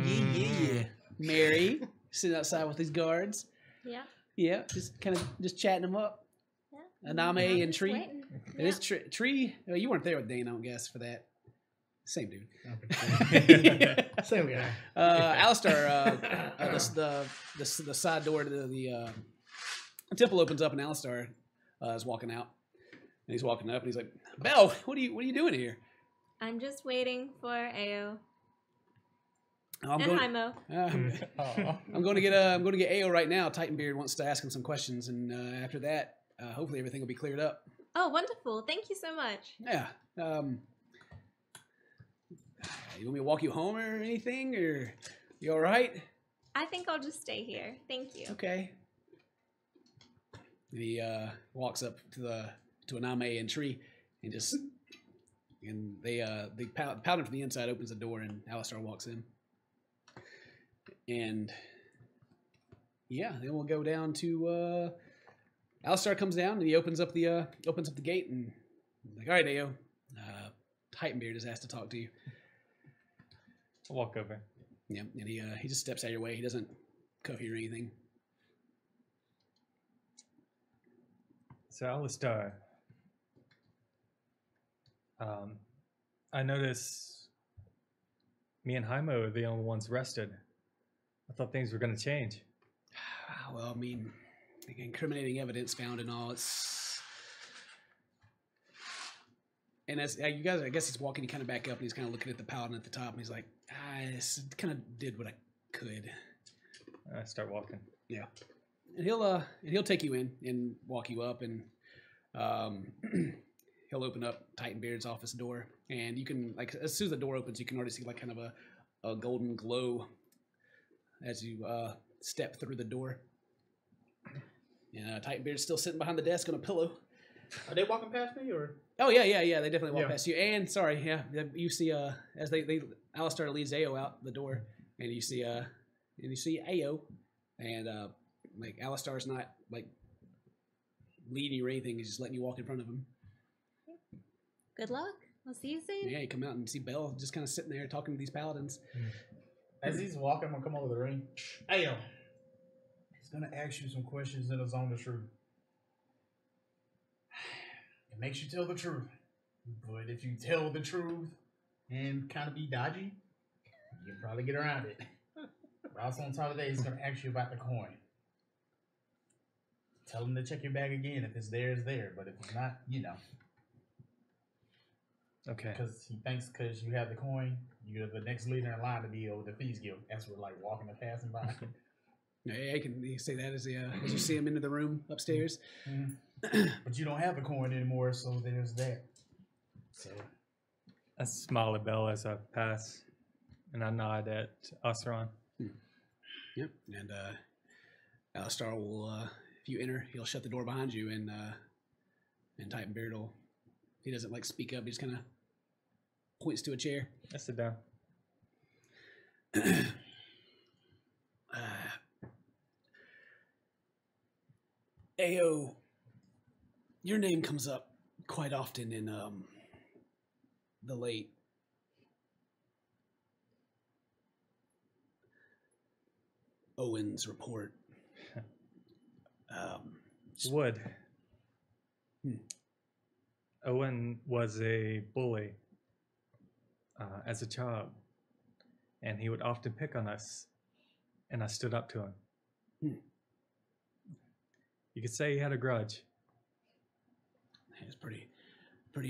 Mary, sitting outside with these guards. Yeah. Yeah, just kind of just chatting them up. Yeah. Aname and Just Tree. waiting. It is Tree. Well, you weren't there with Dane, I don't guess, for that. Same dude. Same guy. Alistar, the side door to the temple opens up, and Alistar is walking out. And he's walking up, and he's like, "Belle, what are you doing here?" I'm just waiting for Ao I'm and Hymo. I'm going to get Ao right now. Titanbeard wants to ask him some questions, and after that, hopefully everything will be cleared up. Oh, wonderful! Thank you so much. Yeah. You want me to walk you home or anything, or you all right? I think I'll just stay here. Thank you. Okay. He walks up to Aname and Tree, and the paladin from the inside opens the door, and Alistar walks in. And yeah, then we'll go down to Alistar comes down, and he opens up the gate, and like, all right, Ao, Titanbeard is asked to talk to you. I'll walk over. Yeah, and he just steps out of your way. He doesn't cuff you or anything. So Alistar, I notice me and Hymo are the only ones rested. I thought things were going to change. Well, I mean, incriminating evidence found and all. And as you guys, I guess he's walking. He kind of back up, and he's kind of looking at the paladin at the top, and he's like, "I kind of did what I could." I start walking. Yeah, and he'll take you in and walk you up, and he'll open up Titanbeard's office door, and you can, like, as soon as the door opens, you can already see like kind of a golden glow as you step through the door. And Titanbeard's still sitting behind the desk on a pillow. Are they walking past me or? Oh yeah. They definitely walk past you. And sorry, you see as they Alistar leads Ao out the door, and you see Ao, and like Alistar's not like leading you or anything; he's just letting you walk in front of him. Good luck. I'll see you soon. Yeah, you come out and see Belle just kind of sitting there talking to these paladins. As he's walking, I'm gonna come over the ring. Ao, he's gonna ask you some questions that is on the truth. It makes you tell the truth. But if you tell the truth and kind of be dodgy, you can probably get around it. But also on top of that, he's going to ask you about the coin. Tell him to check your bag again. If it's there. But if it's not, you know. Okay. Because he thinks because you have the coin, you're the next leader in line to be over the Thieves Guild. That's what, like, walking and passing by. Yeah, you say that as you see him into the room upstairs. Mm-hmm. But you don't have the coin anymore, so there's that. So I smile at Belle as I pass, and I nod at Oseron. Yep, and Alistar will, if you enter, he'll shut the door behind you, and Titanbeard will, he doesn't like speak up, he just kind of points to a chair. I sit down. Ao, your name comes up quite often in the late Owen's report. Wood. Owen was a bully as a child, and he would often pick on us, and I stood up to him. You could say he had a grudge. He's a pretty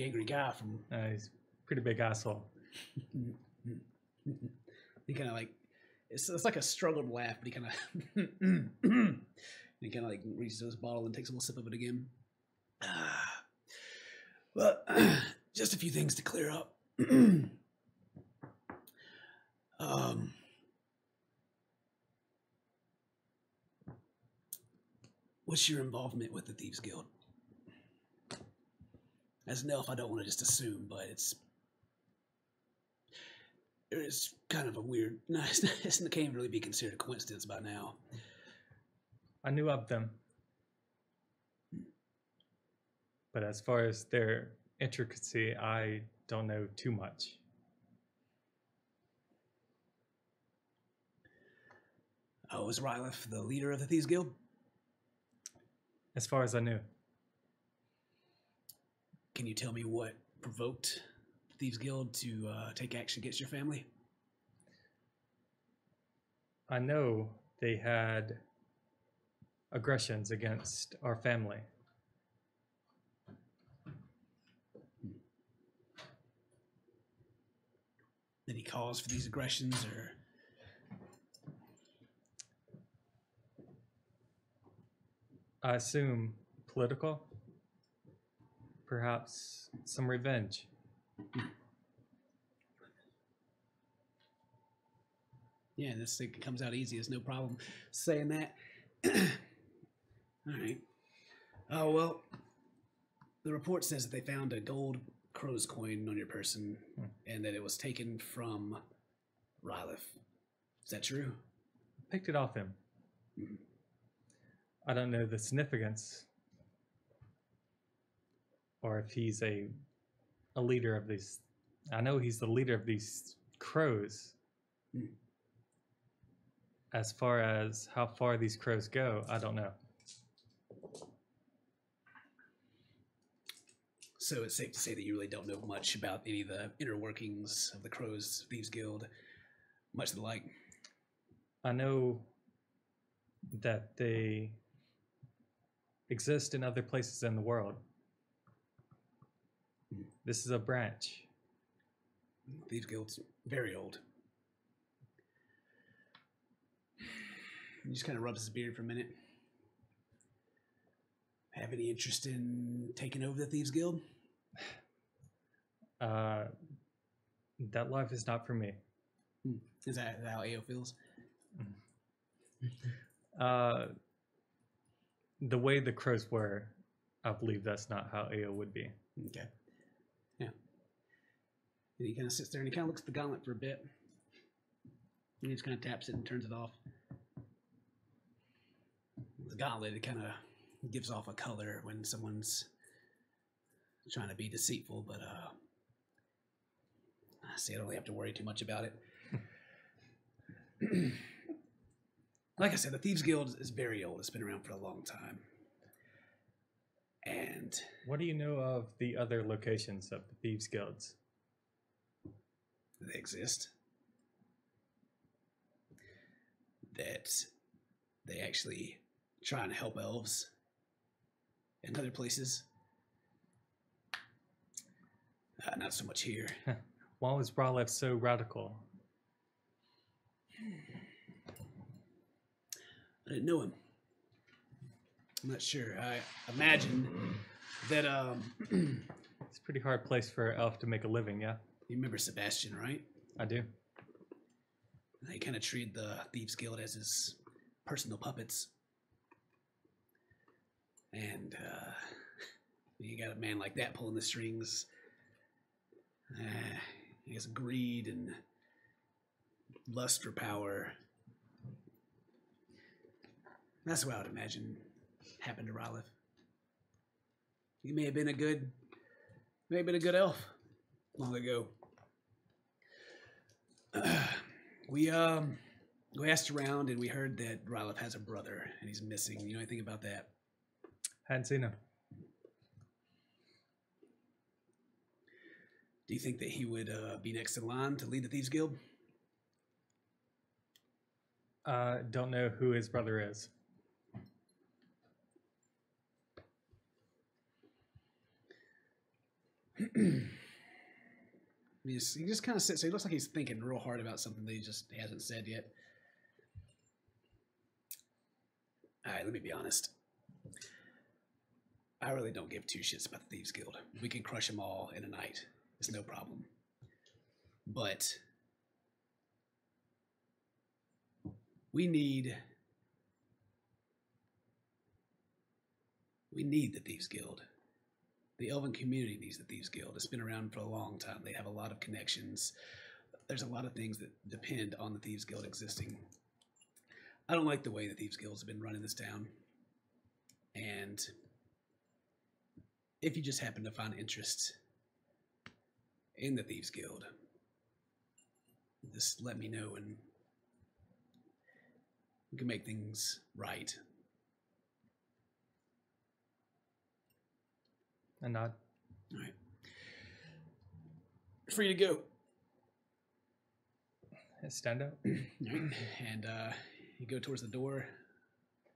angry guy from... He's a pretty big asshole. He kind of like... It's like a struggled laugh, but he kind of... he kind of like reaches to his bottle and takes a little sip of it again. Well, just a few things to clear up. What's your involvement with the Thieves Guild? As an elf, I don't want to just assume, but it's kind of a weird... No, it can't really be considered a coincidence by now. I knew of them. But as far as their intricacy, I don't know too much. Oh, is Rylith the leader of the Thieves Guild? As far as I knew. Can you tell me what provoked the Thieves Guild to take action against your family? I know they had aggressions against our family. Any cause for these aggressions, or I assume political. Perhaps some revenge. yeah, this thing comes out easy. There's no problem saying that. All right. Oh well, the report says that they found a gold crow's coin on your person, and that it was taken from Rylith. Is that true? Picked it off him. I don't know the significance, or if he's a leader of these. I know he's the leader of these crows. As far as how far these crows go, I don't know. So it's safe to say that you really don't know much about any of the inner workings of the Crows Thieves Guild, much the like. I know that they exist in other places in the world. This is a branch. Thieves Guild's very old. He just kind of rubs his beard for a minute. Have any interest in taking over the Thieves Guild? That life is not for me. Is that how AO feels? The way the crows were, I believe that's not how AO would be. Okay. Yeah. And he kind of sits there and he kind of looks at the gauntlet for a bit. And he just kind of taps it and turns it off. The gauntlet, it kind of gives off a color when someone's trying to be deceitful, but see, I don't really have to worry too much about it. Like I said, the Thieves Guild is very old. It's been around for a long time. And what do you know of the other locations of the Thieves Guilds? They exist. That they actually try and help elves in other places. Not so much here. Why was Rylith so radical? I didn't know him. I'm not sure. I imagine that It's a pretty hard place for an elf to make a living, yeah? you remember Sebastian, right? I do. He kind of treated the Thieves Guild as his personal puppets. And you got a man like that pulling the strings. He has greed and lust for power. That's what I would imagine happened to Rylith. He may have been a good elf long ago. We asked around and we heard that Rylith has a brother and he's missing. You know anything about that? Hadn't seen him. Do you think that he would be next in line to lead the Thieves Guild? Don't know who his brother is. He just kind of sits there. He looks like he's thinking real hard about something that he just hasn't said yet. All right, let me be honest. I really don't give two shits about the Thieves Guild. We can crush them all in a night. It's no problem. But we need the Thieves Guild. The Elven community needs the Thieves Guild. It's been around for a long time. They have a lot of connections. There's a lot of things that depend on the Thieves Guild existing. I don't like the way the Thieves Guild's been running this town. And if you just happen to find interest in the Thieves Guild, just let me know and we can make things right. A nod. All right. Free to go. Stand up. All right. And you go towards the door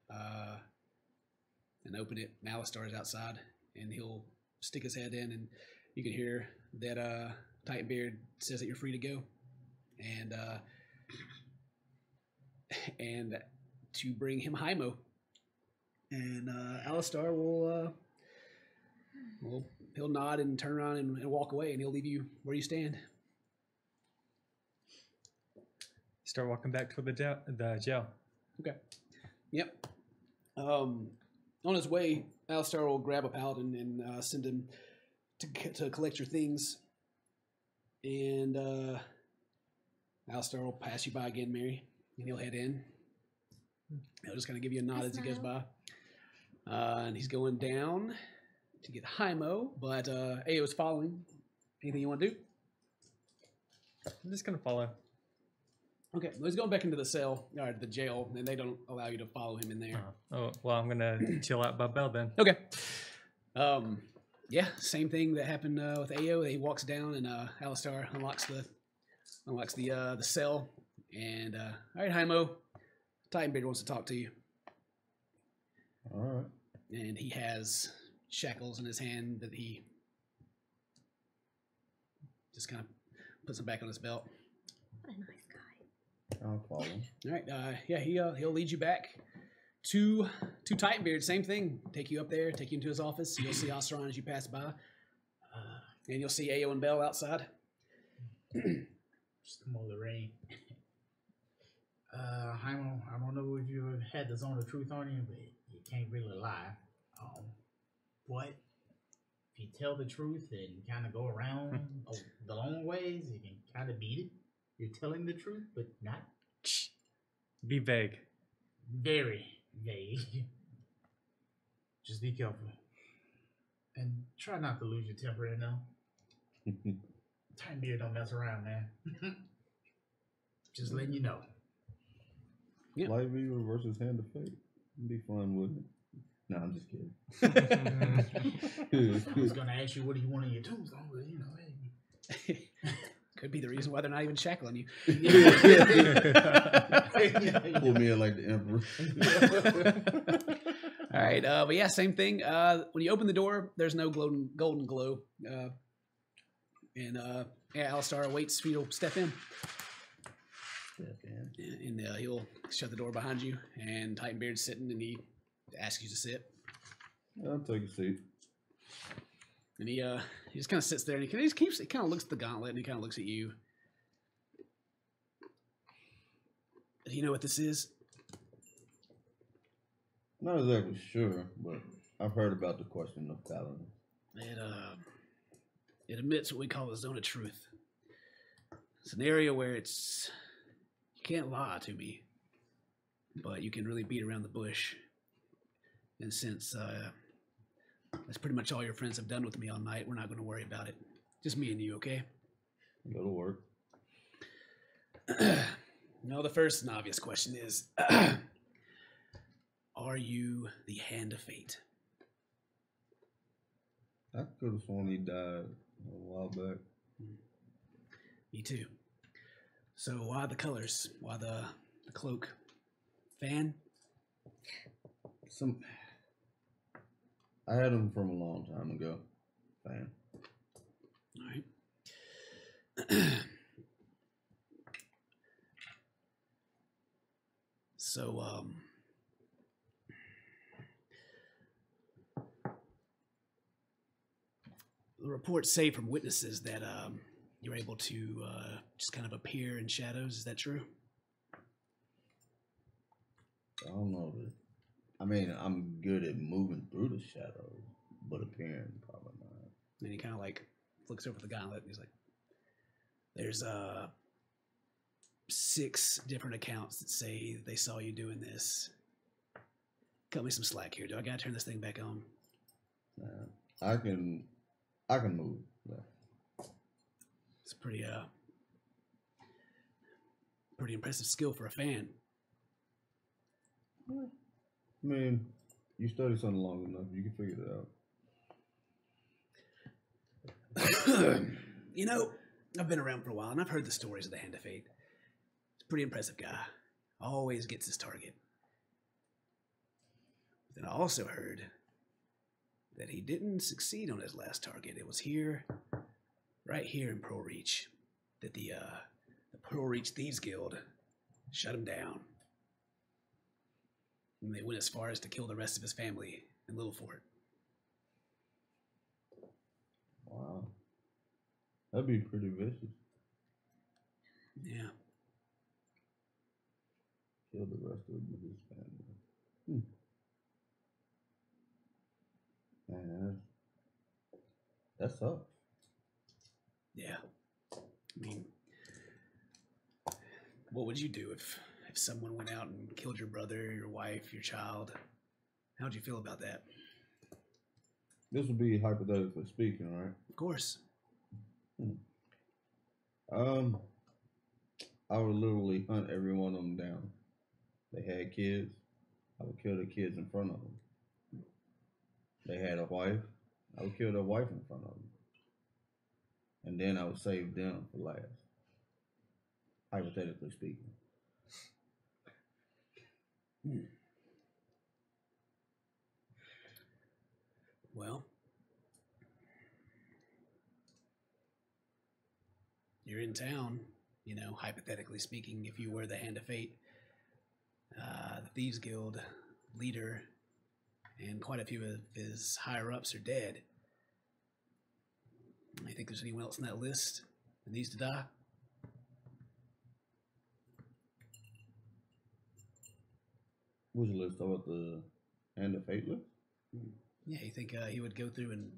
and open it. Alistar is outside, and he'll stick his head in, and you can hear that Titanbeard says that you're free to go. And to bring him Hymo. And Alistar he'll nod and turn around and walk away, and he'll leave you where you stand. Start walking back toward the jail. Okay. Yep. On his way, Alistar will grab a paladin and send him to collect your things. And Alistar will pass you by again, Mary, and he'll head in. He'll just kind of give you a nod as he goes by. And he's going down to get Hymo, but Ao's following. Anything you want to do? I'm just gonna follow. Okay, well, he's going back into the cell, or the jail, and they don't allow you to follow him in there. Oh, well, I'm gonna chill out by Bell then. Okay. Yeah, same thing that happened with Ao. He walks down, and Alistar unlocks the cell. And all right, Hymo, Titanbeard wants to talk to you. All right. And he has shackles in his hand that he just kind of puts them back on his belt. What a nice guy. I'll follow him. All right, yeah, he'll lead you back to Titanbeard. Same thing. Take you up there, take you into his office. You'll see Osteron as you pass by, and you'll see Ao and Bell outside. Just come over the rain. Hymo, I don't know if you've had the zone of truth on you, but you can't really lie. But if you tell the truth and kind of go around the long ways, you can kind of beat it. You're telling the truth, but not. Be vague. Very vague. Just be careful. And try not to lose your temper, you know? Titanbeard don't mess around, man. Just letting you know. Yeah. Light Weaver versus Hand of Fate. It'd be fun, wouldn't it? No, I'm just kidding. I was going to ask you, what do you want in your tombstone? But, you know, hey. Could be the reason why they're not even shackling you. Pull me in like the Emperor. All right, but yeah, same thing. When you open the door, there's no golden glow. And Alistar waits for you to step in. And he'll shut the door behind you, and Titanbeard's sitting, and he asks you to sit. I'll take a seat. And he just kind of sits there, and he kind of looks at the gauntlet, and he kind of looks at you. Do you know what this is? Not exactly sure, but I've heard about the question of paladin. It emits what we call a zone of truth. It's an area where you can't lie to me, but you can really beat around the bush. And since that's pretty much all your friends have done with me all night, we're not going to worry about it. Just me and you, okay? That'll work. No, the first and obvious question is, are you the Hand of Fate? I could have sworn he died a while back. Me too. So why the colors? Why the cloak? Fan? I had him from a long time ago. Fan. All right. So, the reports say from witnesses that you're able to just kind of appear in shadows. Is that true? I don't know. I mean, I'm good at moving through the shadows, but appearing probably not. And he kind of like looks over the gauntlet, and he's like, "There's 6 different accounts that say they saw you doing this. Cut me some slack here. Do I gotta turn this thing back on?" I can move. Yeah. It's pretty impressive skill for a fan. I mean, you study something long enough, you can figure it out. You know, I've been around for a while, and I've heard the stories of the Hand of Fate. He's a pretty impressive guy. Always gets his target. Then I also heard that he didn't succeed on his last target. It was here, right here in Pearl Reach, that the Pearl Reach Thieves Guild shut him down. And they went as far as to kill the rest of his family in Little Fort. Wow. That'd be pretty vicious. Yeah. Kill the rest of his family. Man, that sucks. Yeah. I mean, what would you do if someone went out and killed your brother, your wife, your child? How'd you feel about that? This would be hypothetically speaking, right? Of course. I would literally hunt every one of them down. They had kids. I would kill the kids in front of them. They had a wife. I would kill their wife in front of them. And then I would save them for last. Hypothetically speaking. Well, you're in town, you know, hypothetically speaking, if you were the Hand of Fate, the Thieves Guild leader, and quite a few of his higher-ups are dead. I think there's anyone else on that list that needs to die? Which list? About the Hand of Fate list? Yeah, you think he would go through and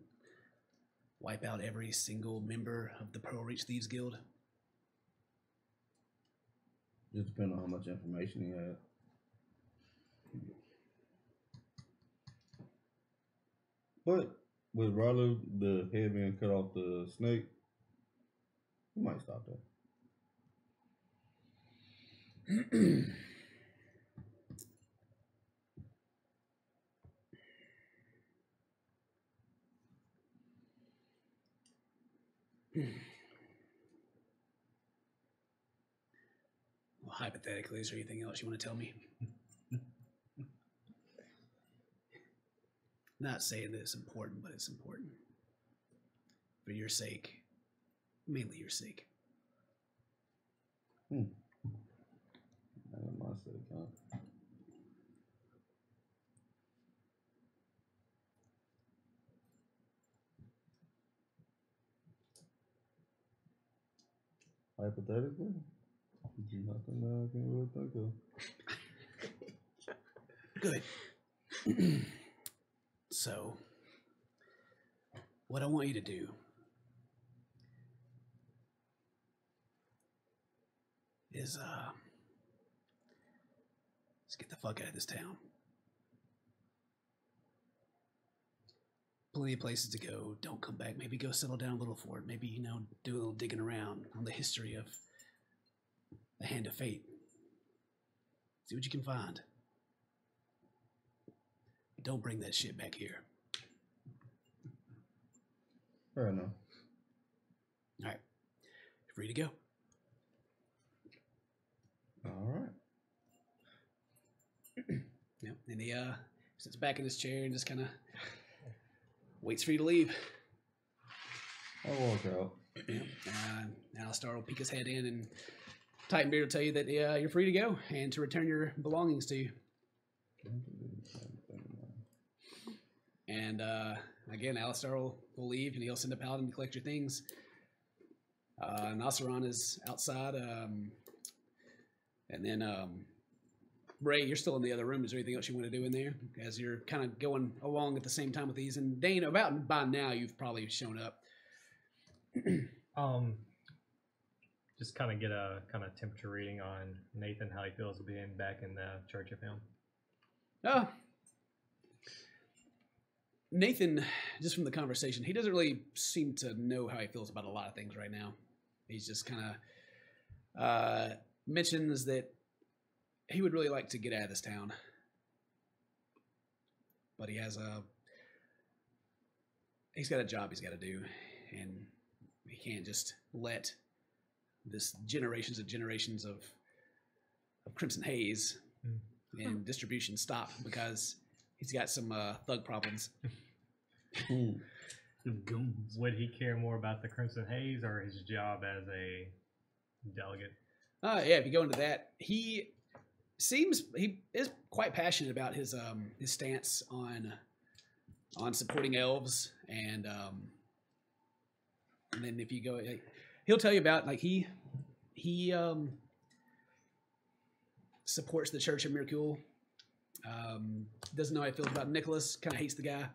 wipe out every single member of the Pearl Reach Thieves Guild? Just depending on how much information he had. But with Rollo, the head being cut off the snake, he might stop that. Well, hypothetically, is there anything else you want to tell me? Not saying that it's important, but it's important. For your sake. Mainly your sake. Not my sake, huh? Hypothetically? Nothing that I can really think of. Good. So, what I want you to do is, let's get the fuck out of this town. Plenty of places to go. Don't come back. Maybe go settle down a little for it. Maybe, you know, do a little digging around on the history of the Hand of Fate. See what you can find. Don't bring that shit back here. Fair enough. All right. You're free to go. All right. Yep. And he sits back in his chair and just kind of waits for you to leave. I'll walk out. Yep. Alistar will peek his head in, and Titanbeard will tell you that you're free to go and to return your belongings to you. And again, Alistar will leave, and he'll send a paladin to collect your things. Nasseron is outside, and then Ray, you're still in the other room. Is there anything else you want to do in there as you're kind of going along at the same time with these? And Dane, about by now, you've probably shown up. Just kind of get a kind of temperature reading on Nathan, how he feels being back in the Church of Him. Oh. Nathan, just from the conversation, he doesn't really seem to know how he feels about a lot of things right now. He's just kind of mentions that he would really like to get out of this town but he's got a job he's got to do, and he can't just let this generations of Crimson Haze and distribution stop because he's got some thug problems. Would he care more about the Crimson Haze or his job as a delegate? Yeah, if you go into that, he is quite passionate about his stance on supporting elves, and then if you go, he'll tell you about like he supports the Church of Mercule. Doesn't know how he feels about Nicholas. Kind of hates the guy.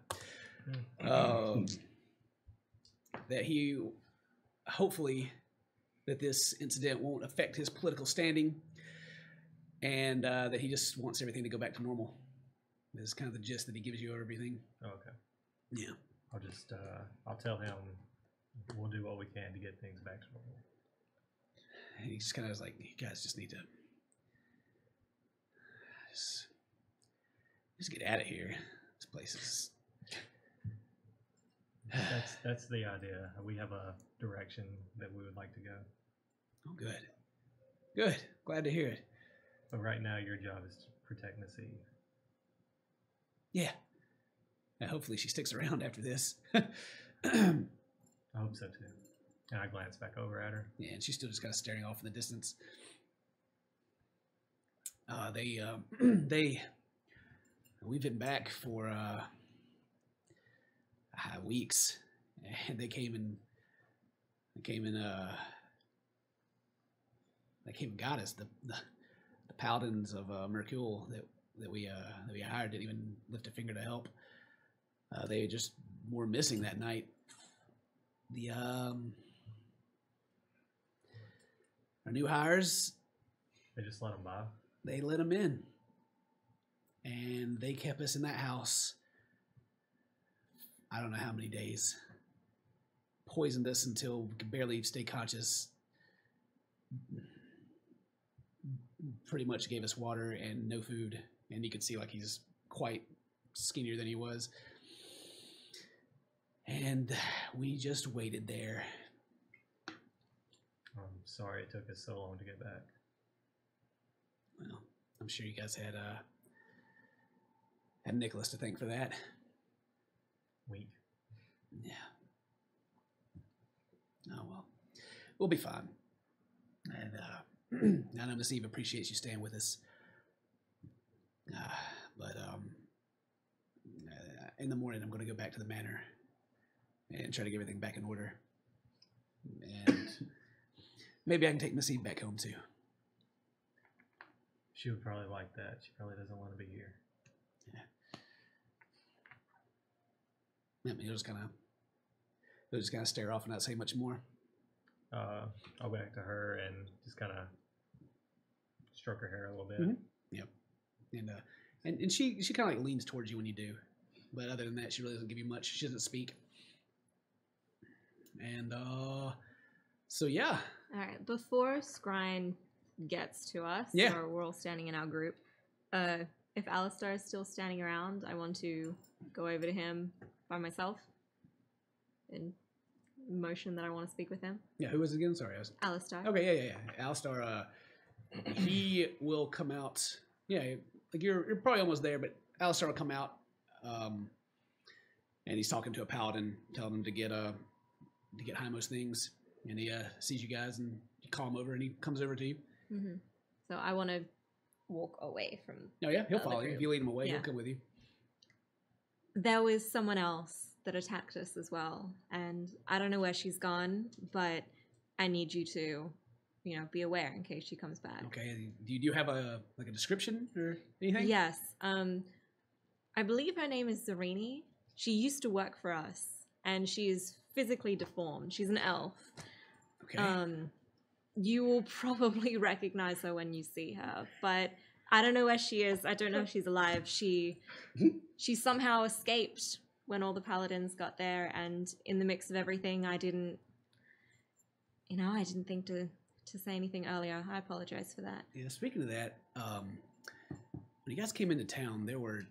That he hopefully that this incident won't affect his political standing, and that he just wants everything to go back to normal. This is kind of the gist that he gives you of everything. Okay. Yeah. I'll tell him we'll do what we can to get things back to normal. And he just kind of was like, you guys just need to just get out of here. This place is... That's the idea. We have a direction that we would like to go. Oh, good. Good. Glad to hear it. But right now, your job is to protect Miss Eve. Yeah. And hopefully she sticks around after this. I hope so, too. And I glance back over at her. Yeah, and she's still just kind of staring off in the distance. We've been back for weeks, and they came and got us. The paladins of Mercule that we hired didn't even lift a finger to help. They just were missing that night. Our new hires, they just let them by? They let them in. And they kept us in that house, I don't know how many days. Poisoned us until we could barely stay conscious. Pretty much gave us water and no food. And you could see like he's quite skinnier than he was. And we just waited there. I'm sorry it took us so long to get back. Well, I'm sure you guys had Nicholas to thank for that. Wink. Yeah. Oh, well. We'll be fine. And I know Miss Eve appreciates you staying with us. But in the morning, I'm going to go back to the manor and try to get everything back in order. And maybe I can take Miss Eve back home, too. She would probably like that. She probably doesn't want to be here. Yeah. I mean, he'll just kind of stare off and not say much more. I'll go back to her and just kind of stroke her hair a little bit. Mm-hmm. Yep. And she kind of like leans towards you when you do, but other than that, she really doesn't give you much. She doesn't speak. And so yeah. All right. Before Scrine gets to us, or we're all standing in our group. If Alistair is still standing around, I want to go over to him by myself and motion that I want to speak with him. Yeah, who is it again? Sorry, Alistair. Okay, yeah. Alistair, he will come out. Yeah, like you're probably almost there, but Alistair will come out, and he's talking to a paladin, telling him to get Hymo's things, and he sees you guys, and you call him over, and he comes over to you. Mm-hmm. So I want to walk away from. Oh yeah, he'll follow you if you lead him away. He'll come with you. There was someone else that attacked us as well, and I don't know where she's gone, but I need you to, be aware in case she comes back. Okay. Do you have a description or anything? Yes. I believe her name is Zarini. She used to work for us, and she is physically deformed. She's an elf. Okay. You will probably recognize her when you see her, but I don't know where she is. I don't know if she's alive. She somehow escaped when all the paladins got there, and in the mix of everything, I didn't think to say anything earlier. I apologize for that. Yeah, speaking of that, when you guys came into town, there were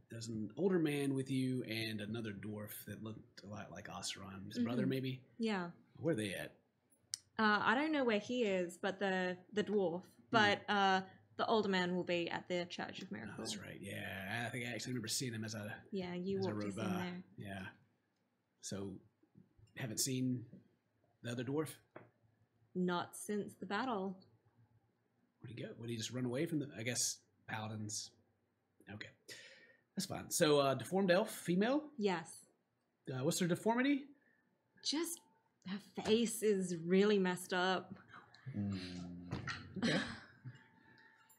there's an older man with you and another dwarf that looked a lot like Oseron. His brother, maybe? Yeah. Where are they at? I don't know where he is, but the dwarf. But the older man will be at the Church of Miracle. Oh, that's right. Yeah, I think I actually remember seeing him as a you as a walked us in robe, there. Yeah. So, haven't seen the other dwarf? Not since the battle. Where'd he go? Would he just run away from the? I guess paladins. Okay, that's fine. So, deformed elf, female. Yes. What's her deformity? Just her face is really messed up. Okay.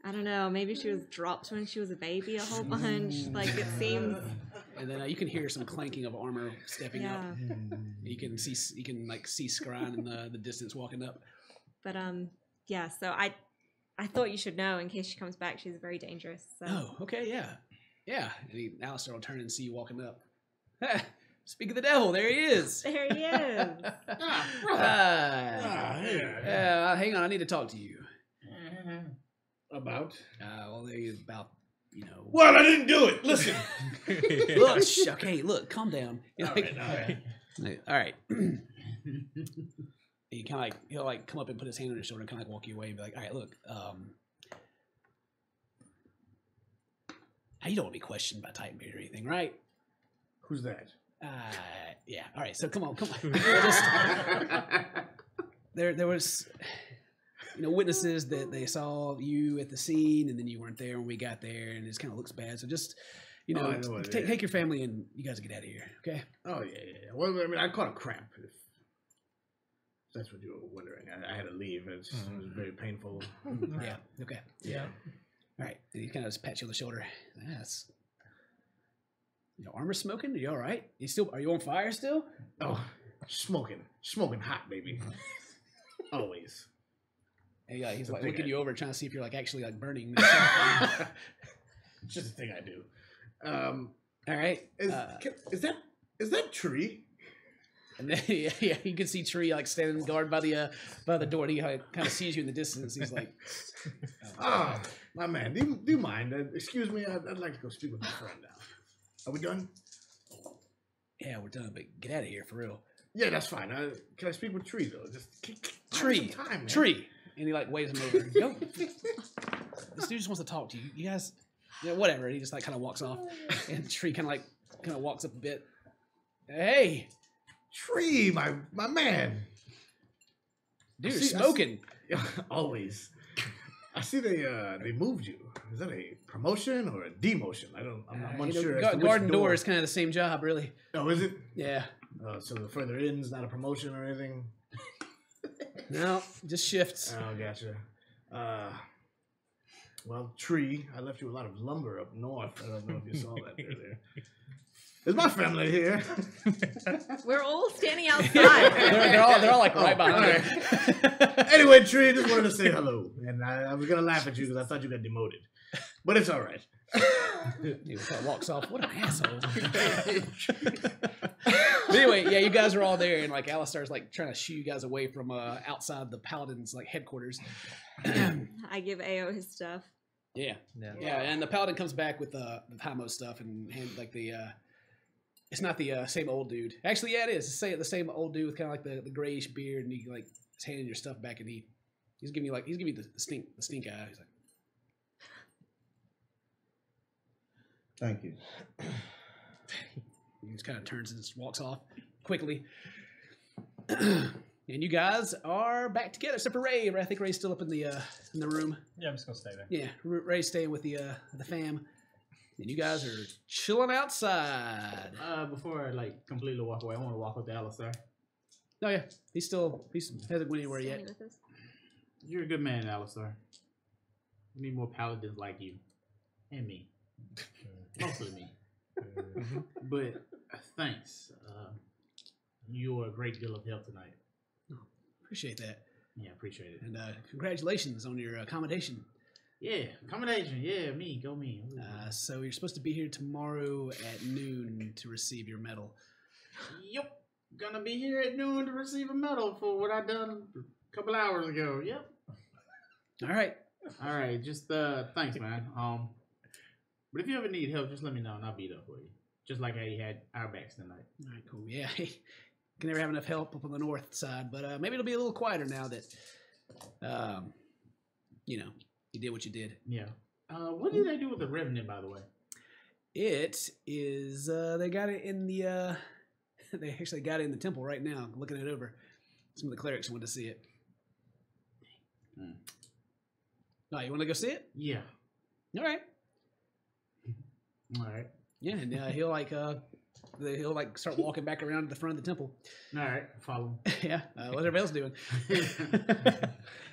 I don't know. Maybe she was dropped when she was a baby a whole bunch. Like it seems. And then you can hear some clanking of armor stepping up. You can see Scrying in the distance walking up. But yeah. So I thought you should know in case she comes back. She's very dangerous. So. Oh, okay, yeah. And Alistair will turn and see you walking up. Speak of the devil, there he is. There he is. Hang on, I need to talk to you. About? About, Well, I didn't do it. Listen. Look, okay, look, calm down. All right. He kind of he'll come up and put his hand on your shoulder and kind of walk you away and be like, all right, look, you don't want to be questioned by Titanbeard or anything, right? Who's that? Yeah. All right. So come on. Just, there was, witnesses that they saw you at the scene, and then you weren't there when we got there, and it just kind of looks bad. So just, take your family and you guys get out of here, okay? Oh yeah. Well, I mean, I caught a cramp. If that's what you were wondering, I had to leave. It was very painful. Yeah. Okay. Yeah. All right. And he kind of just pats you on the shoulder. That's. Armor smoking? Are you all right? Are you on fire still? Oh, smoking hot, baby. Always. And he's looking you over, trying to see if you're actually burning. It's just a thing I do. All right. Is that Tree? And then you can see Tree standing guard by the door. And he kind of sees you in the distance. He's like, "Oh, my man, do you mind? Excuse me, I'd like to go speak with my friend now. Are we done?" Yeah, we're done, but get out of here for real. Yeah, that's fine. Can I speak with Tree though? Just Tree, some time, man. Tree, and he waves him over. Go. This dude just wants to talk to you. You guys, whatever. And he just kind of walks off, and Tree kind of walks up a bit. Hey, Tree, my man. Dude, you're smoking. Always. I see they moved you. Is that a promotion or a demotion? I'm unsure. Garden door is kind of the same job, really. Oh, is it? Yeah. So the further in's not a promotion or anything? No, just shifts. Oh, gotcha. Well, Tree, I left you a lot of lumber up north. I don't know if you saw that there. Is my family here? We're all standing outside. they're all right behind her. Anyway, Tree, just wanted to say hello. And I was going to laugh at you because I thought you got demoted. But it's all right. He walks off. What an asshole. But anyway, yeah, you guys are all there, and Alistair's trying to shoo you guys away from outside the Paladin's headquarters. I give AO his stuff. Yeah, and the Paladin comes back with the Himo stuff and the it's not the same old dude. Actually, yeah, it is. It's the same old dude with kind of the grayish beard, and he he's handing your stuff back, and he's giving you the stink eye. He's like, "Thank you." He just kind of turns and just walks off quickly. And you guys are back together, except for Ray. I think Ray's still up in the room. Yeah, I'm just gonna stay there. Yeah, Ray's staying with the fam. And you guys are chilling outside. Before I completely walk away, I want to walk with the Alistair. Oh yeah, he hasn't went anywhere yet. You're a good man, Alistair. We need more paladins like you, and me, mostly me. But thanks. You are a great deal of help tonight. Oh, appreciate that. Yeah, appreciate it. And congratulations on your accommodation. Yeah, accommodation. Yeah, go me. So you're supposed to be here tomorrow at noon to receive your medal. Yep, gonna be here at noon to receive a medal for what I done a couple hours ago. Yep. All right. Just thanks, man. But if you ever need help, just let me know and I'll be there for you. Just like how you had our backs tonight. All right, cool. Yeah, can never have enough help up on the north side, but maybe it'll be a little quieter now that, you know, you did what you did. Yeah. What did they do with the Revenant, by the way? It is, they got it in the, they actually got it in the temple right now, looking it over. Some of the clerics wanted to see it. No, you want to go see it? Yeah. All right. All right. Yeah, and he'll like start walking back around to the front of the temple. All right, follow. Yeah, what's everybody else doing?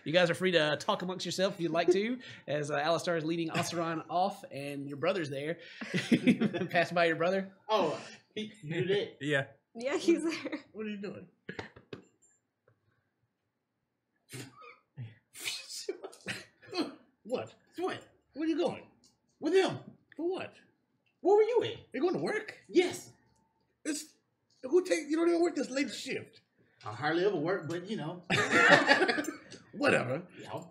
You guys are free to talk amongst yourself if you'd like to, as Alistar is leading Oseron off, and your brother's there. Pass by your brother. Oh, you did? Yeah. Yeah, he's there. What are you doing? What? What? Where are you going? With him. For what? Where were you at? You going to work? Yes. It's you don't even work this late shift. I hardly ever work, but you know. Whatever. Yeah.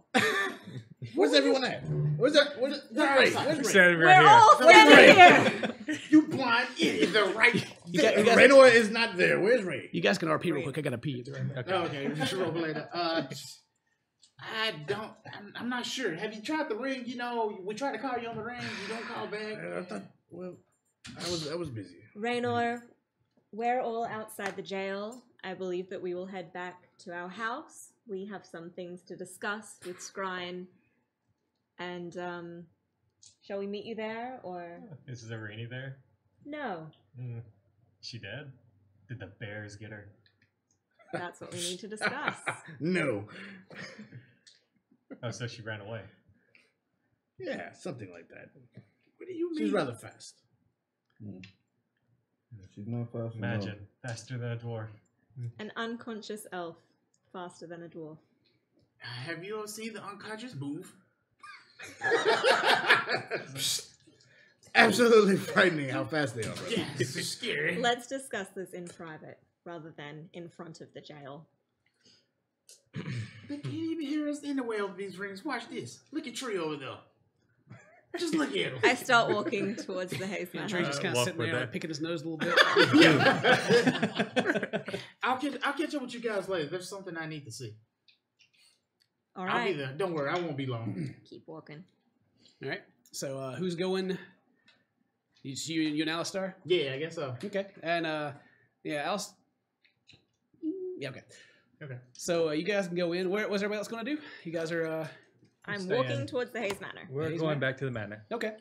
Where's everyone at? Where's Ray? Where's Ray? Standing We're right here. all standing here. You blind idiot. They're right there. You guys- Raynor is not there. Where's Ray? You guys can RP real quick. I gotta pee. Okay, just roll later. I'm not sure. Have you tried the ring? You know, we tried to call you on the ring. You don't call back. I thought. Well, I was busy. Raynor, we're all outside the jail. I believe that we will head back to our house. We have some things to discuss with Scrine. And, shall we meet you there, or? Is Zareni there? No. She dead? Did the bears get her? That's what we need to discuss. No. Oh, so she ran away. Yeah, something like that. What do you mean? She's rather fast. She's not fast enough. Imagine, faster than a dwarf. An unconscious elf, faster than a dwarf. Have you ever seen the unconscious move? Absolutely frightening how fast they are. Brother. Yeah, it's scary. Let's discuss this in private, rather than in front of the jail. They can't even hear us anyway over these rings. Watch this. Look at Tree over there. Just look at him. I start walking towards the haze And manor. Trey's just kind of walk sitting with there, that. picking his nose a little bit. I'll catch up with you guys later. There's something I need to see. All I'll be right, there. Don't worry, I won't be long. keep walking. All right. So who's going? You and Alistar? Yeah, I guess so. Okay. And yeah, Alice. Yeah. Okay. Okay. So you guys can go in. What's everybody else going to do? You guys are I'm Stay walking in. towards the haze manor. We're Haze going man? back to the manor. okay.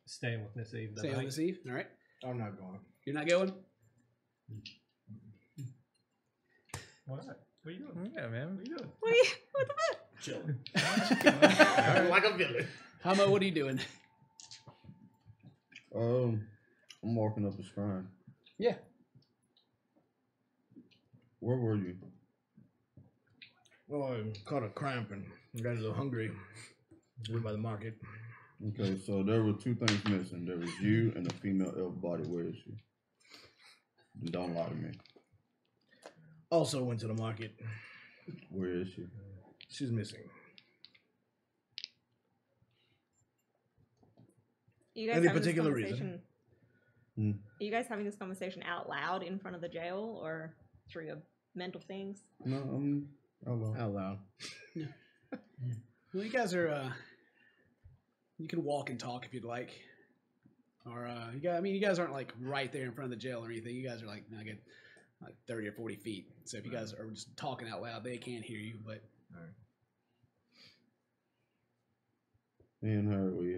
Staying with Miss Eve. Stay on this eve. All right. I'm not going. You're not going. What? What are you doing? Yeah, man. What are you doing? What the fuck? Chill. Like a villain. Hamo, what are you doing? I'm walking up the shrine. Yeah. Where were you? Well, I caught a cramp and got a little hungry. Went by the market. Okay, so there were two things missing. There was you and a female elf body. Where is she? And don't lie to me. Also went to the market. Where is she? She's missing. You guys Any having this particular reason? conversation- Are you guys having this conversation out loud in front of the jail, or through your mental things? No, I'm out Out loud. Well, you guys are. You can walk and talk if you'd like. Or you guys, I mean, you guys aren't like right there in front of the jail or anything. You guys are like, I get like 30 or 40 feet. So if you guys are just talking out loud, they can't hear you. But Me and her, we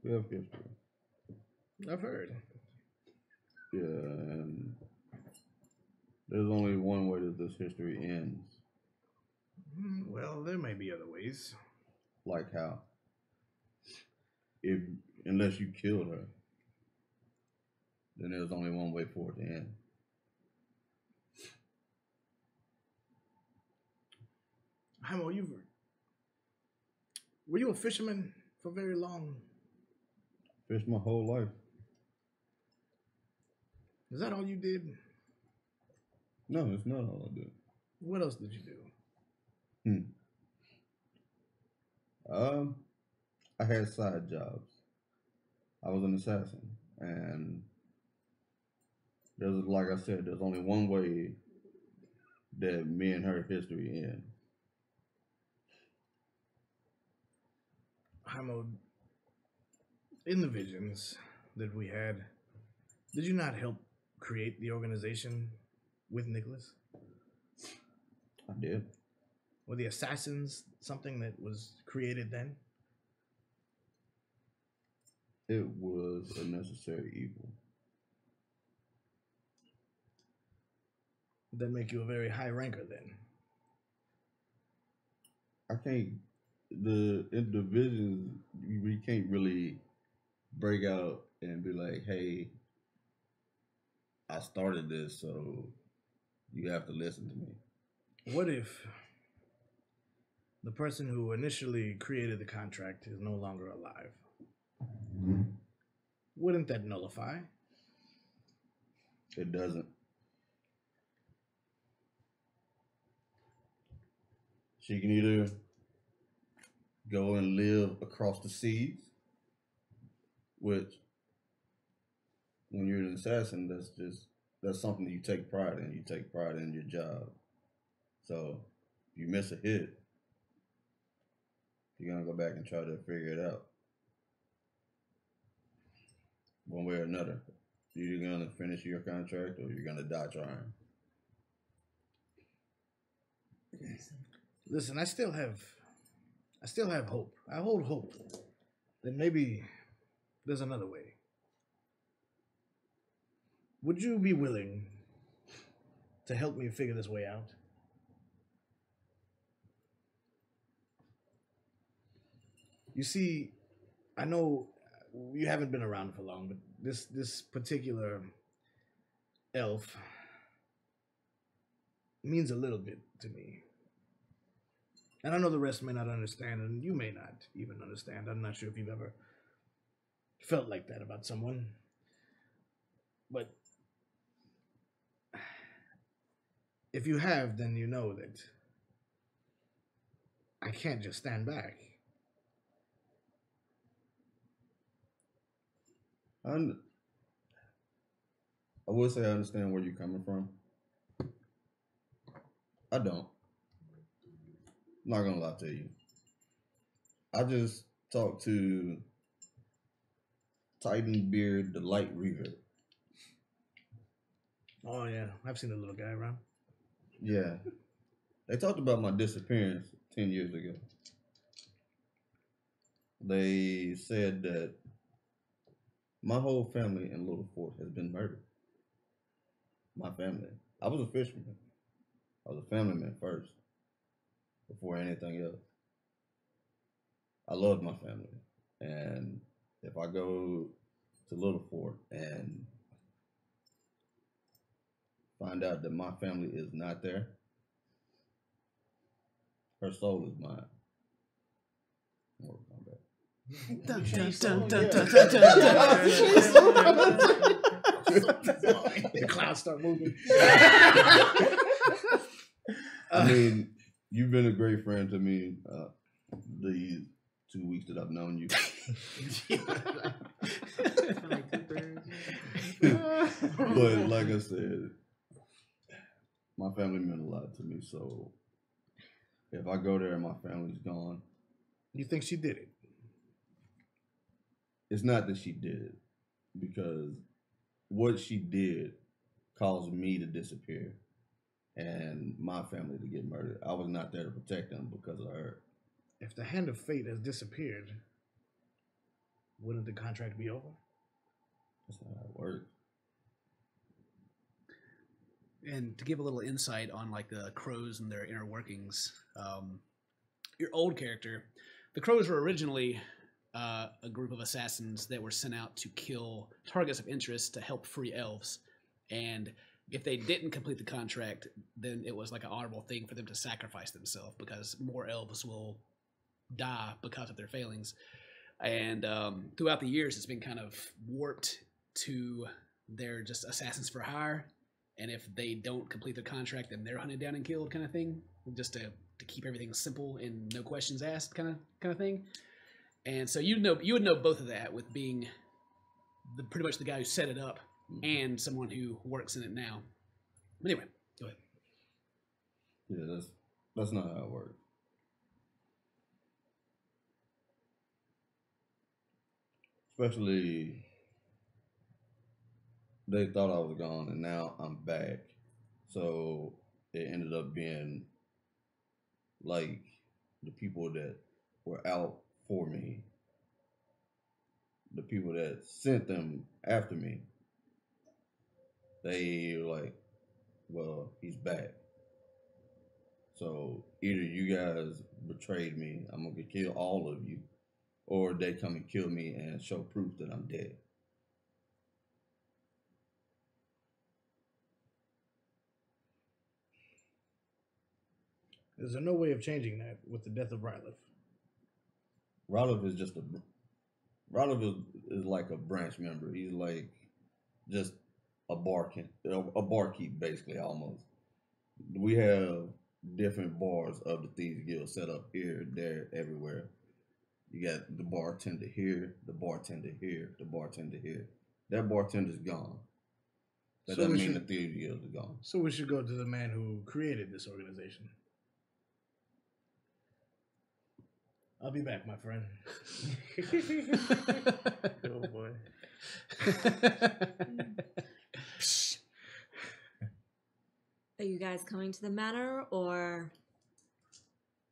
have history. I've heard. Yeah, and there's only one way that this history ends. Well, there may be other ways. Like how? Unless you killed her, then there's only one way for it to end. Hamo, were you a fisherman for very long? Fished my whole life. Is that all you did? No, it's not all I did. What else did you do? I had side jobs. I was an assassin, and there's, like I said, there's only one way that me and her history end. Hamo, in the visions that we had, did you not help create the organization with Nicholas? I did. Were the assassins something that was created then? It was a necessary evil. Would that make you a very high ranker then? I can't. In the visions, we can't really break out and be like, "Hey, I started this, so you have to listen to me." What if the person who initially created the contract is no longer alive? Wouldn't that nullify? It doesn't. She can either go and live across the seas, which, when you're an assassin, that's something you take pride in. You take pride in your job. So if you miss a hit, you're gonna go back and try to figure it out. One way or another. You're either gonna finish your contract or you're gonna die trying. Listen, I still have hope. I hold hope that maybe there's another way. Would you be willing to help me figure this way out? You see, I know you haven't been around for long, but this particular elf means a little bit to me. And I know the rest may not understand, and you may not even understand. I'm not sure if you've ever felt like that about someone. But if you have, then you know that I can't just stand back. I would say I understand where you're coming from. I don't. I'm not gonna lie to you. I just talked to Titanbeard the Light Reaver. Oh yeah, I've seen the little guy around. Yeah. They talked about my disappearance 10 years ago. They said that my whole family in Little Fort has been murdered. My family. I was a fisherman. I was a family man first, before anything else. I love my family. And if I go to Little Fort and find out that my family is not there, her soul is mine. Oh, my bad. Dun, dun, dun, dun, Yeah. dun, dun, dun, dun. The clouds start moving. I mean, you've been a great friend to me the 2 weeks that I've known you. But like I said, my family meant a lot to me. So if I go there and my family's gone, You think she did it? it's not that she did it, because what she did caused me to disappear and my family to get murdered. I was not there to protect them because of her. If the hand of fate has disappeared, wouldn't the contract be over? That's not how it works. And to give a little insight on like the crows and their inner workings, your old character, the crows were originally a group of assassins that were sent out to kill targets of interest to help free elves. And if they didn't complete the contract, then it was like an honorable thing for them to sacrifice themselves, because more elves will die because of their failings. And throughout the years, it's been kind of warped to they're just assassins for hire. And if they don't complete the contract, then they're hunted down and killed, kind of thing, just to keep everything simple and no questions asked, kind of thing. And so you would know both of that with being pretty much the guy who set it up and someone who works in it now. But anyway, go ahead. Yeah, that's not how it works. Especially, they thought I was gone, and now I'm back. So it ended up being like the people that were out for me, the people that sent them after me, they were like, well, he's back. So either you guys betrayed me, I'm gonna kill all of you, or they come and kill me and show proof that I'm dead. Is there no way of changing that with the death of Rylith? Rylith is just Rylith is like a branch member. He's like just a barkeep basically almost. We have different bars of the Thieves Guild set up here, there, everywhere. You got the bartender here, the bartender here, the bartender here. That bartender's gone. That doesn't mean the Thieves Guild is gone. So we should go to the man who created this organization. I'll be back, my friend. Oh boy. Are you guys coming to the manor, or?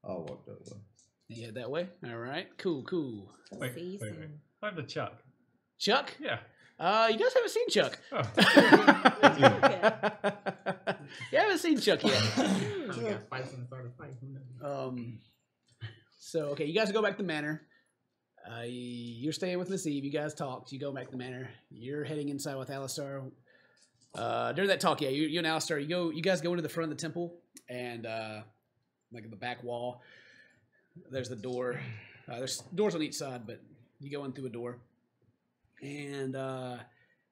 I'll walk that way. Yeah, that way. All right. Cool. Wait. I have the Chuck. Chuck? Yeah. You guys haven't seen Chuck. Oh. You haven't seen Chuck yet. So okay, you guys go back to the manor. You're staying with Miss Eve. You guys talked. You go back to the manor. You're heading inside with Alistar. During that talk, yeah, you and Alistar, you guys go into the front of the temple, and like in the back wall, there's the door. There's doors on each side, but you go in through a door, and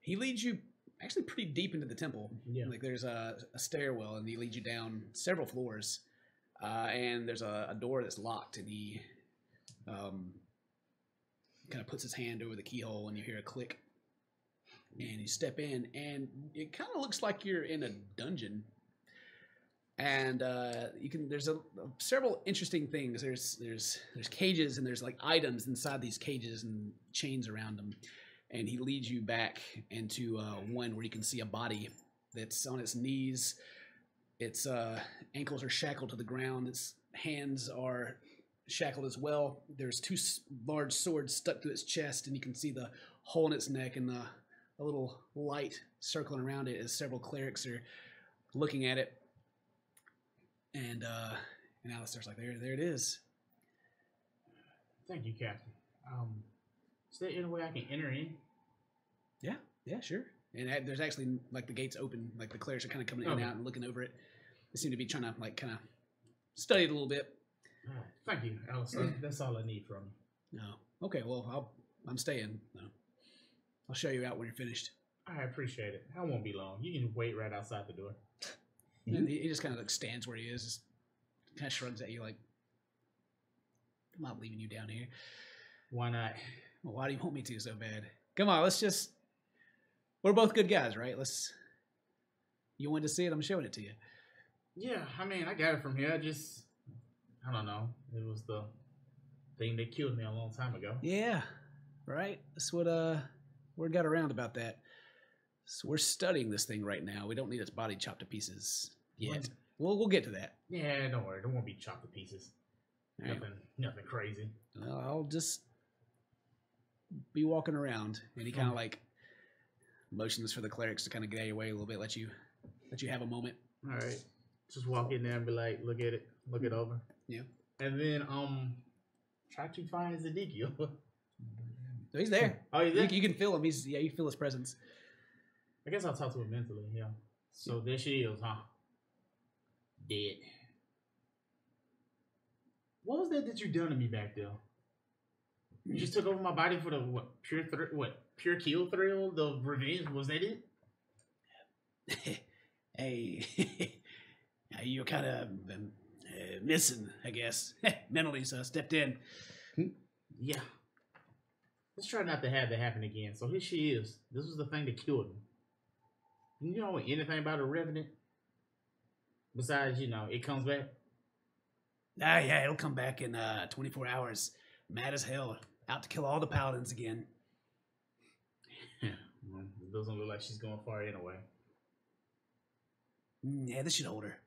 he leads you actually pretty deep into the temple. Yeah. Like there's a stairwell, and he leads you down several floors, and there's a door that's locked, and he kind of puts his hand over the keyhole, and you hear a click. And you step in, and it kind of looks like you're in a dungeon. And there's several interesting things. There's cages, and there's like items inside these cages and chains around them. And he leads you back into one where you can see a body that's on its knees. Its ankles are shackled to the ground. Its hands are shackled as well. There's two large swords stuck to its chest, and you can see the hole in its neck and a little light circling around it as several clerics are looking at it. And Alistar's like, there it is. Thank you, Captain. Is there any way I can enter in? Yeah, sure. And there's actually, like, the gates open. Like, the clerics are kind of coming in and out and looking over it. They seem to be trying to, like, kind of study it a little bit. Thank you, Alistar. That's all I need from you. No. Okay, well, I'm staying. No. I'll show you out when you're finished. I appreciate it. I won't be long. You can wait right outside the door. And he just kind of like stands where he is, just kind of shrugs at you like, I'm not leaving you down here. Why not? Well, why do you want me to so bad? Come on, we're both good guys, right? You wanted to see it, I'm showing it to you. Yeah, I mean, I got it from here. I don't know. It was the thing that killed me a long time ago. Yeah, right? That's what, word got around about that. So we're studying this thing right now. We don't need its body chopped to pieces yet. We'll get to that. Yeah, don't worry. It won't be chopped to pieces. Right. Nothing crazy. Well, I'll just be walking around, and he kind of like motions for the clerics to kind of get out of your way a little bit, let you have a moment. All right. Just walk in there and be like, look at it, look it over. Yeah. And then try to find Ezekiel. So he's there. Oh, he's there? You can feel him. You feel his presence. I guess I'll talk to him mentally, yeah. So there she is, huh? Dead. What was that you done to me back there? You just took over my body for the pure kill thrill, the revenge? Was that it? Hey, you're kind of missing, I guess. Mentally, so I stepped in. Yeah. Let's try not to have that happen again. So here she is. This was the thing that killed him. You know anything about a revenant? Besides, it comes back. Ah, yeah, it'll come back in 24 hours. Mad as hell. Out to kill all the paladins again. It doesn't look like she's going far anyway. Yeah, this should hold her.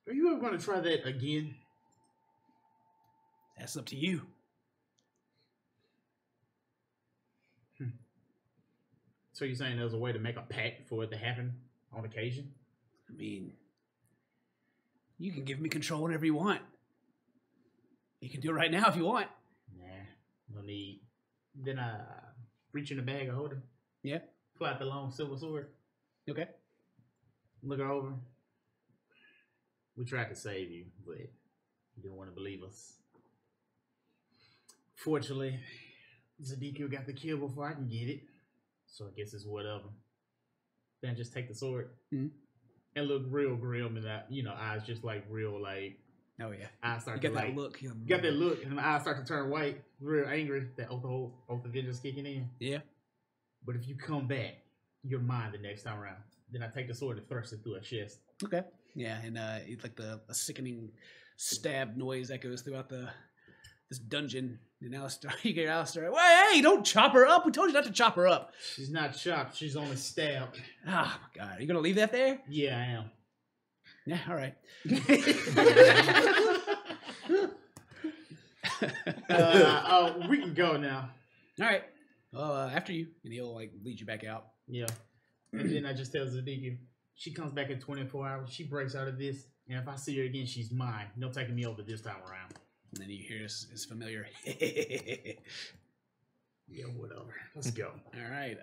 Are you ever going to try that again? That's up to you. So you're saying there's a way to make a pact for it to happen on occasion? I mean, you can give me control whenever you want. You can do it right now if you want. Nah, no need. Then I reach in the bag and hold her. Yeah. Pull out the long silver sword. Okay. Look her over. We tried to save you, but you didn't want to believe us. Fortunately, Zadiko got the kill before I can get it. So I guess it's whatever. Then just take the sword and look real grim and that, eyes just like real like. Oh yeah. Eyes start you to got like that look. You got that look, and my eyes start to turn white, real angry. That oath of vengeance kicking in. Yeah. But if you come back, you're mine the next time around. Then I take the sword and thrust it through her chest. Okay. Yeah, and it's like a sickening stab noise that goes throughout this dungeon. And Alistair, you get Alistair. Well, hey, don't chop her up. We told you not to chop her up. She's not chopped. She's only stabbed. Oh my God, are you gonna leave that there? Yeah, I am. Yeah, all right. We can go now. All right. After you, and he'll like lead you back out. Yeah. And then I just tell Zadiki, she comes back in 24 hours. She breaks out of this, and if I see her again, she's mine. No taking me over this time around. And then you hear his familiar. Yeah, whatever. Let's go. All right.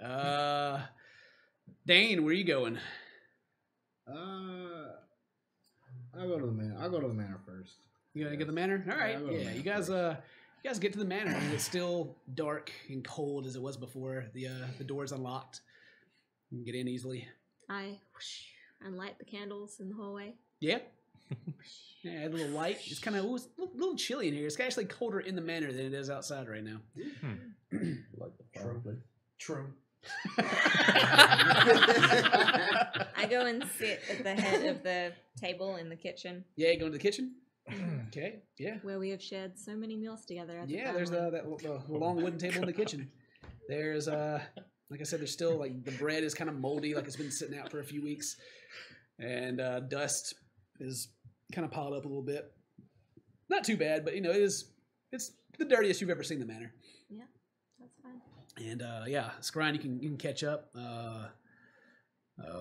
Dane, where are you going? I'll go to the manor. I'll go to the manor first. You gonna get the manor? All right. Yeah, you guys. First. You guys get to the manor, and it's still dark and cold as it was before. The door's unlocked. You can get in easily. I and light the candles in the hallway. Yeah. Yeah, add a little light. It's kind of a little chilly in here. It's actually colder in the manor than it is outside right now. Like the fireplace. True. I go and sit at the head of the table in the kitchen. Yeah, you go to the kitchen. Okay. Yeah. Where we have shared so many meals together. As Yeah, there's the long wooden table in the kitchen. There's like I said, there's still like the bread is kind of moldy, like it's been sitting out for a few weeks, and dust is kind of piled up a little bit. Not too bad, but it's the dirtiest you've ever seen the manor. Yeah, that's fine. And yeah, Scrine, you can catch up.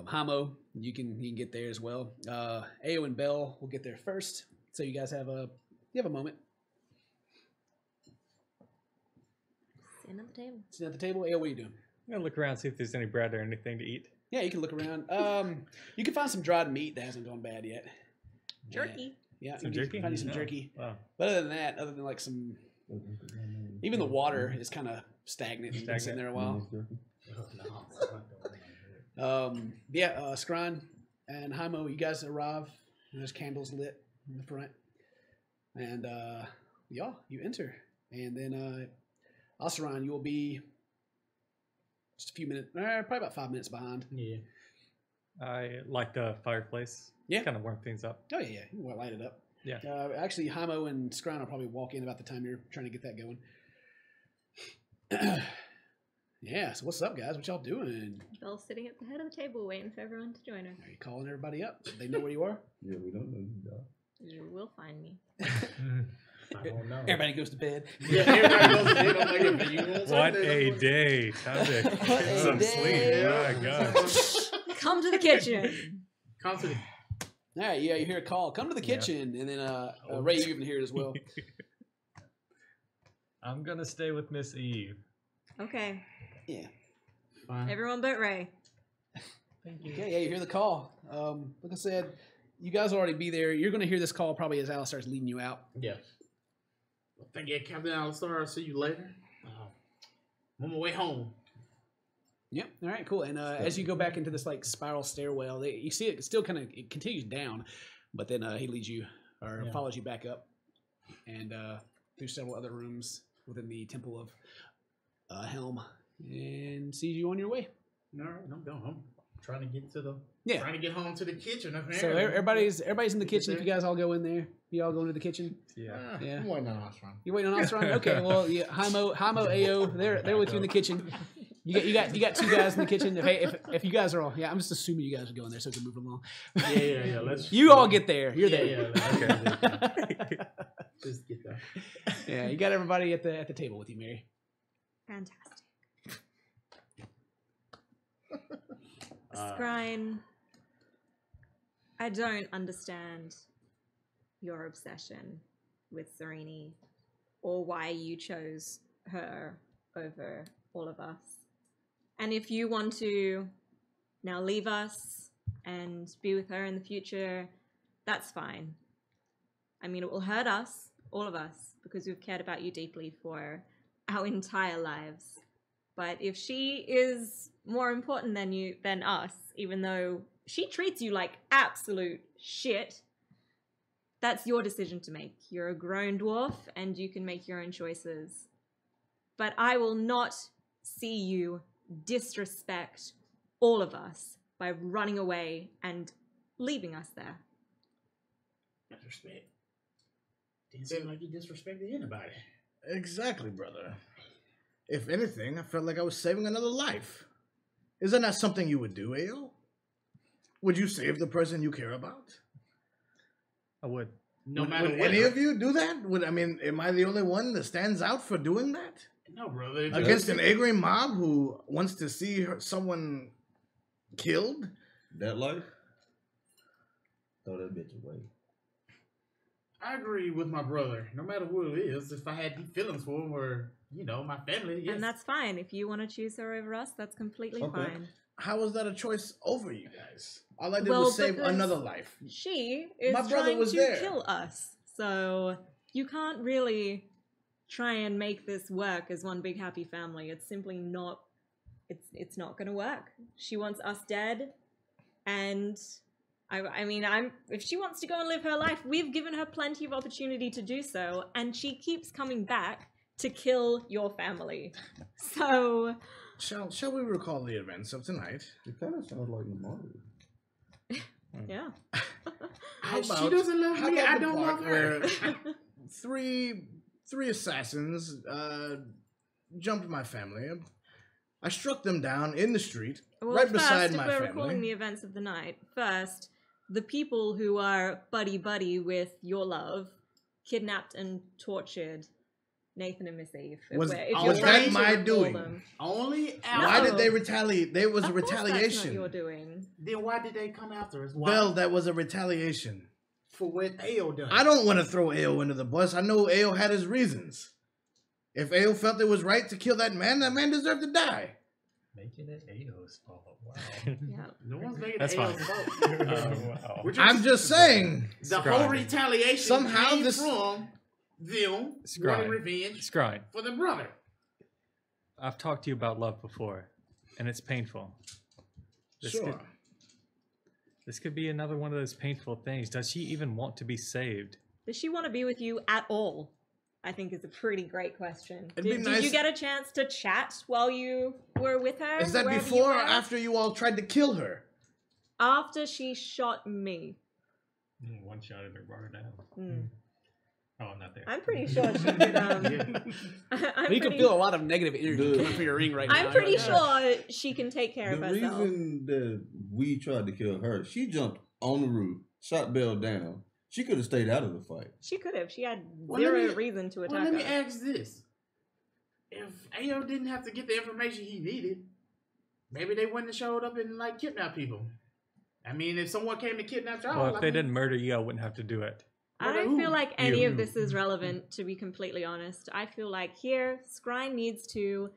Hamo, you can get there as well. Ao and Bell will get there first. So you guys have a moment. Sitting at the table. Sitting at the table. Ao, what are you doing? I'm gonna look around, see if there's any bread or anything to eat. Yeah, you can look around. You can find some dried meat that hasn't gone bad yet. Jerky. Yeah, Some you jerky? can find you some No. jerky. Wow. But other than like some, even the water is kind of stagnant. It's been sitting there a while. Yeah, Scrine and Himo, you guys arrive. And there's candles lit in the front, and yeah, you enter, and then Ossaron, you will be just a few minutes, probably about 5 minutes behind. Yeah. I like the fireplace. Yeah. Kind of warm things up. Oh yeah, you can light it up. Yeah. Actually, Himo and Scrine will probably walk in about the time you're trying to get that going. Yeah, so what's up, guys? What y'all doing? Bell's sitting at the head of the table waiting for everyone to join her. Are you calling everybody up? They know where you are? Yeah, we don't know you, dog. You will find me. I don't know. Everybody goes to bed. Yeah, everybody goes to bed. I'm like, if you want What something, a I'm day. Time to What get a some day. sleep. My God. Come to the kitchen. Come to the All right, yeah, you hear a call. Come to the kitchen, and then Ray, you even hear it as well. I'm gonna stay with Miss Eve. Okay. Yeah. fine. Everyone but Ray. Thank you. Okay, yeah, you hear the call. Like I said, you guys will already be there. You're going to hear this call probably as Alice starts leading you out. Yeah. Well, thank you, Captain Alistar. I'll see you later. I'm on my way home. Yep. All right, cool. And as you go back into this like spiral stairwell, you see it still kind of it continues down, but then he leads you or follows you back up and through several other rooms within the Temple of Helm and sees you on your way. All right, I'm going home. Trying to get to the Yeah. Trying to get home to the kitchen. So everybody's in the kitchen. If you guys all go in there, you all go into the kitchen. Yeah. Yeah. I'm waiting on Ostron. You're waiting on Ostron? Okay, well, yeah, Haimo, Ao, they're with you in the kitchen. You got two guys in the kitchen. If you guys are all, I'm just assuming you guys are going there so we can move along. Yeah. Let's. You all get there. You're there. Yeah. Okay. Just get there. Yeah, you got everybody at the table with you, Mary. Fantastic. Scrine, I don't understand your obsession with Serene or why you chose her over all of us. And if you want to now leave us and be with her in the future, that's fine. I mean, it will hurt us, all of us, because we've cared about you deeply for our entire lives. But if she is more important than us, even though she treats you like absolute shit, that's your decision to make. You're a grown dwarf and you can make your own choices. But I will not see you disrespect all of us by running away and leaving us there. Disrespect. Didn't seem like you disrespected anybody. Exactly, brother. If anything, I felt like I was saving another life. Is that not something you would do, Ao? Would you save the person you care about? I would. Would any of you do that? Am I the only one that stands out for doing that? No, brother. Against an angry mob who wants to see someone killed? That life? Throw that bitch away. I agree with my brother. No matter who it is, if I had deep feelings for him or, my family, yes. And that's fine. If you want to choose her over us, that's completely fine. How is that a choice over you guys? All I did was save another life. She is My brother trying was to there. kill us. So you can't really try and make this work as one big happy family. It's simply not, it's not going to work. She wants us dead. And if she wants to go and live her life, we've given her plenty of opportunity to do so. And she keeps coming back to kill your family. So... Shall we recall the events of tonight? It kind of sounds like Mario. Yeah. She doesn't love me. I don't love her. Three assassins jumped my family. I struck them down in the street, right beside my family. If we're recalling the events of the night, first, the people who are buddy-buddy with your love kidnapped and tortured Nathan and Miss Eve. Was that my doing? Only after. Why did they retaliate? There was a retaliation. That's not your doing. Then why did they come after us? Belle, that was a retaliation. For what Ao done. I don't want to throw Ao under the bus. I know Ao had his reasons. If Ao felt it was right to kill that man deserved to die. Making it Ao's fault. Wow. Yeah. No one's making That's Ao's fine. fault. Wow. I'm just saying. The whole retaliation somehow came this from them wanting revenge Scrine. for their brother. I've talked to you about love before, and it's painful. This could be another one of those painful things. Does she even want to be saved? Does she want to be with you at all? I think is a pretty great question. Did you get a chance to chat while you were with her? Is that before or after you all tried to kill her? After she shot me. One shot at her, brought her down. Oh, I'm not there. I'm pretty sure she could. You can feel a lot of negative energy coming from your ring right now. I'm pretty sure she can take care of herself. The reason that we tried to kill her, she jumped on the roof, shot Belle down. She could have stayed out of the fight. She could have. She had zero reason to attack Well, let me us. ask this. If Ao didn't have to get the information he needed, maybe they wouldn't have showed up and, kidnapped people. I mean, if someone came to kidnap y'all... Well, if they didn't murder you, I wouldn't have to do it. I don't feel like any of this is relevant, to be completely honest. I feel like here, Scrine needs to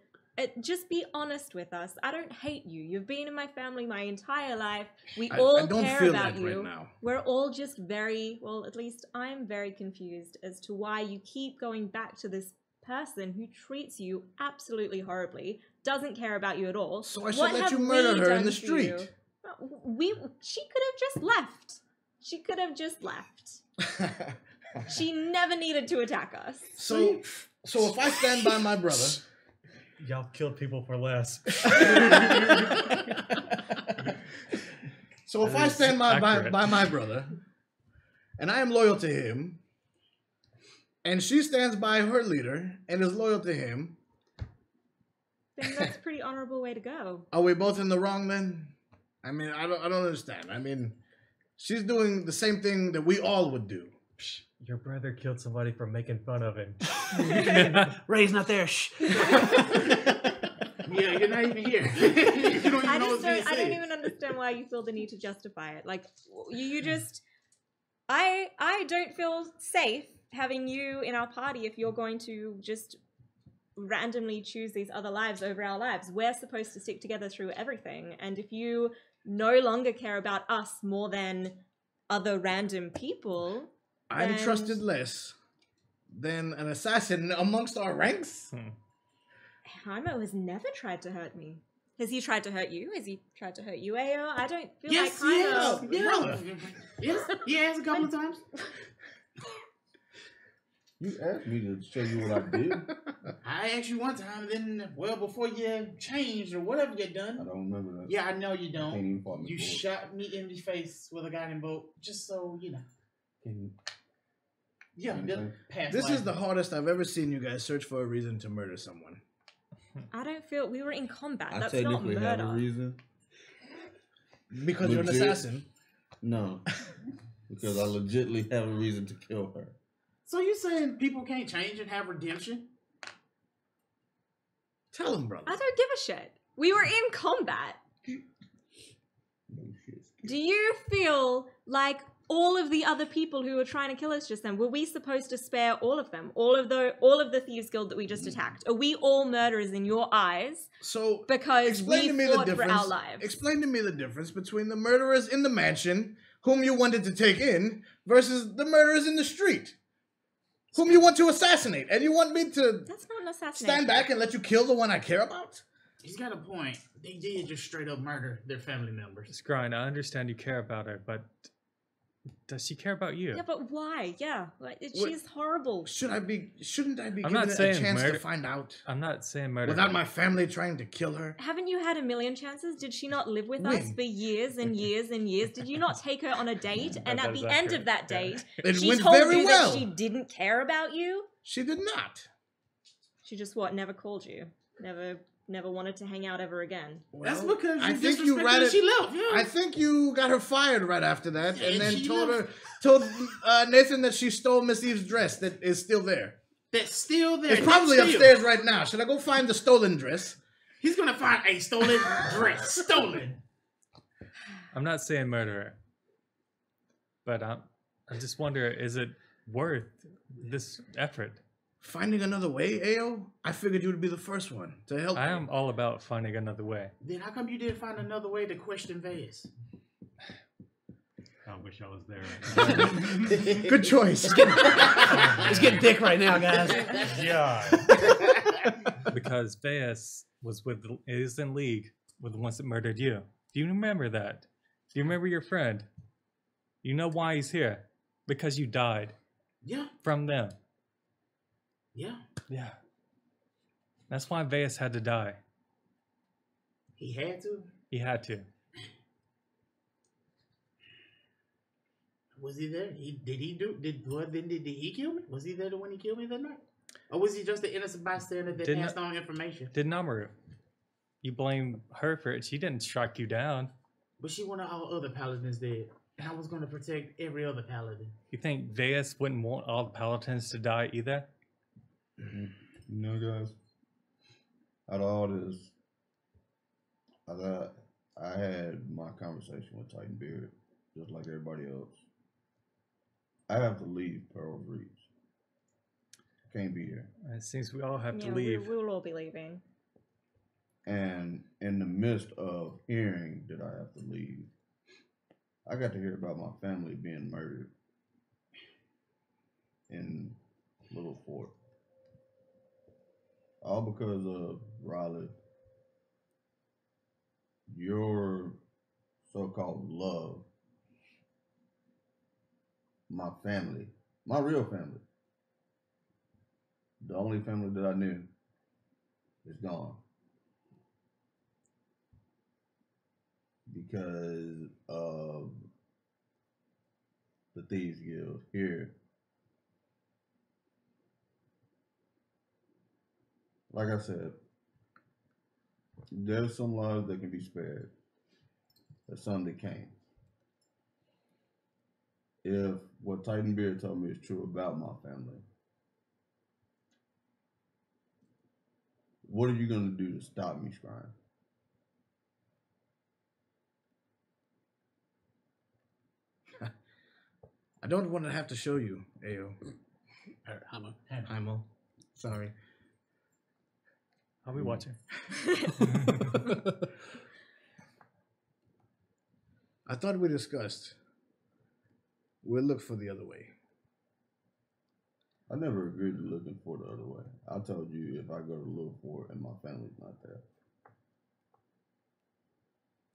just be honest with us. I don't hate you. You've been in my family my entire life. We all care about you. Right now. We're all just at least I'm very confused as to why you keep going back to this person who treats you absolutely horribly, doesn't care about you at all. So I should let you murder her in the street. She could have just left. She could have just left. She never needed to attack us. So So if I stand by my brother, Y'all killed people for less. so if I That is stand by accurate. my brother, and I am loyal to him, and she stands by her leader and is loyal to him, Then that's a pretty honorable way to go. are we both in the wrong then? I mean, I don't understand. I mean, she's doing the same thing that we all would do. Your brother killed somebody for making fun of him. Ray's not there. Shh. Yeah, you're not even here. You don't even I know just what's being don't. I don't said. even understand why you feel the need to justify it. Like you just. I don't feel safe having you in our party if you're going to just randomly choose these other lives over our lives. We're supposed to stick together through everything, and if you no longer care about us more than other random people, I'm then- trusted less than an assassin amongst our ranks. Jaimo has never tried to hurt me. Has he tried to hurt you? Has he tried to hurt you, Ayo? I don't feel Yes, like yes, Jaimo. yeah. Yes, he has a couple of times. You asked me to show you what I did. I asked you one time, then, well, before you changed or whatever you I done. don't remember that. Yeah, I know you You can't don't. even fault me You for it. shot me in the face with a guiding bolt, just so you know. Can Yeah, Okay. just past This life. is the hardest I've ever seen you guys search for a reason to murder someone. I don't feel we were in combat. I That's not technically have a murder. reason. Because you're an Legit. assassin. No. Because I legitimately have a reason to kill her. So you saying people can't change and have redemption? Tell him, brother. I don't give a shit. We were in combat. No shit. Do you feel like all of the other people who were trying to kill us just then, were we supposed to spare all of them? All of the Thieves Guild that we just attacked? Are we all murderers in your eyes So because explain we to me the fought for difference. our lives? Explain to me the difference between the murderers in the mansion, whom you wanted to take in, versus the murderers in the street, whom you want to assassinate. And you want me to That's not an assassination. stand back and let you kill the one I care about? He's got a point. They did just straight up murder their family members. Scrying, I understand you care about her, but does she care about you? Yeah, but why? Yeah, like, What- she's horrible. Shouldn't I be I'm given not a saying chance murder- to find out? I'm not saying murder. Without my family trying to kill her? Haven't you had a million chances? Did she not live with us When? for years and years and years? Did you not take her on a date? And That at is the end of accurate, that yeah. date, It she went told very you well. that she didn't care about you? She did not. She just never called you. Never wanted to hang out ever again. That's Well, because I you think you disrespected read her. it- She left. Yeah. I think you got her fired right after that, Yeah, and and then she told left. Nathan that she stole Miss Eve's dress that is still there. That's still there. It's probably That's still- upstairs right now. Should I go find the stolen dress? He's gonna find a stolen dress. Stolen. I'm not saying murderer, but I just wonder, is it worth this effort? Finding another way, Ao? I figured you would be the first one to help I me. am all about finding another way. Then how come you didn't find another way to question Vegas? I wish I was there right now. Good choice. It's getting thick right now, guys. Yeah. Because Veas is in league with the ones that murdered you. Do you remember that? Do you remember your friend? You know why he's here? Because you died Yeah. from them. Yeah. Yeah. That's why Veas had to die. He had to. He had to. Was he there? Did he kill me? Was he there when he killed me that night? Or was he just an innocent bystander that Didn't- passed on information? Did Namaru. You blame her for it. She didn't strike you down. But she wanted all other paladins dead. And I was going to protect every other paladin. You think Veas wouldn't want all the paladins to die either? You know, guys, out of all this, I had my conversation with Titan Beard, just like everybody else. I have to leave Pearl Reach. Can't be here. It seems we all have to Yeah, leave. we'll all be leaving. And in the midst of hearing that I have to leave, I got to hear about my family being murdered in Little Fort. All because of Riley, your so-called love, my family, my real family, The only family that I knew is gone. Because of the Thieves Guild here. Like I said, there's some lives that can be spared. There's some that can't. If what Titan Beard told me is true about my family, what are you going to do to stop me, Scrying? I don't want to have to show you, Ayo. Hamo. Sorry. I'll be watching. I thought we discussed we'll look for the other way. I never agreed to looking for the other way. I told you if I go to look for it and my family's not there.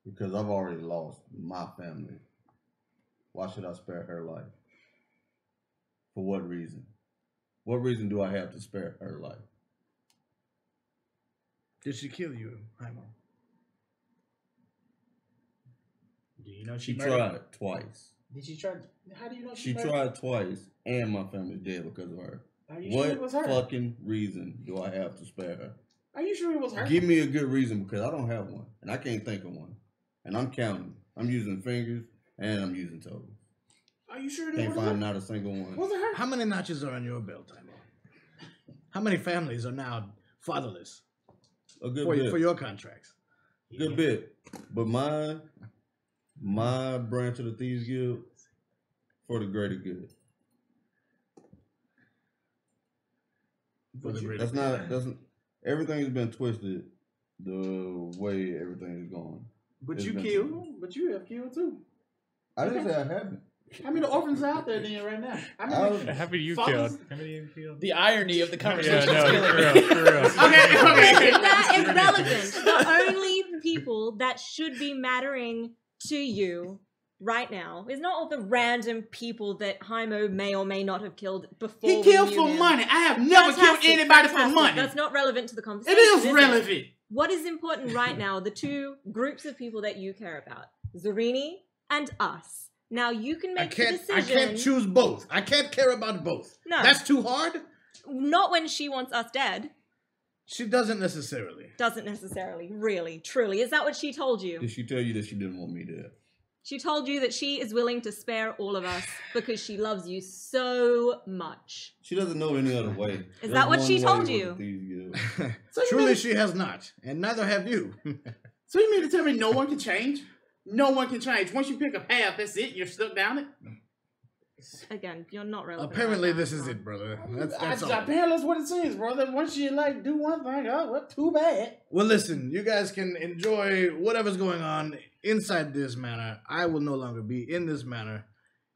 Because I've already lost my family. Why should I spare her life? For what reason? What reason do I have to spare her life? Did she kill you, Hamo? Do you know She tried twice. Did she try? How do you know She tried twice, and my family's dead because of her. Are you What sure it was her? fucking reason do I have to spare her? Are you sure it was her? Give me a good reason, because I don't have one, and I can't think of one. And I'm counting. I'm using fingers, and I'm using toes. Are you sure it Can't was her? find not a single one. Was it her? How many notches are on your belt, Hamo? How many families are now fatherless A good for bit. your contracts? Good bit. But my branch of the Thieves Guild, for the greater good. For the greater That's not, everything's been twisted the way everything's going. But It's you been killed. twisted. But you have killed too. I didn't say I haven't. How many orphans are out there then right now? How many? How many you fathers? killed? How many you killed? The irony of the conversation. Yeah, no, is killing for me. real, for real. Okay. That is relevant. The only people that should be mattering to you right now is not all the random people that Hamo may or may not have killed before. He we killed knew for him. money. I have never killed Fantastic, anybody for fantastic. money. That's not relevant to the conversation. It is it? relevant. What is important right now, the two groups of people that you care about, Zarini and us. Now you can make the decision. I can't choose both. I can't care about both. No. That's too hard. Not when she wants us dead. She doesn't necessarily. Doesn't necessarily. Really. Truly. Is that what she told you? Did she tell you that she didn't want me dead? She told you that she is willing to spare all of us because she loves you so much. She doesn't know any other way. Is There's that what one she way told with you? the Thieves Guild. So you Truly, mean- she has not, and neither have you. So you mean to tell me no one can change? No one can change. Once you pick a path, that's it. You're stuck down it. Again, you're not relevant. Apparently, right now, this is so. it, brother. That's all. Apparently, that's what it seems, brother. Once you like do one thing, oh, well, too bad. Well, listen, you guys can enjoy whatever's going on inside this manor. I will no longer be in this manor.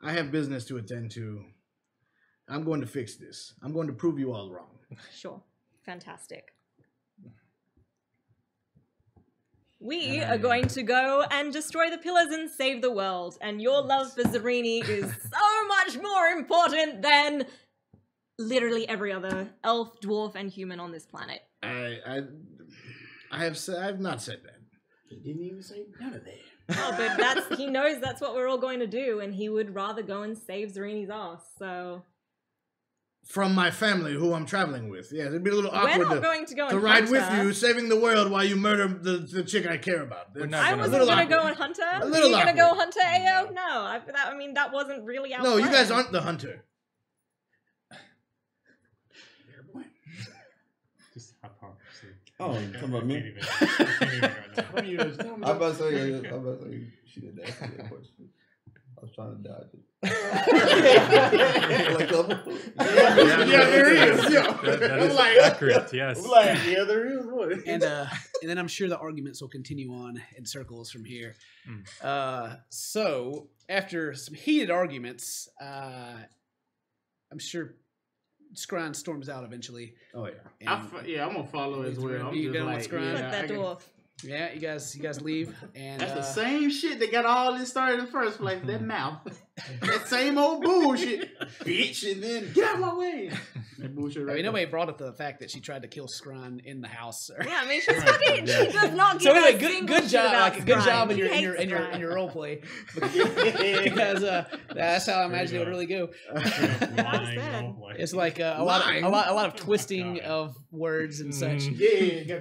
I have business to attend to. I'm going to fix this. I'm going to prove you all wrong. Sure. Fantastic. We are going to go and destroy the pillars and save the world. And your love for Zarini is so much more important than literally every other elf, dwarf, and human on this planet. I have not said that. He didn't even say none of that. Oh, but he knows that's what we're all going to do, and he would rather go and save Zarini's ass, so... From my family, who I'm traveling with. Yeah, it'd be a little awkward We're not going to go and to ride hunt with her. you, saving the world while you murder the chick I care about. I wasn't going to go and hunt her. A Were little you going to go awkward. hunt her, Ayo? No, I mean, that wasn't really our No, you plan. guys aren't the hunter. Just hypocrisy. Oh, you talking about me? I can't even right now. I'm about to say she didn't ask me that question. I was trying to dodge it. Like, Yeah, there is. Yeah. That I'm is like, accurate, yes. I'm like, yeah, there is one. And then I'm sure the arguments will continue on in circles from here. So after some heated arguments, I'm sure Scrying storms out eventually. Oh, yeah. And I'm gonna follow as well. I'm You just going like, with Scrying? Let that dwarf. yeah, you guys leave, and That's the same shit that got all this started in the first place. That mouth. That same old bullshit, bitch, and then get out of my way. That bullshit right nobody brought up the fact that she tried to kill Scran in the house. Yeah, I mean, she's fucking. She does not give So anyway, a single good shit job, about good job Scrying. in your She in your hates in your Scrying. in your role play because that's how I imagine it would really go. Lying said. roleplay. It's like a lot of twisting God. of words and such. Yeah,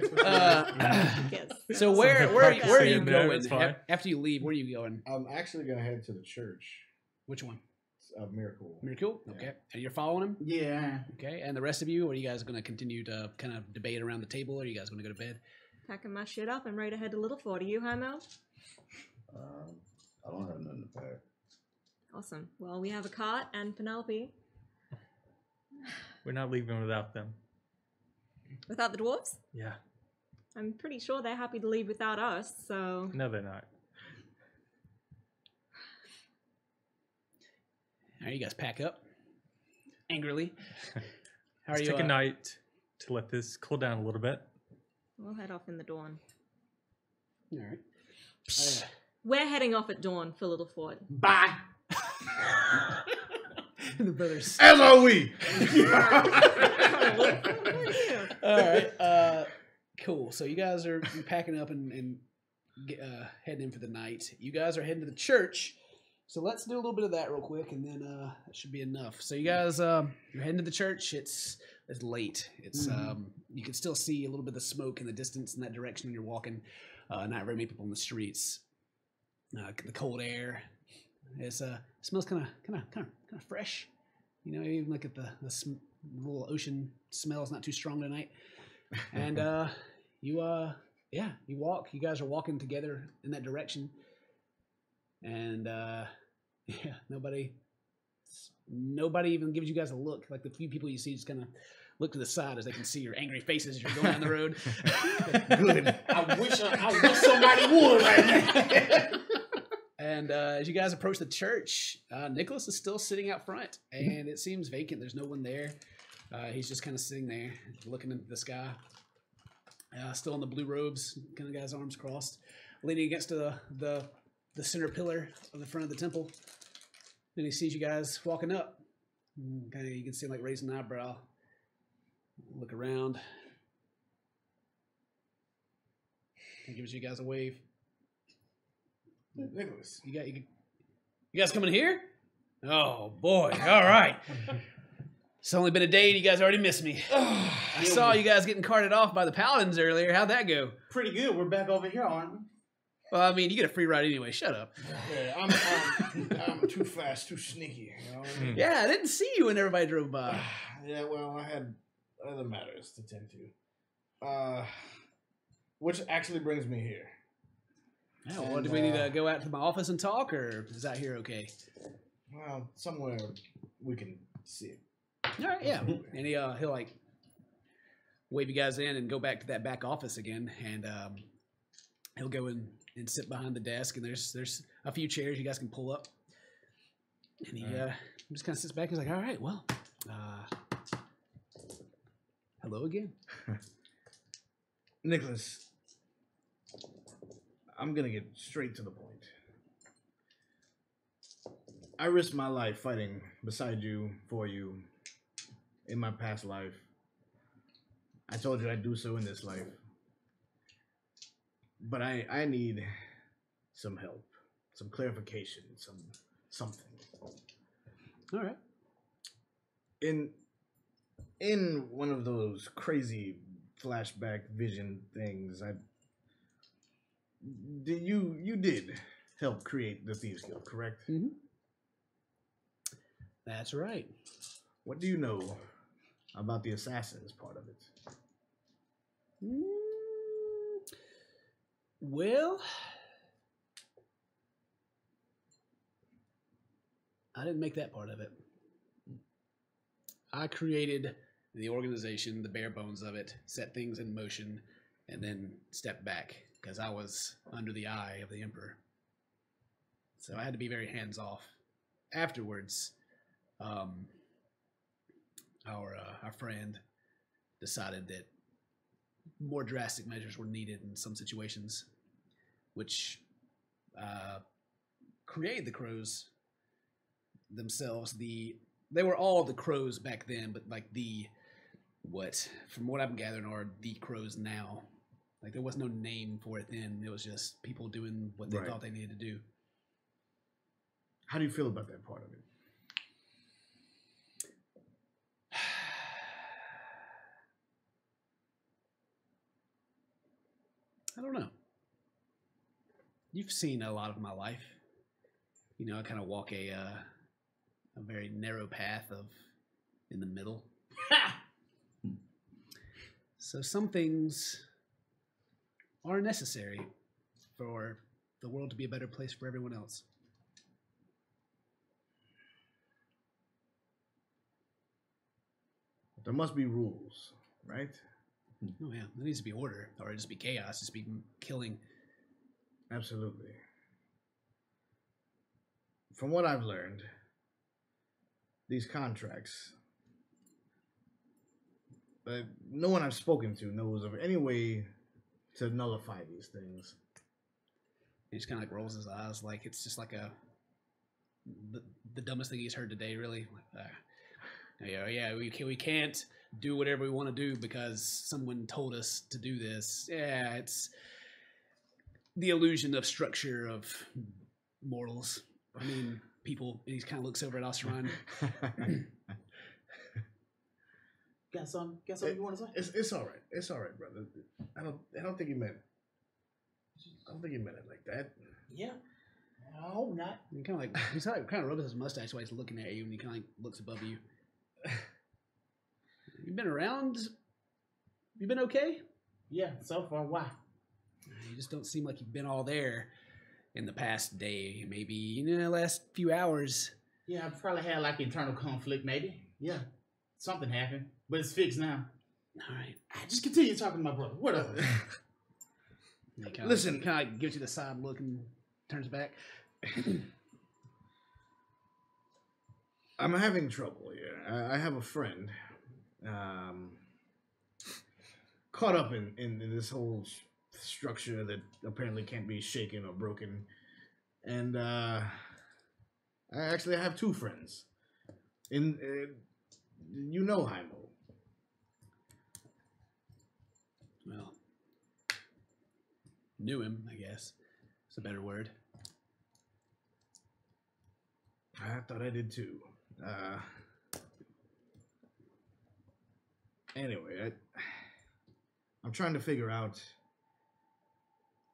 Yes. So where are you Saying that, going it's fine. after you leave? Where are you going? I'm actually gonna head to the church Which one? of Miracle. Miracle. Okay, and you're following him. Yeah. Okay, and the rest of you, are you guys going to continue to kind of debate around the table, or are you guys going to go to bed? Packing my shit up and ready to head to Littleford. Are you, Homo? I don't have nothing to pack. Awesome. Well, we have a cart and Penelope. We're not leaving without them. Without the dwarves? Yeah. I'm pretty sure they're happy to leave without us, so... No, they're not. All right, you guys pack up angrily. How are Let's you? take a night to let this cool down a little bit. We'll head off in the dawn. All right. We're heading off at dawn for Littleford. Bye. The brothers. As are we. All right. Cool. So you guys are packing up and heading in for the night. You guys are heading to the church. So let's do a little bit of that real quick, and then that should be enough. So you guys, you're heading to the church. It's late. It's you can still see a little bit of smoke in the distance in that direction when you're walking. Not very many people in the streets. The cold air. It smells kind of fresh. You know, even look at the little ocean smell is not too strong tonight. And you walk. You guys are walking together in that direction. And nobody even gives you guys a look. Like the few people you see just kind of look to the side as they can see your angry faces as you're going down the road. Good. I wish somebody would right now. And as you guys approach the church, Nicholas is still sitting out front, and it seems vacant. There's no one there. He's just kind of sitting there, looking into the sky. Still in the blue robes, kind of got his arms crossed, leaning against the center pillar of the front of the temple. Then he sees you guys walking up. Kind of, you can see him like raising an eyebrow, look around, and gives you guys a wave. Nicholas. You guys coming here? Oh boy! All right. It's only been a day and you guys already missed me. I saw you guys getting carted off by the paladins earlier. How'd that go? Pretty good. We're back over here, aren't we? Well, I mean, you get a free ride anyway. Shut up. Yeah, I'm too fast, too sneaky. You know what I mean? Yeah, I didn't see you when everybody drove by. Yeah, well, I had other matters to tend to. Which actually brings me here. Yeah, well, do we need to go out to my office and talk, or is that here okay? Well, somewhere we can sit. All right, yeah. And he'll like wave you guys in and go back to that back office again, and he'll go in and sit behind the desk, and there's a few chairs you guys can pull up, and he just kind of sits back and he's like, all right, well, hello again. Nicholas, I'm gonna get straight to the point. I risked my life fighting beside you, for you, in my past life. I told you I'd do so in this life. But I need some help, some clarification, something. All right. In one of those crazy flashback vision things, you did help create the Thieves Guild, correct? Mm-hmm. That's right. What do you know about the assassins part of it? Well, I didn't make that part of it. I created the organization, the bare bones of it, set things in motion, and then stepped back because I was under the eye of the Emperor. So I had to be very hands-off. Afterwards, our friend decided that more drastic measures were needed in some situations, which created the crows themselves. They were all the crows back then, but like from what I'm gathering, are the crows now. Like there was no name for it then. It was just people doing what they thought they needed to do. How do you feel about that part of it? I don't know. You've seen a lot of my life. You know, I kind of walk a very narrow path of in the middle. So some things are necessary for the world to be a better place for everyone else. There must be rules, right? Oh yeah, there needs to be order, or just be chaos, just be killing. Absolutely. From what I've learned, these contracts, no one I've spoken to knows of any way to nullify these things. He just kind of like rolls his eyes, like it's just like the dumbest thing he's heard today. Really, we can't do whatever we want to do because someone told us to do this. Yeah, it's the illusion of structure of mortals. I mean, people. And he kind of looks over at Osteron. Got something you want to say? It's all right. It's all right, brother. I don't think he meant. I don't think he meant it like that. Yeah. I hope not. He kind of rubs his mustache while he's looking at you, and he kind of like looks above you. You been around? You been okay? Yeah, so far. Why? You just don't seem like you've been all there in the past day, maybe last few hours. Yeah, I probably had like internal conflict, maybe. Yeah, something happened, but it's fixed now. All right, just continue talking to my brother. Whatever. Listen, kind of gives you the side look and turns back. I'm having trouble here. I have a friend caught up in this whole structure that apparently can't be shaken or broken. And I actually have two friends. You know Heimo. Well, knew him, I guess. It's a better word. I thought I did too. Anyway, I'm trying to figure out.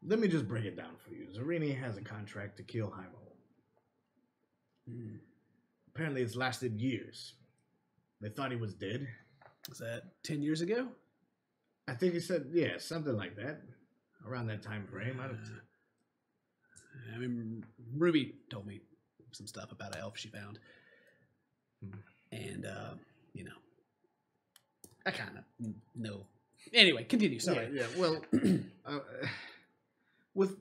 Let me just break it down for you. Zarini has a contract to kill Heimo. Apparently, it's lasted years. They thought he was dead. Was that 10 years ago? I think he said, yeah, something like that. Around that time frame. I mean, Ruby told me some stuff about an elf she found. And, I kind of know. Anyway, continue. Sorry. Yeah, well, with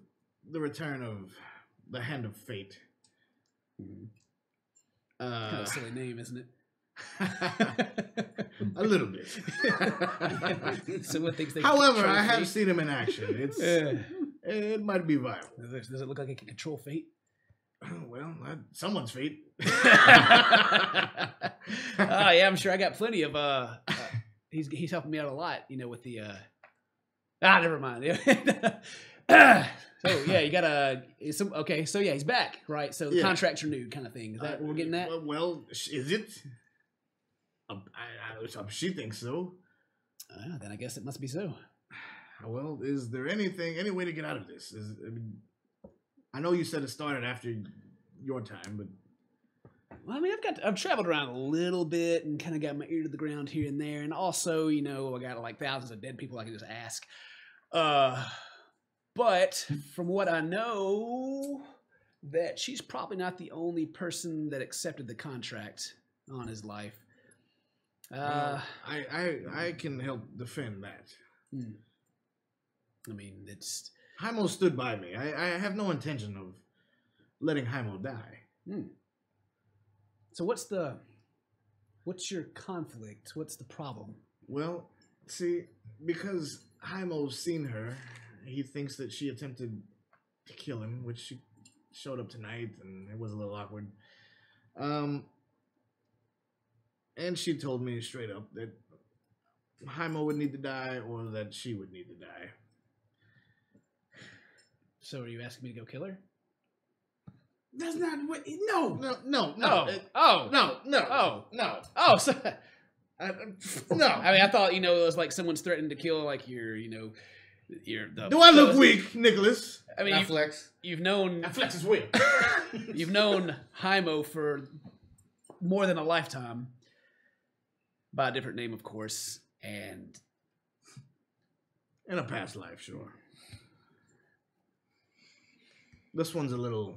the return of the Hand of Fate. Kind of a silly name, isn't it? A little bit. Someone thinks they However, I have seen him in action. It might be viable. Does it look like it can control fate? Well, someone's fate. Yeah, I'm sure I got plenty of. He's helping me out a lot, with the. Never mind. So yeah, you gotta. Okay, so yeah, he's back, right? So the contract's renewed, kind of thing. Is that what we're getting at? Well, is it? She thinks so. Then I guess it must be so. Well, is there any way to get out of this? I know you said it started after your time, but well, I mean, I've traveled around a little bit and kind of got my ear to the ground here and there, and also, I got like thousands of dead people I can just ask. But from what I know, that she's probably not the only person that accepted the contract on his life. I can help defend that. I mean, it's Heimo stood by me. I have no intention of letting Heimo die. So what's your conflict? What's the problem? Well, see, because Heimo's seen her, he thinks that she attempted to kill him, which she showed up tonight, and it was a little awkward. And she told me straight up that Jaimo would need to die or that she would need to die. So are you asking me to go kill her? That's not what. No. So, No. I mean, I thought it was like someone's threatening to kill like your. Do I look weak, Nicholas? I mean, Flex. you've known. That flex is weird. You've known Jaimo for more than a lifetime. By a different name, of course, and in a past life, sure. This one's a little.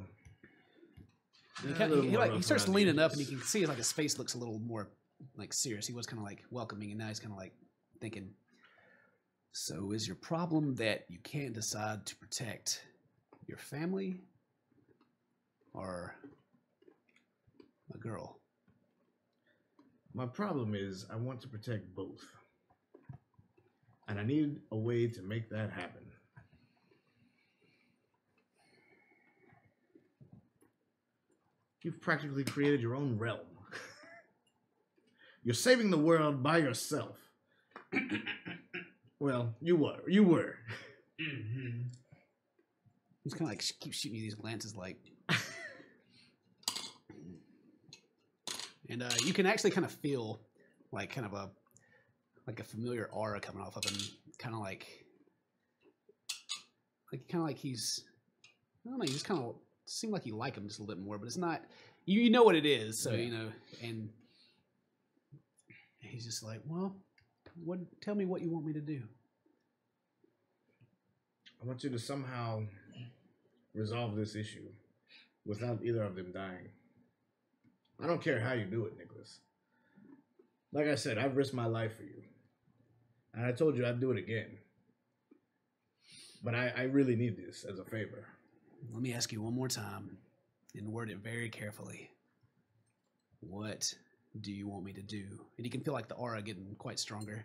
He starts leaning up, and you can see like his face looks a little more like serious. He was kind of like welcoming, and now he's kind of like thinking. So, is your problem that you can't decide to protect your family or a girl? My problem is I want to protect both. And I need a way to make that happen. You've practically created your own realm. You're saving the world by yourself. Well, you were. Mm-hmm. He's kind of like keeps shooting you these glances like... And you can actually kind of feel like kind of a familiar aura coming off of him, kind of like he's, I don't know, you just kind of seem like you like him just a little bit more, but it's not, you know what it is, so and he's just like, well, tell me what you want me to do. I want you to somehow resolve this issue without either of them dying. I don't care how you do it, Nicholas. Like I said, I've risked my life for you. And I told you I'd do it again. But I really need this as a favor. Let me ask you one more time and word it very carefully. What do you want me to do? And you can feel like the aura getting quite stronger.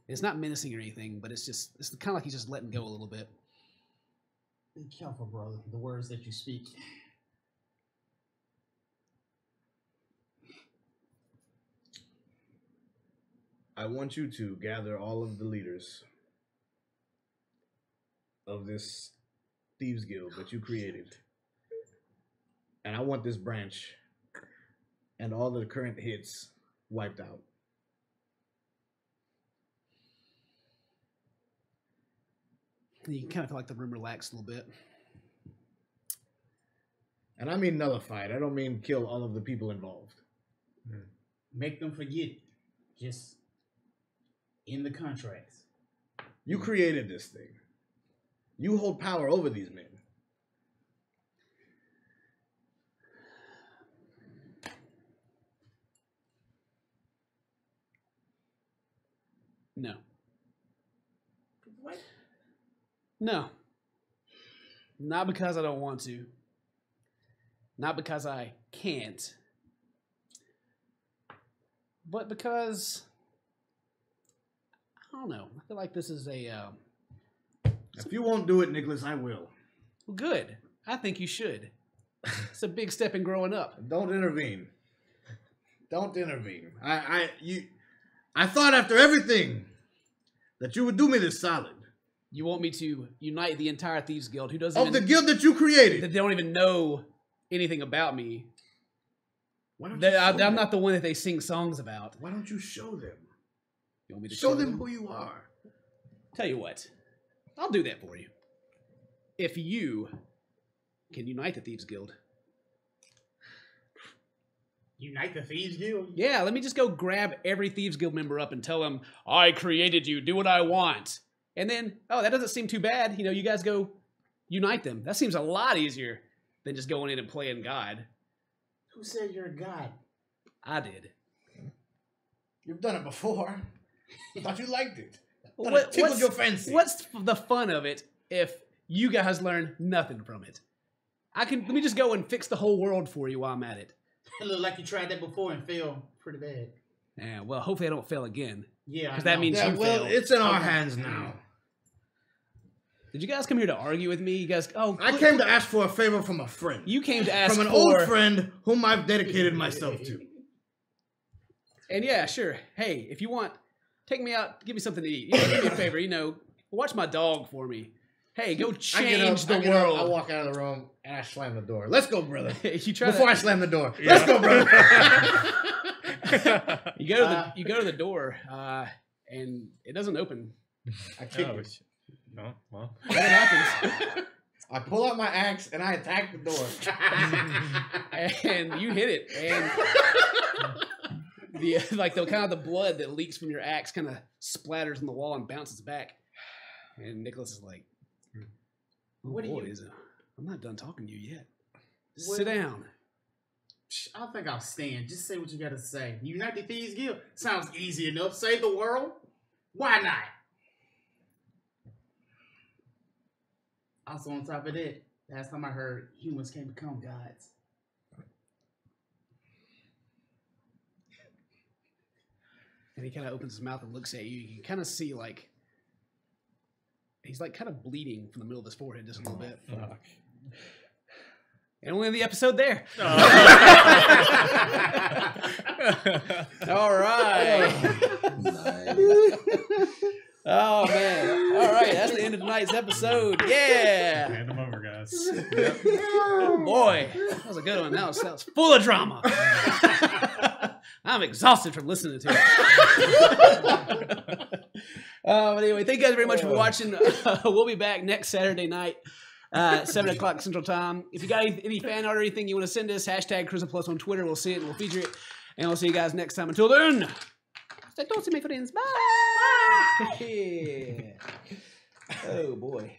It's not menacing or anything, but it's kind of like he's just letting go a little bit. Be careful, brother. The words that you speak. I want you to gather all of the leaders of this Thieves Guild that you created. And I want this branch and all the current hits wiped out. You can kind of feel like the room relaxed a little bit. And I mean nullified. I don't mean kill all of the people involved. Make them forget. Just in the contracts. You created this thing. You hold power over these men. No. What? No. Not because I don't want to. Not because I can't. But because... I don't know. I feel like this is a... If you won't do it, Nicholas, I will. Well, good. I think you should. It's a big step in growing up. Don't intervene. Don't intervene. I thought after everything that you would do me this solid. You want me to unite the entire Thieves Guild, who doesn't of the guild that you created. That they don't even know anything about me. Why don't you I'm not the one that they sing songs about. Why don't you show them? You want me to show them who you are? Tell you what, I'll do that for you. If you can unite the Thieves Guild. Unite the Thieves Guild? Yeah, let me just go grab every Thieves Guild member up and tell them, I created you, do what I want. And then, oh, that doesn't seem too bad. You know, you guys go unite them. That seems a lot easier than just going in and playing God. Who said you're a god? I did. You've done it before. I thought you liked it. What's your fancy? What's the fun of it if you guys learn nothing from it? Let me just go and fix the whole world for you while I'm at it. It looked like you tried that before and failed pretty bad. Yeah, well, hopefully I don't fail again. Yeah, because that means you well, failed. it's in our hands now. Did you guys come here to argue with me? You guys, I came to ask for a favor from a friend. You came to ask from an old friend whom I've dedicated myself to. And yeah, sure. Hey, if you want, take me out, give me something to eat. Do me a favor, watch my dog for me. Hey, go change the world. I walk out of the room and I slam the door. Let's go, brother. Before I slam the door. Yeah. Let's go, brother. You go to the door, and it doesn't open. I kick it. No, well. What happens? I pull out my axe and I attack the door. And you hit it, and the kind of the blood that leaks from your axe kind of splatters on the wall and bounces back. And Nicholas is like, "What boys? I'm not done talking to you yet. Sit down." I don't think I'll stand. Just say what you got to say. Unite the Thieves Guild sounds easy enough. Save the world. Why not? Also, on top of that, last time I heard humans can become gods. And he kind of opens his mouth and looks at you. You can kind of see he's kind of bleeding from the middle of his forehead just a little bit. Fuck. And we'll end the episode there. Oh. All right. Nice. Oh, man. All right. That's the end of tonight's episode. Yeah. Hand them over, guys. Oh, boy. That was a good one. That was full of drama. I'm exhausted from listening to it. But anyway, thank you guys very much for watching. We'll be back next Saturday night. 7 o'clock Central Time. If you got any fan art or anything you want to send us, #ChrizzlePlus on Twitter. We'll see it and we'll feature it. And we'll see you guys next time. Until then, stay toasty, my friends. Bye. Oh, boy.